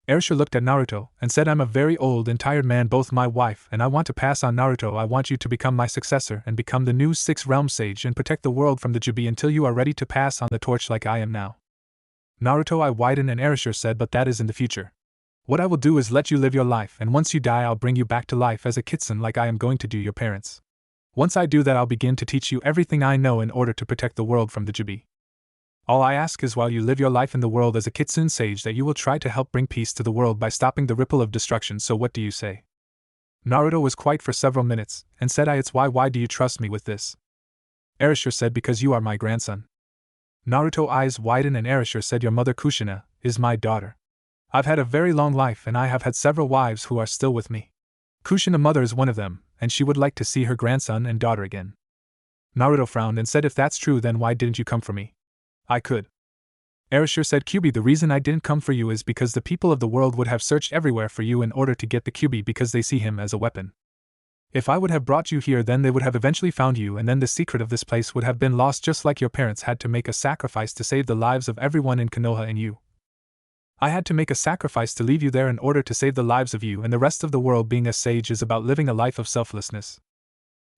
Arisher looked at Naruto and said, I'm a very old and tired man, both my wife and I want to pass on Naruto. I want you to become my successor and become the new 6th realm sage and protect the world from the Jubi until you are ready to pass on the torch like I am now. Naruto I widened and Arisher said, but that is in the future. What I will do is let you live your life, and once you die I'll bring you back to life as a kitsune like I am going to do your parents. Once I do that I'll begin to teach you everything I know in order to protect the world from the Jubi. All I ask is while you live your life in the world as a kitsune sage that you will try to help bring peace to the world by stopping the ripple of destruction. So what do you say? Naruto was quiet for several minutes, and said, It's why do you trust me with this? Arisher said, because you are my grandson. Naruto eyes widened and Arisher said, your mother Kushina is my daughter. I've had a very long life and I have had several wives who are still with me. Kushina mother is one of them, and she would like to see her grandson and daughter again. Naruto frowned and said, if that's true then why didn't you come for me? I could. Arisher said, Kyuubi, the reason I didn't come for you is because the people of the world would have searched everywhere for you in order to get the Kyuubi because they see him as a weapon. If I would have brought you here then they would have eventually found you and then the secret of this place would have been lost, just like your parents had to make a sacrifice to save the lives of everyone in Konoha and you. I had to make a sacrifice to leave you there in order to save the lives of you and the rest of the world. Being a sage is about living a life of selflessness.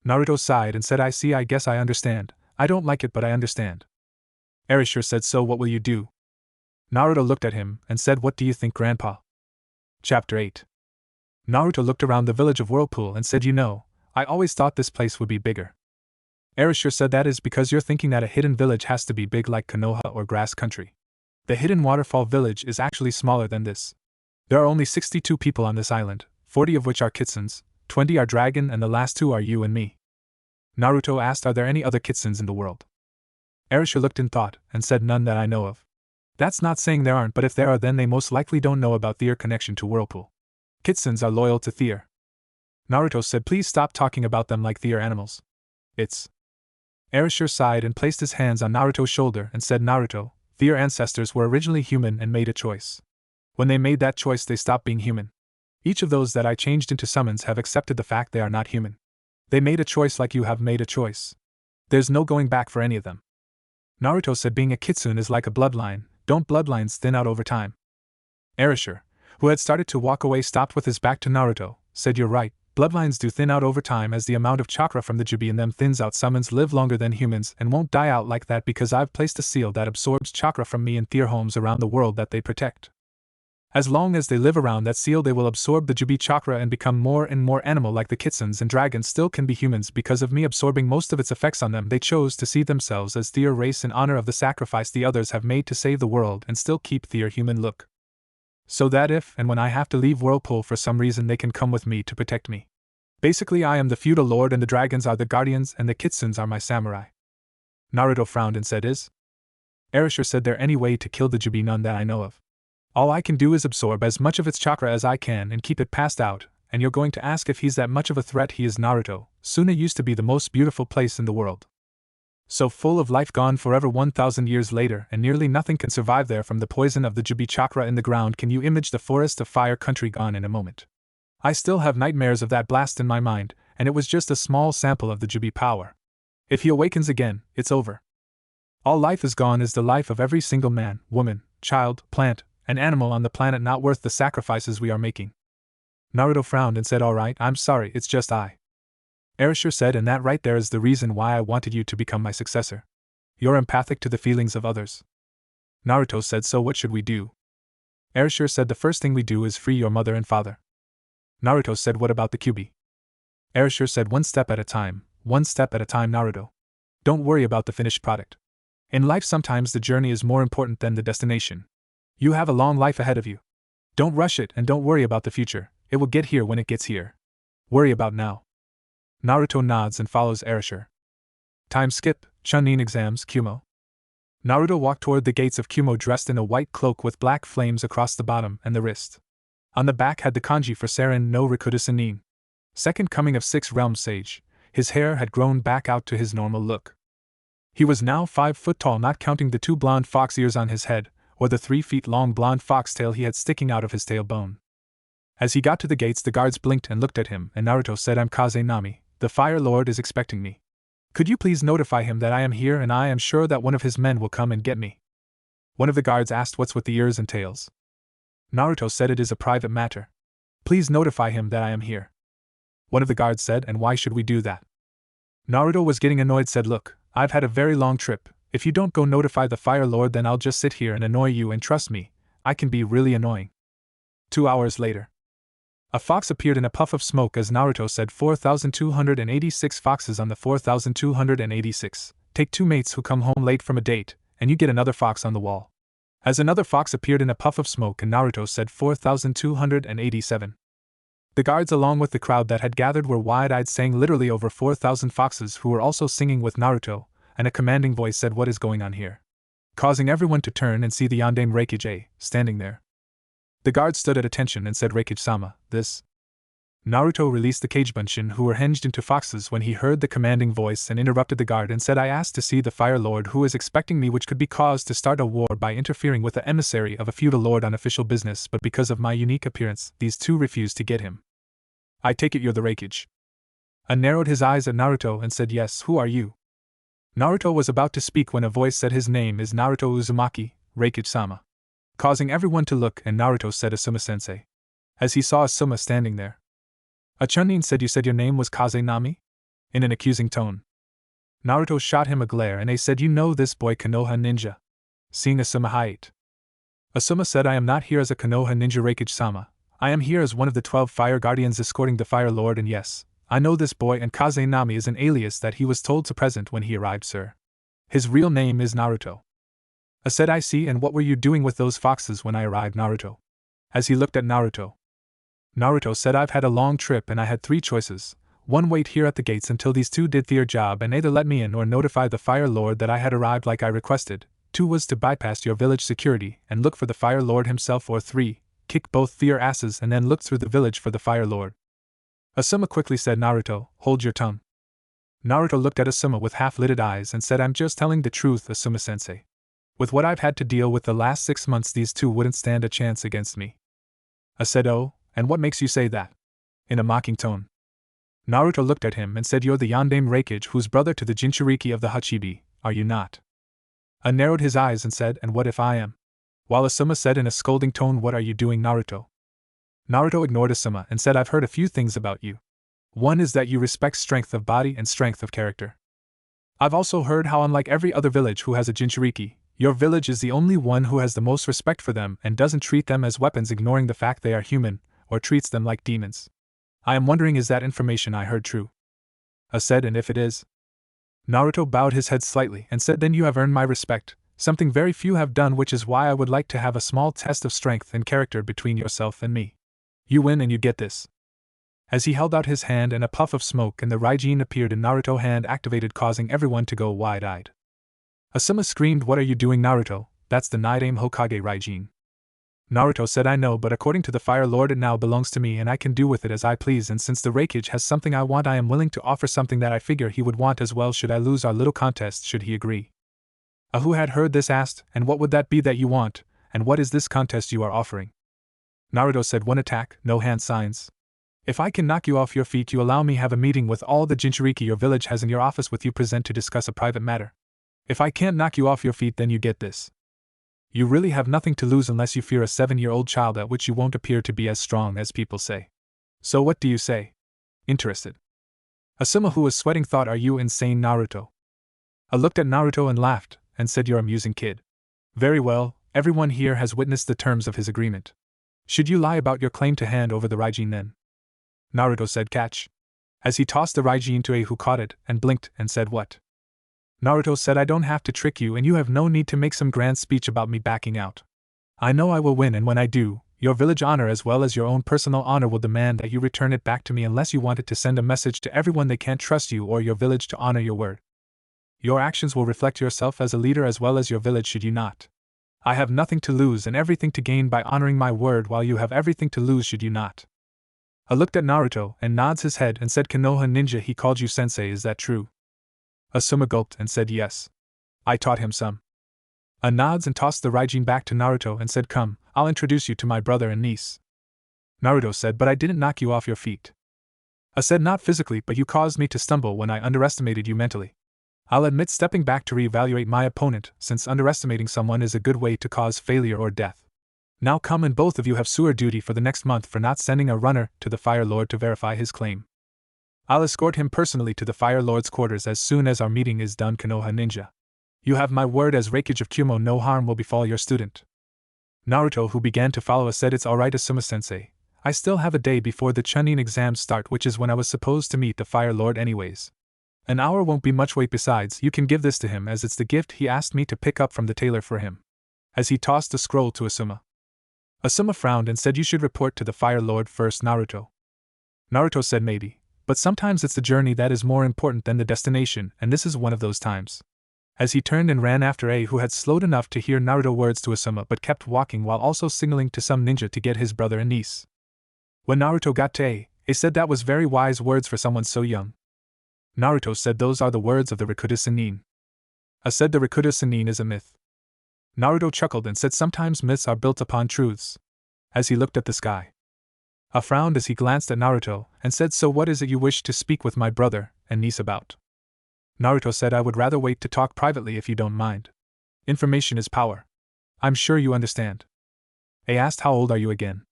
Naruto sighed and said, I see, I guess I understand. I don't like it but I understand. Arisher said, so what will you do? Naruto looked at him and said, what do you think, Grandpa? Chapter 8. Naruto looked around the village of Whirlpool and said, I always thought this place would be bigger. Arisher said, that is because you're thinking that a hidden village has to be big like Konoha or Grass Country. The hidden waterfall village is actually smaller than this. There are only 62 people on this island, 40 of which are kitsunes, 20 are dragon and the last 2 are you and me. Naruto asked, are there any other kitsunes in the world? Arisher looked in thought and said, none that I know of. That's not saying there aren't, but if there are then they most likely don't know about their connection to Whirlpool. Kitsunes are loyal to Their. Naruto said, please stop talking about them like Their animals. It's. Arisher sighed and placed his hands on Naruto's shoulder and said, Naruto, Their ancestors were originally human and made a choice. When they made that choice they stopped being human. Each of those that I changed into summons have accepted the fact they are not human. They made a choice like you have made a choice. There's no going back for any of them. Naruto said, being a kitsune is like a bloodline, don't bloodlines thin out over time? Arisher, who had started to walk away, stopped with his back to Naruto, said, you're right, bloodlines do thin out over time as the amount of chakra from the Jubi in them thins out. Summons live longer than humans and won't die out like that because I've placed a seal that absorbs chakra from me in Their homes around the world that they protect. As long as they live around that seal they will absorb the Jubi chakra and become more and more animal like the kitsunes, and dragons still can be humans because of me absorbing most of its effects on them. They chose to see themselves as Their race in honor of the sacrifice the others have made to save the world and still keep Their human look. So that if and when I have to leave Whirlpool for some reason they can come with me to protect me. Basically I am the feudal lord and the dragons are the guardians and the kitsunes are my samurai. Naruto frowned and said, is Arisher said, there any way to kill the Jubi? None that I know of. All I can do is absorb as much of its chakra as I can and keep it passed out, and you're going to ask if he's that much of a threat? He is, Naruto. Suna used to be the most beautiful place in the world. So full of life, gone forever 1,000 years later, and nearly nothing can survive there from the poison of the Jubi chakra in the ground. Can you image the forest of fire country gone in a moment? I still have nightmares of that blast in my mind, and it was just a small sample of the Jubi power. If he awakens again, it's over. All life is gone is the life of every single man, woman, child, plant, and animal on the planet, not worth the sacrifices we are making. Naruto frowned and said, alright, I'm sorry, it's just I. Arisher said, and that right there is the reason why I wanted you to become my successor. You're empathic to the feelings of others. Naruto said, so what should we do? Arisher said, the first thing we do is free your mother and father. Naruto said, what about the Kyuubi? Arisher said, one step at a time, Naruto. Don't worry about the finished product. In life sometimes the journey is more important than the destination. You have a long life ahead of you. Don't rush it and don't worry about the future, it will get here when it gets here. Worry about now. Naruto nods and follows Arisher. Time skip, Chunin exams, Kumo. Naruto walked toward the gates of Kumo dressed in a white cloak with black flames across the bottom and the wrist. On the back had the kanji for Saren no Rikudo Sannin. Second coming of 6th realm sage. His hair had grown back out to his normal look. He was now 5 foot tall, not counting the 2 blonde fox ears on his head, or the 3 feet long blonde foxtail he had sticking out of his tailbone. As he got to the gates the guards blinked and looked at him, and Naruto said, I'm Kazunami, the Fire Lord is expecting me. Could you please notify him that I am here and I am sure that one of his men will come and get me? One of the guards asked, what's with the ears and tails? Naruto said it is a private matter. Please notify him that I am here. One of the guards said, and why should we do that? Naruto was getting annoyed, said, look, I've had a very long trip. If you don't go notify the Fire Lord, then I'll just sit here and annoy you, and trust me, I can be really annoying. 2 hours later. A fox appeared in a puff of smoke as Naruto said 4,286 foxes on the 4,286. Take 2 mates who come home late from a date, and you get another fox on the wall. As another fox appeared in a puff of smoke and Naruto said 4,287. The guards along with the crowd that had gathered were wide-eyed, saying literally over 4,000 foxes who were also singing with Naruto, and a commanding voice said what is going on here, causing everyone to turn and see the yandere Reikage standing there. The guard stood at attention and said, Reikage-sama, this. Naruto released the Kagebunshin who were hinged into foxes when he heard the commanding voice and interrupted the guard and said, I asked to see the Fire Lord who is expecting me, which could be caused to start a war by interfering with the emissary of a feudal lord on official business, but because of my unique appearance, these two refused to get him. I take it you're the Reikage. Narrowed his eyes at Naruto and said, yes, who are you? Naruto was about to speak when a voice said his name is Naruto Uzumaki, Reikage-sama. Causing everyone to look, and Naruto said Asuma-sensei. As he saw Asuma standing there. A Chunin said, you said your name was Kazunami? In an accusing tone. Naruto shot him a glare and they said, you know this boy Konoha ninja. Seeing Asuma height. Asuma said, I am not here as a Konoha ninja, Reikage-sama. I am here as one of the 12 fire guardians escorting the Fire Lord, and yes, I know this boy, and Kazunami is an alias that he was told to present when he arrived, sir. His real name is Naruto. I said, I see, and what were you doing with those foxes when I arrived, Naruto? As he looked at Naruto. Naruto said, I've had a long trip and I had 3 choices. 1, wait here at the gates until these 2 did their job and either let me in or notify the Fire Lord that I had arrived like I requested. 2 was to bypass your village security and look for the Fire Lord himself, or 3, kick both their asses and then look through the village for the Fire Lord. Asuma quickly said, Naruto, hold your tongue. Naruto looked at Asuma with half-lidded eyes and said, I'm just telling the truth, Asuma-sensei. With what I've had to deal with the last 6 months, these 2 wouldn't stand a chance against me. I said, oh, and what makes you say that? In a mocking tone. Naruto looked at him and said, you're the yandere Reikage who's brother to the Jinchuriki of the Hachibi, are you not? I narrowed his eyes and said, and what if I am? While Asuma said in a scolding tone, what are you doing, Naruto? Naruto ignored Asuma and said, I've heard a few things about you. 1 is that you respect strength of body and strength of character. I've also heard how unlike every other village who has a Jinchuriki, your village is the only one who has the most respect for them and doesn't treat them as weapons, ignoring the fact they are human, or treats them like demons. I am wondering, is that information I heard true? I said, and if it is? Naruto bowed his head slightly and said, then you have earned my respect, something very few have done, which is why I would like to have a small test of strength and character between yourself and me. You win and you get this. As he held out his hand and a puff of smoke and the Raijin appeared in Naruto hand activated, causing everyone to go wide-eyed. Asuma screamed, what are you doing, Naruto? That's the Naidame Hokage Raijin. Naruto said, I know, but according to the Fire Lord it now belongs to me and I can do with it as I please, and since the Reikage has something I want, I am willing to offer something that I figure he would want as well should I lose our little contest, should he agree. Who had heard this asked, and what would that be that you want, and what is this contest you are offering? Naruto said, 1 attack, no hand signs. If I can knock you off your feet, you allow me have a meeting with all the Jinchuriki your village has in your office with you present to discuss a private matter. If I can't knock you off your feet, then you get this. You really have nothing to lose unless you fear a 7-year-old child, at which you won't appear to be as strong as people say. So what do you say? Interested. Asuma, who was sweating, thought, are you insane, Naruto? I looked at Naruto and laughed, and said, you're amusing, kid. Very well, everyone here has witnessed the terms of his agreement. Should you lie about your claim to hand over the Raijin then? Naruto said, catch. As he tossed the Raijin to who caught it, and blinked, and said, what? Naruto said, I don't have to trick you and you have no need to make some grand speech about me backing out. I know I will win, and when I do, your village honor as well as your own personal honor will demand that you return it back to me unless you want it to send a message to everyone they can't trust you or your village to honor your word. Your actions will reflect yourself as a leader as well as your village, should you not. I have nothing to lose and everything to gain by honoring my word, while you have everything to lose should you not. I looked at Naruto and nods his head and said, Konoha ninja, he called you sensei, is that true? Asuma gulped and said, yes. I taught him some. A nods and tossed the Raijin back to Naruto and said, come, I'll introduce you to my brother and niece. Naruto said, but I didn't knock you off your feet. I said, not physically, but you caused me to stumble when I underestimated you mentally. I'll admit stepping back to reevaluate my opponent, since underestimating someone is a good way to cause failure or death. Now come, and both of you have sewer duty for the next month for not sending a runner to the Fire Lord to verify his claim. I'll escort him personally to the Fire Lord's quarters as soon as our meeting is done, Konoha Ninja. You have my word as Reikage of Kumo, no harm will befall your student. Naruto, who began to follow, said, it's alright, Asuma-sensei. I still have a day before the Chunin exams start, which is when I was supposed to meet the Fire Lord anyways. An hour won't be much wait, besides, you can give this to him as it's the gift he asked me to pick up from the tailor for him. As he tossed the scroll to Asuma. Asuma frowned and said, you should report to the Fire Lord first, Naruto. Naruto said, maybe, but sometimes it's the journey that is more important than the destination, and this is one of those times. As he turned and ran after A, who had slowed enough to hear Naruto words to Asuma but kept walking while also signaling to some ninja to get his brother and niece. When Naruto got to A said that was very wise words for someone so young. Naruto said those are the words of the Rikuta Sennin. A said the Rikuta Sennin is a myth. Naruto chuckled and said sometimes myths are built upon truths. As he looked at the sky. A frowned as he glanced at Naruto and said, so what is it you wish to speak with my brother and niece about? Naruto said, I would rather wait to talk privately if you don't mind. Information is power. I'm sure you understand. A asked, how old are you again?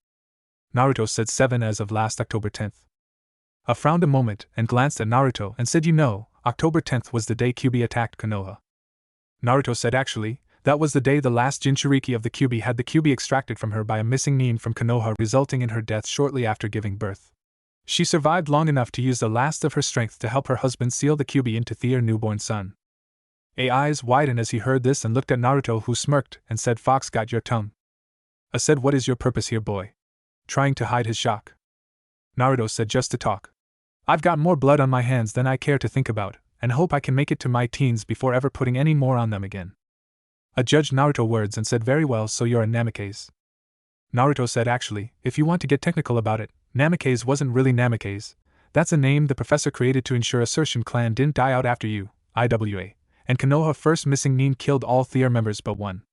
Naruto said 7 as of last October 10th. A frowned a moment and glanced at Naruto and said, you know, October 10th was the day Kyuubi attacked Konoha. Naruto said, actually, that was the day the last Jinchuriki of the Kyuubi had the Kyuubi extracted from her by a missing nin from Konoha, resulting in her death shortly after giving birth. She survived long enough to use the last of her strength to help her husband seal the Kyuubi into their newborn son. A eyes widened as he heard this and looked at Naruto, who smirked and said, Fox got your tongue. A said, what is your purpose here, boy? Trying to hide his shock. Naruto said, just to talk. I've got more blood on my hands than I care to think about, and hope I can make it to my teens before ever putting any more on them again. A judged Naruto words and said, very well, so you're a Namikaze. Naruto said, actually, if you want to get technical about it, Namikaze wasn't really Namikaze. That's a name the professor created to ensure Assertion Clan didn't die out after you, IWA, and Konoha first missing nin killed all their members but one.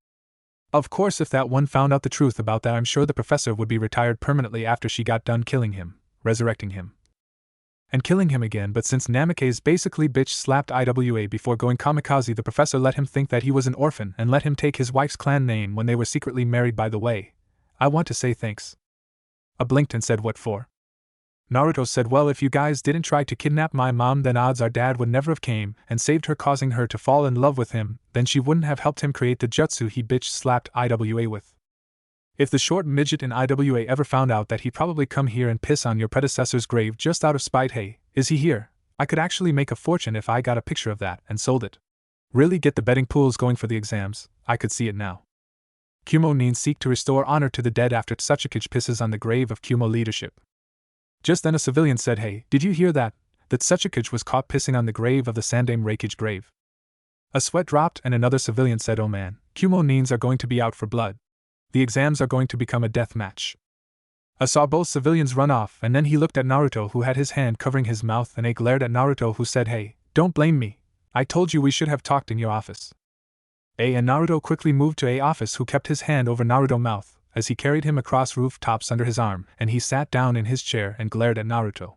Of course, if that one found out the truth about that, I'm sure the professor would be retired permanently after she got done killing him, resurrecting him, and killing him again. But since Namikaze basically bitch-slapped IWA before going kamikaze, the professor let him think that he was an orphan and let him take his wife's clan name when they were secretly married. By the way, I want to say thanks. A blinked and said, what for? Naruto said, well, if you guys didn't try to kidnap my mom, then odds are dad would never have came and saved her, causing her to fall in love with him, then she wouldn't have helped him create the jutsu he bitch-slapped IWA with. If the short midget in IWA ever found out that he'd probably come here and piss on your predecessor's grave just out of spite, hey, is he here? I could actually make a fortune if I got a picture of that and sold it. Really get the betting pools going for the exams, I could see it now. Kumo nin seek to restore honor to the dead after Tsuchikage pisses on the grave of Kumo leadership. Just then a civilian said, hey, did you hear that? That Tsuchikage was caught pissing on the grave of the Sandame Reikage grave. A sweat dropped and another civilian said, oh man, Kumo nins are going to be out for blood. The exams are going to become a death match. I saw both civilians run off, and then he looked at Naruto, who had his hand covering his mouth, and A glared at Naruto, who said, hey, don't blame me. I told you we should have talked in your office. A and Naruto quickly moved to A office, who kept his hand over Naruto's mouth as he carried him across rooftops under his arm, and he sat down in his chair and glared at Naruto.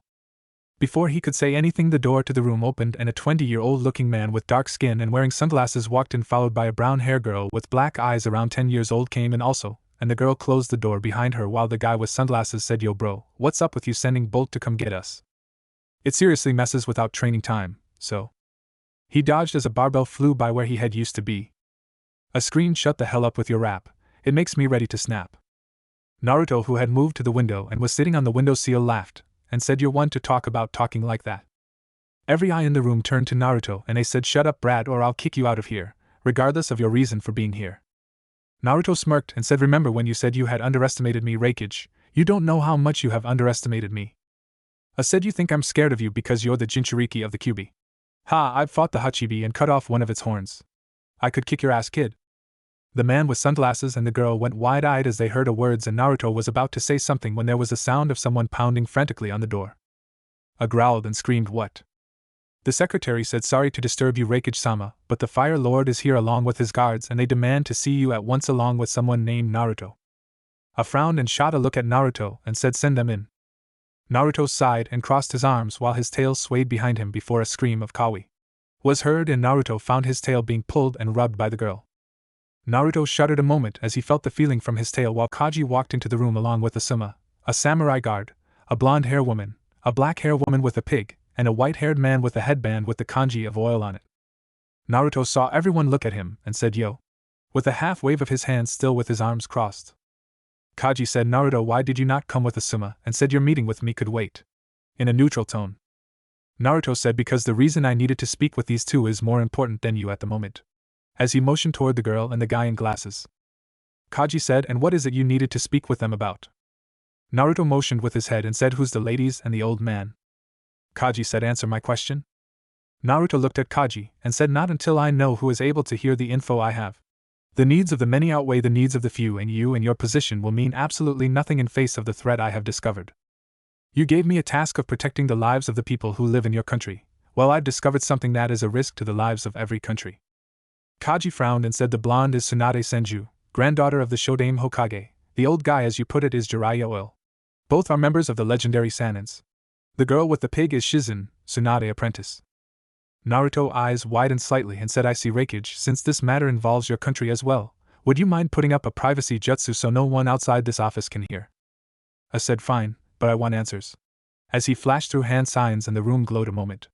Before he could say anything, the door to the room opened and a 20-year-old looking man with dark skin and wearing sunglasses walked in, followed by a brown-haired girl with black eyes around 10 years old came in also, and the girl closed the door behind her while the guy with sunglasses said, yo bro, what's up with you sending Bolt to come get us? It seriously messes without training time, so. He dodged as a barbell flew by where he had used to be. A screen, shut the hell up with your rap, it makes me ready to snap. Naruto, who had moved to the window and was sitting on the windowsill, laughed and said, you're one to talk about talking like that. Every eye in the room turned to Naruto and they said, shut up Brad, or I'll kick you out of here, regardless of your reason for being here. Naruto smirked and said, remember when you said you had underestimated me, Reikage? You don't know how much you have underestimated me. I said you think I'm scared of you because you're the Jinchuriki of the Kyuubi. Ha, I've fought the Hachibi and cut off one of its horns. I could kick your ass, kid. The man with sunglasses and the girl went wide-eyed as they heard the words, and Naruto was about to say something when there was a sound of someone pounding frantically on the door. A growled and screamed, what? The secretary said, sorry to disturb you, Reikage-sama, but the Fire Lord is here along with his guards and they demand to see you at once along with someone named Naruto. A frowned and shot a look at Naruto and said, send them in. Naruto sighed and crossed his arms while his tail swayed behind him before a scream of Kawi was heard and Naruto found his tail being pulled and rubbed by the girl. Naruto shuddered a moment as he felt the feeling from his tail while Kaji walked into the room along with Asuma, a samurai guard, a blonde-haired woman, a black-haired woman with a pig, and a white-haired man with a headband with the kanji of oil on it. Naruto saw everyone look at him and said yo, with a half wave of his hands still with his arms crossed. Kaji said, Naruto, why did you not come with Asuma and said your meeting with me could wait? In a neutral tone. Naruto said, because the reason I needed to speak with these two is more important than you at the moment. As he motioned toward the girl and the guy in glasses. Kaji said, and what is it you needed to speak with them about? Naruto motioned with his head and said, who's the ladies and the old man? Kaji said, answer my question. Naruto looked at Kaji and said, not until I know who is able to hear the info I have. The needs of the many outweigh the needs of the few, and you and your position will mean absolutely nothing in face of the threat I have discovered. You gave me a task of protecting the lives of the people who live in your country. Well, I've discovered something that is a risk to the lives of every country. Kaji frowned and said, the blonde is Tsunade Senju, granddaughter of the Shodaime Hokage. The old guy, as you put it, is Jiraiya Oil. Both are members of the legendary Sanins. The girl with the pig is Shizun, Tsunade apprentice. Naruto eyes widened slightly and said, I see Raikage, since this matter involves your country as well. Would you mind putting up a privacy jutsu so no one outside this office can hear? I said, fine, but I want answers. As he flashed through hand signs and the room glowed a moment.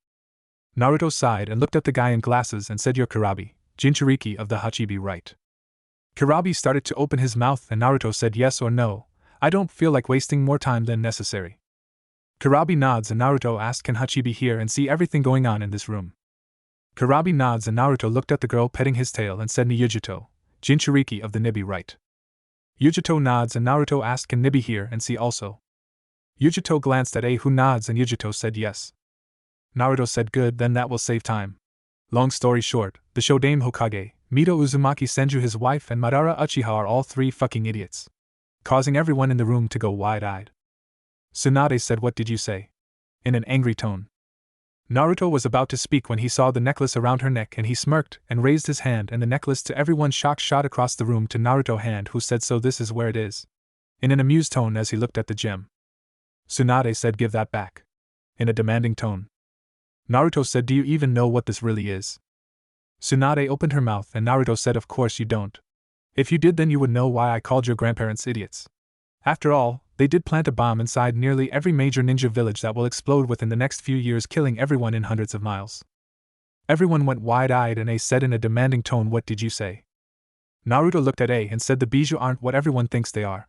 Naruto sighed and looked at the guy in glasses and said, you're Kurabi, Jinchuriki of the Hachibi, right? Kurabi started to open his mouth and Naruto said yes or no. I don't feel like wasting more time than necessary. Kurabi nods and Naruto asked, can Hachibi hear and see everything going on in this room? Kurabi nods and Naruto looked at the girl petting his tail and said, Niyujuto, Jinchuriki of the Nibi, right? Yujuto nods and Naruto asked, can Nibi hear and see also? Yujuto glanced at A, who nods, and Yujuto said yes. Naruto said, good, then that will save time. Long story short, the Shodaime Hokage, Mito Uzumaki Senju, his wife, and Madara Uchiha are all three fucking idiots. Causing everyone in the room to go wide-eyed. Tsunade said, what did you say? In an angry tone. Naruto was about to speak when he saw the necklace around her neck and he smirked and raised his hand, and the necklace, to everyone's shock, shot across the room to Naruto's hand, who said, so this is where it is. In an amused tone as he looked at the gem. Tsunade said, give that back. In a demanding tone. Naruto said, do you even know what this really is? Tsunade opened her mouth and Naruto said, of course you don't. If you did, then you would know why I called your grandparents idiots. After all, they did plant a bomb inside nearly every major ninja village that will explode within the next few years, killing everyone in hundreds of miles. Everyone went wide-eyed and A said in a demanding tone, what did you say? Naruto looked at A and said, the Bijou aren't what everyone thinks they are.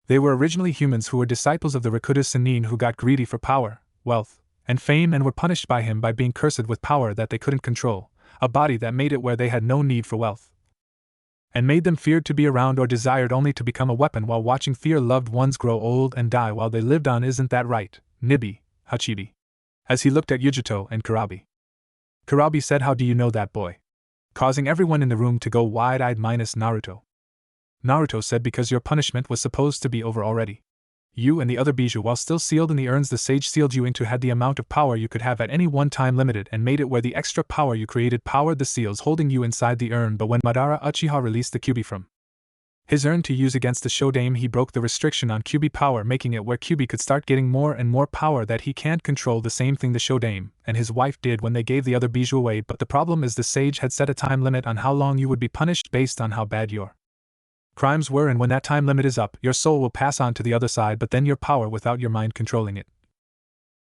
They were originally humans who were disciples of the Rakuta Sannin, who got greedy for power, wealth, and fame and were punished by him by being cursed with power that they couldn't control, a body that made it where they had no need for wealth, and made them feared to be around or desired only to become a weapon while watching fear loved ones grow old and die while they lived on. Isn't that right, Nibi, Hachibi? As he looked at Yujuto and Kurabi. Kurabi said, how do you know that, boy? Causing everyone in the room to go wide-eyed minus Naruto. Naruto said, because your punishment was supposed to be over already. You and the other Bijou, while still sealed in the urns the sage sealed you into, had the amount of power you could have at any one time limited and made it where the extra power you created powered the seals holding you inside the urn. But when Madara Uchiha released the Kyuubi from his urn to use against the Shodaime, he broke the restriction on Kyuubi power, making it where Kyuubi could start getting more and more power that he can't control, the same thing the Shodaime and his wife did when they gave the other Bijou away. But the problem is the sage had set a time limit on how long you would be punished based on how bad your crimes were, and when that time limit is up, your soul will pass on to the other side, but then your power, without your mind controlling it,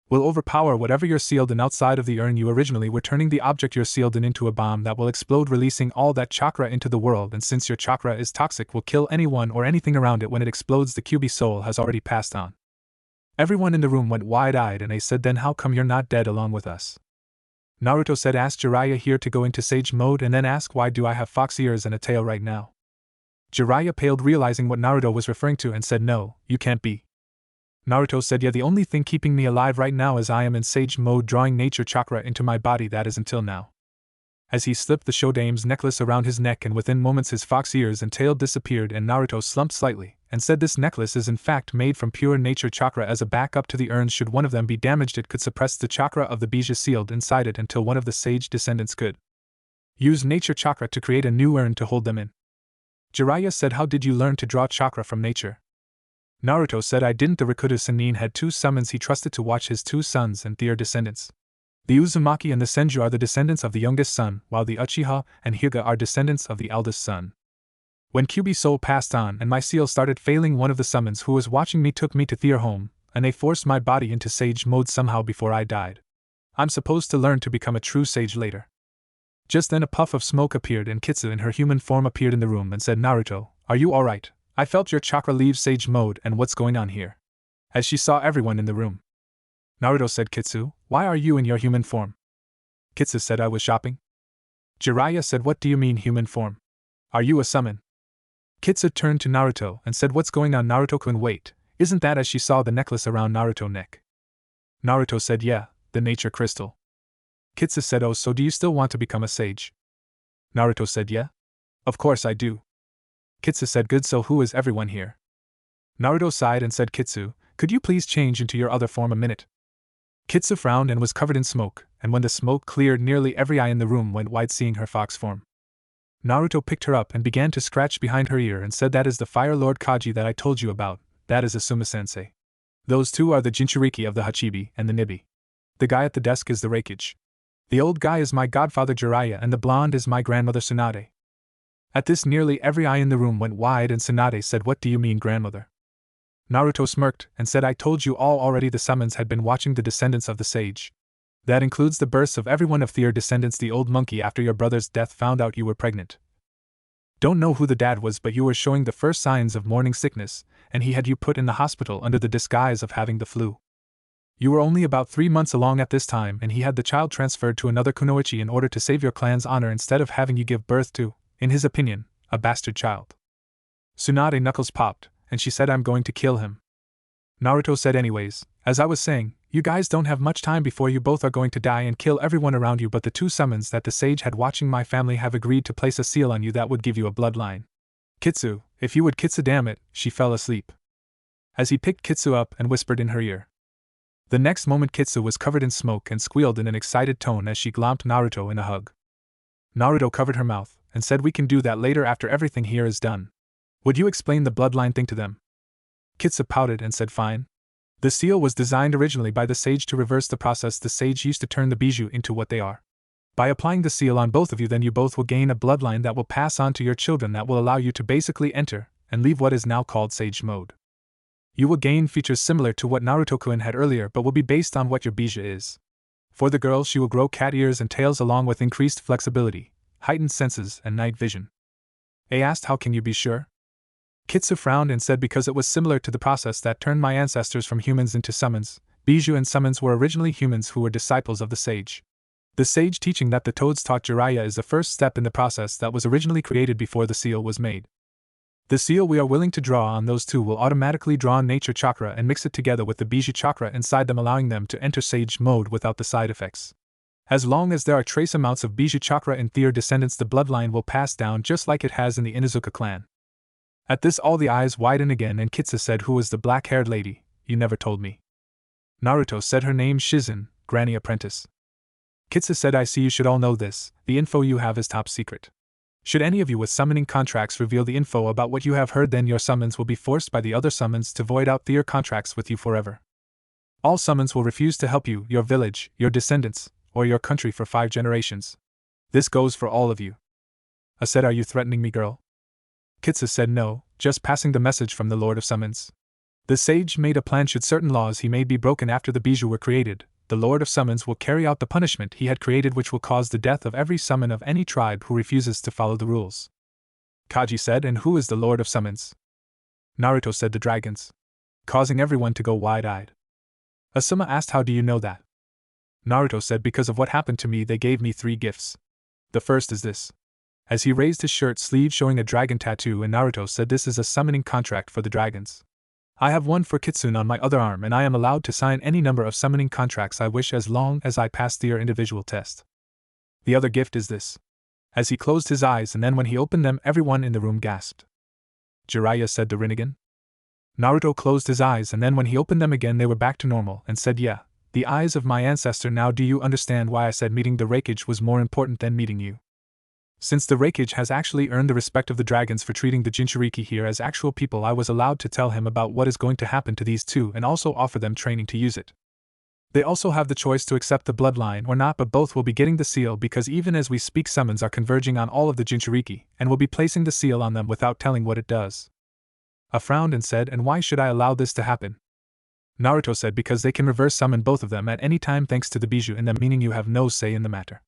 will overpower whatever you're sealed in outside of the urn you originally were, turning the object you're sealed in into a bomb that will explode, releasing all that chakra into the world, and since your chakra is toxic, will kill anyone or anything around it when it explodes. The Kyuubi soul has already passed on. Everyone in the room went wide-eyed and they said, then how come you're not dead along with us? Naruto said, ask Jiraiya here to go into sage mode and then ask, why do I have fox ears and a tail right now? Jiraiya paled, realizing what Naruto was referring to, and said, no, you can't be. Naruto said, yeah, the only thing keeping me alive right now is I am in sage mode, drawing nature chakra into my body, that is until now. As he slipped the Shodaime's necklace around his neck, and within moments his fox ears and tail disappeared, and Naruto slumped slightly, and said, this necklace is in fact made from pure nature chakra as a backup to the urns. Should one of them be damaged, it could suppress the chakra of the Bijou sealed inside it until one of the sage descendants could use nature chakra to create a new urn to hold them in. Jiraiya said, how did you learn to draw chakra from nature? Naruto said, I didn't. The Rakuta Sannin had two summons he trusted to watch his two sons and their descendants. The Uzumaki and the Senju are the descendants of the youngest son, while the Uchiha and Hyuga are descendants of the eldest son. When QB Soul passed on and my seal started failing, one of the summons who was watching me took me to their home, and they forced my body into sage mode somehow before I died. I'm supposed to learn to become a true sage later. Just then a puff of smoke appeared and Kitsu in her human form appeared in the room and said, Naruto, are you alright? I felt your chakra leave sage mode and what's going on here? As she saw everyone in the room. Naruto said, Kitsu, why are you in your human form? Kitsu said, I was shopping. Jiraiya said, what do you mean human form? Are you a summon? Kitsu turned to Naruto and said, what's going on? Naruto-kun, wait, isn't that? As she saw the necklace around Naruto's neck. Naruto said, yeah, the nature crystal. Kitsu said, oh, so do you still want to become a sage? Naruto said, yeah. Of course I do. Kitsu said, good, so who is everyone here? Naruto sighed and said, Kitsu, could you please change into your other form a minute? Kitsu frowned and was covered in smoke, and when the smoke cleared, nearly every eye in the room went wide seeing her fox form. Naruto picked her up and began to scratch behind her ear and said, that is the Fire Lord Kaji that I told you about, that is Asuma-sensei. Those two are the Jinchuriki of the Hachibi and the Nibi. The guy at the desk is the Reikage. The old guy is my godfather Jiraiya and the blonde is my grandmother Tsunade. At this nearly every eye in the room went wide and Tsunade said, what do you mean grandmother? Naruto smirked and said, I told you all already. The summons had been watching the descendants of the sage. That includes the births of every one of their descendants. The old monkey after your brother's death found out you were pregnant. Don't know who the dad was, but you were showing the first signs of morning sickness, and he had you put in the hospital under the disguise of having the flu. You were only about 3 months along at this time, and he had the child transferred to another kunoichi in order to save your clan's honor instead of having you give birth to, in his opinion, a bastard child. Tsunade knuckles popped, and she said, I'm going to kill him. Naruto said, anyways, as I was saying, you guys don't have much time before you both are going to die and kill everyone around you, but the two summons that the sage had watching my family have agreed to place a seal on you that would give you a bloodline. Kitsu, if you would, Kitsu, damn it, she fell asleep. As he picked Kitsu up and whispered in her ear. The next moment Kitsu was covered in smoke and squealed in an excited tone as she glomped Naruto in a hug. Naruto covered her mouth and said, we can do that later after everything here is done. Would you explain the bloodline thing to them? Kitsu pouted and said, fine. The seal was designed originally by the sage to reverse the process the sage used to turn the bijou into what they are. By applying the seal on both of you, then you both will gain a bloodline that will pass on to your children that will allow you to basically enter and leave what is now called sage mode. You will gain features similar to what Naruto-kun had earlier, but will be based on what your bijou is. For the girl, she will grow cat ears and tails along with increased flexibility, heightened senses, and night vision. I asked, how can you be sure? Kitsu frowned and said, because it was similar to the process that turned my ancestors from humans into summons. Bijou and summons were originally humans who were disciples of the sage. The sage teaching that the toads taught Jiraiya is the first step in the process that was originally created before the seal was made. The seal we are willing to draw on those two will automatically draw nature chakra and mix it together with the bijou chakra inside them, allowing them to enter sage mode without the side effects. As long as there are trace amounts of bijou chakra in their descendants, the bloodline will pass down just like it has in the Inuzuka clan. At this all the eyes widen again and Kitsu said, who was the black-haired lady? You never told me. Naruto said, her name Shizen, Granny Apprentice. Kitsu said, I see you should all know this, the info you have is top secret. Should any of you with summoning contracts reveal the info about what you have heard, then your summons will be forced by the other summons to void out their contracts with you forever. All summons will refuse to help you, your village, your descendants, or your country for 5 generations. This goes for all of you. I said, are you threatening me, girl? Kitsu said, no, just passing the message from the Lord of Summons. The sage made a plan should certain laws he made be broken after the bijou were created. The Lord of Summons will carry out the punishment he had created, which will cause the death of every summon of any tribe who refuses to follow the rules. Kaji said, and who is the Lord of Summons? Naruto said, the dragons. Causing everyone to go wide-eyed. Asuma asked, how do you know that? Naruto said, because of what happened to me, they gave me 3 gifts. The first is this. As he raised his shirt sleeve showing a dragon tattoo, and Naruto said, this is a summoning contract for the dragons. I have one for Kitsune on my other arm, and I am allowed to sign any number of summoning contracts I wish as long as I pass their individual test. The other gift is this. As he closed his eyes, and then when he opened them, everyone in the room gasped. Jiraiya said, the Rinnegan? Naruto closed his eyes, and then when he opened them again they were back to normal, and said, yeah, the eyes of my ancestor. Now do you understand why I said meeting the Reikage was more important than meeting you? Since the Reikage has actually earned the respect of the dragons for treating the Jinchuriki here as actual people, I was allowed to tell him about what is going to happen to these two and also offer them training to use it. They also have the choice to accept the bloodline or not, but both will be getting the seal because even as we speak summons are converging on all of the Jinchuriki and will be placing the seal on them without telling what it does. I frowned and said, and why should I allow this to happen? Naruto said, because they can reverse summon both of them at any time thanks to the bijou in them, meaning you have no say in the matter.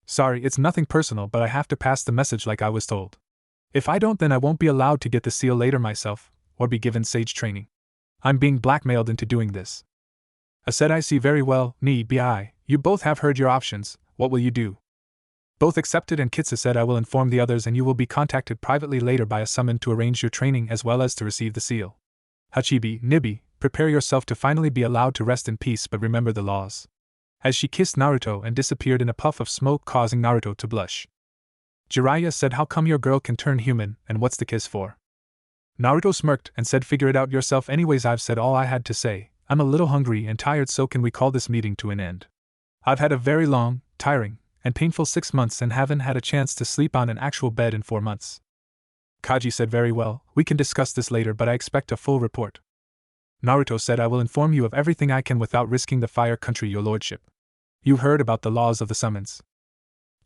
Sorry, it's nothing personal, but I have to pass the message like I was told. If I don't, then I won't be allowed to get the seal later myself, or be given sage training. I'm being blackmailed into doing this. I said, I see very well, Bi, you both have heard your options, what will you do? Both accepted, and Kitsu said, I will inform the others and you will be contacted privately later by a summon to arrange your training as well as to receive the seal. Hachibi, Nibi, prepare yourself to finally be allowed to rest in peace, but remember the laws. As she kissed Naruto and disappeared in a puff of smoke, causing Naruto to blush. Jiraiya said, how come your girl can turn human, and what's the kiss for? Naruto smirked and said, figure it out yourself. Anyways, I've said all I had to say. I'm a little hungry and tired, so can we call this meeting to an end? I've had a very long, tiring, and painful 6 months and haven't had a chance to sleep on an actual bed in 4 months. Kaji said, very well, we can discuss this later, but I expect a full report. Naruto said, I will inform you of everything I can without risking the fire country, your lordship. You heard about the laws of the summons.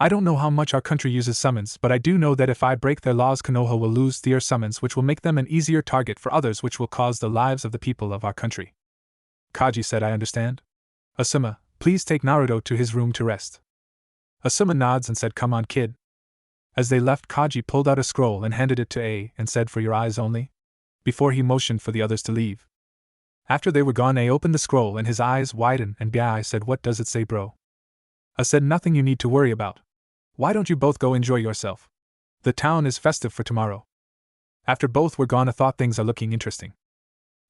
I don't know how much our country uses summons, but I do know that if I break their laws, Konoha will lose their summons, which will make them an easier target for others, which will cause the lives of the people of our country. Kaji said, I understand. Asuma, please take Naruto to his room to rest. Asuma nods and said, come on, kid. As they left, Kaji pulled out a scroll and handed it to A and said, for your eyes only, before he motioned for the others to leave. After they were gone, A opened the scroll and his eyes widened, and Bi said, what does it say, bro? I said, nothing you need to worry about. Why don't you both go enjoy yourself? The town is festive for tomorrow. After both were gone, I thought things are looking interesting.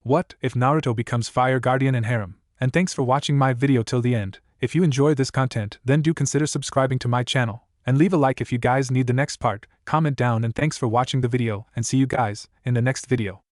What if Naruto becomes fire guardian and harem? And thanks for watching my video till the end. If you enjoyed this content, then do consider subscribing to my channel, and leave a like if you guys need the next part. Comment down, and thanks for watching the video, and see you guys in the next video.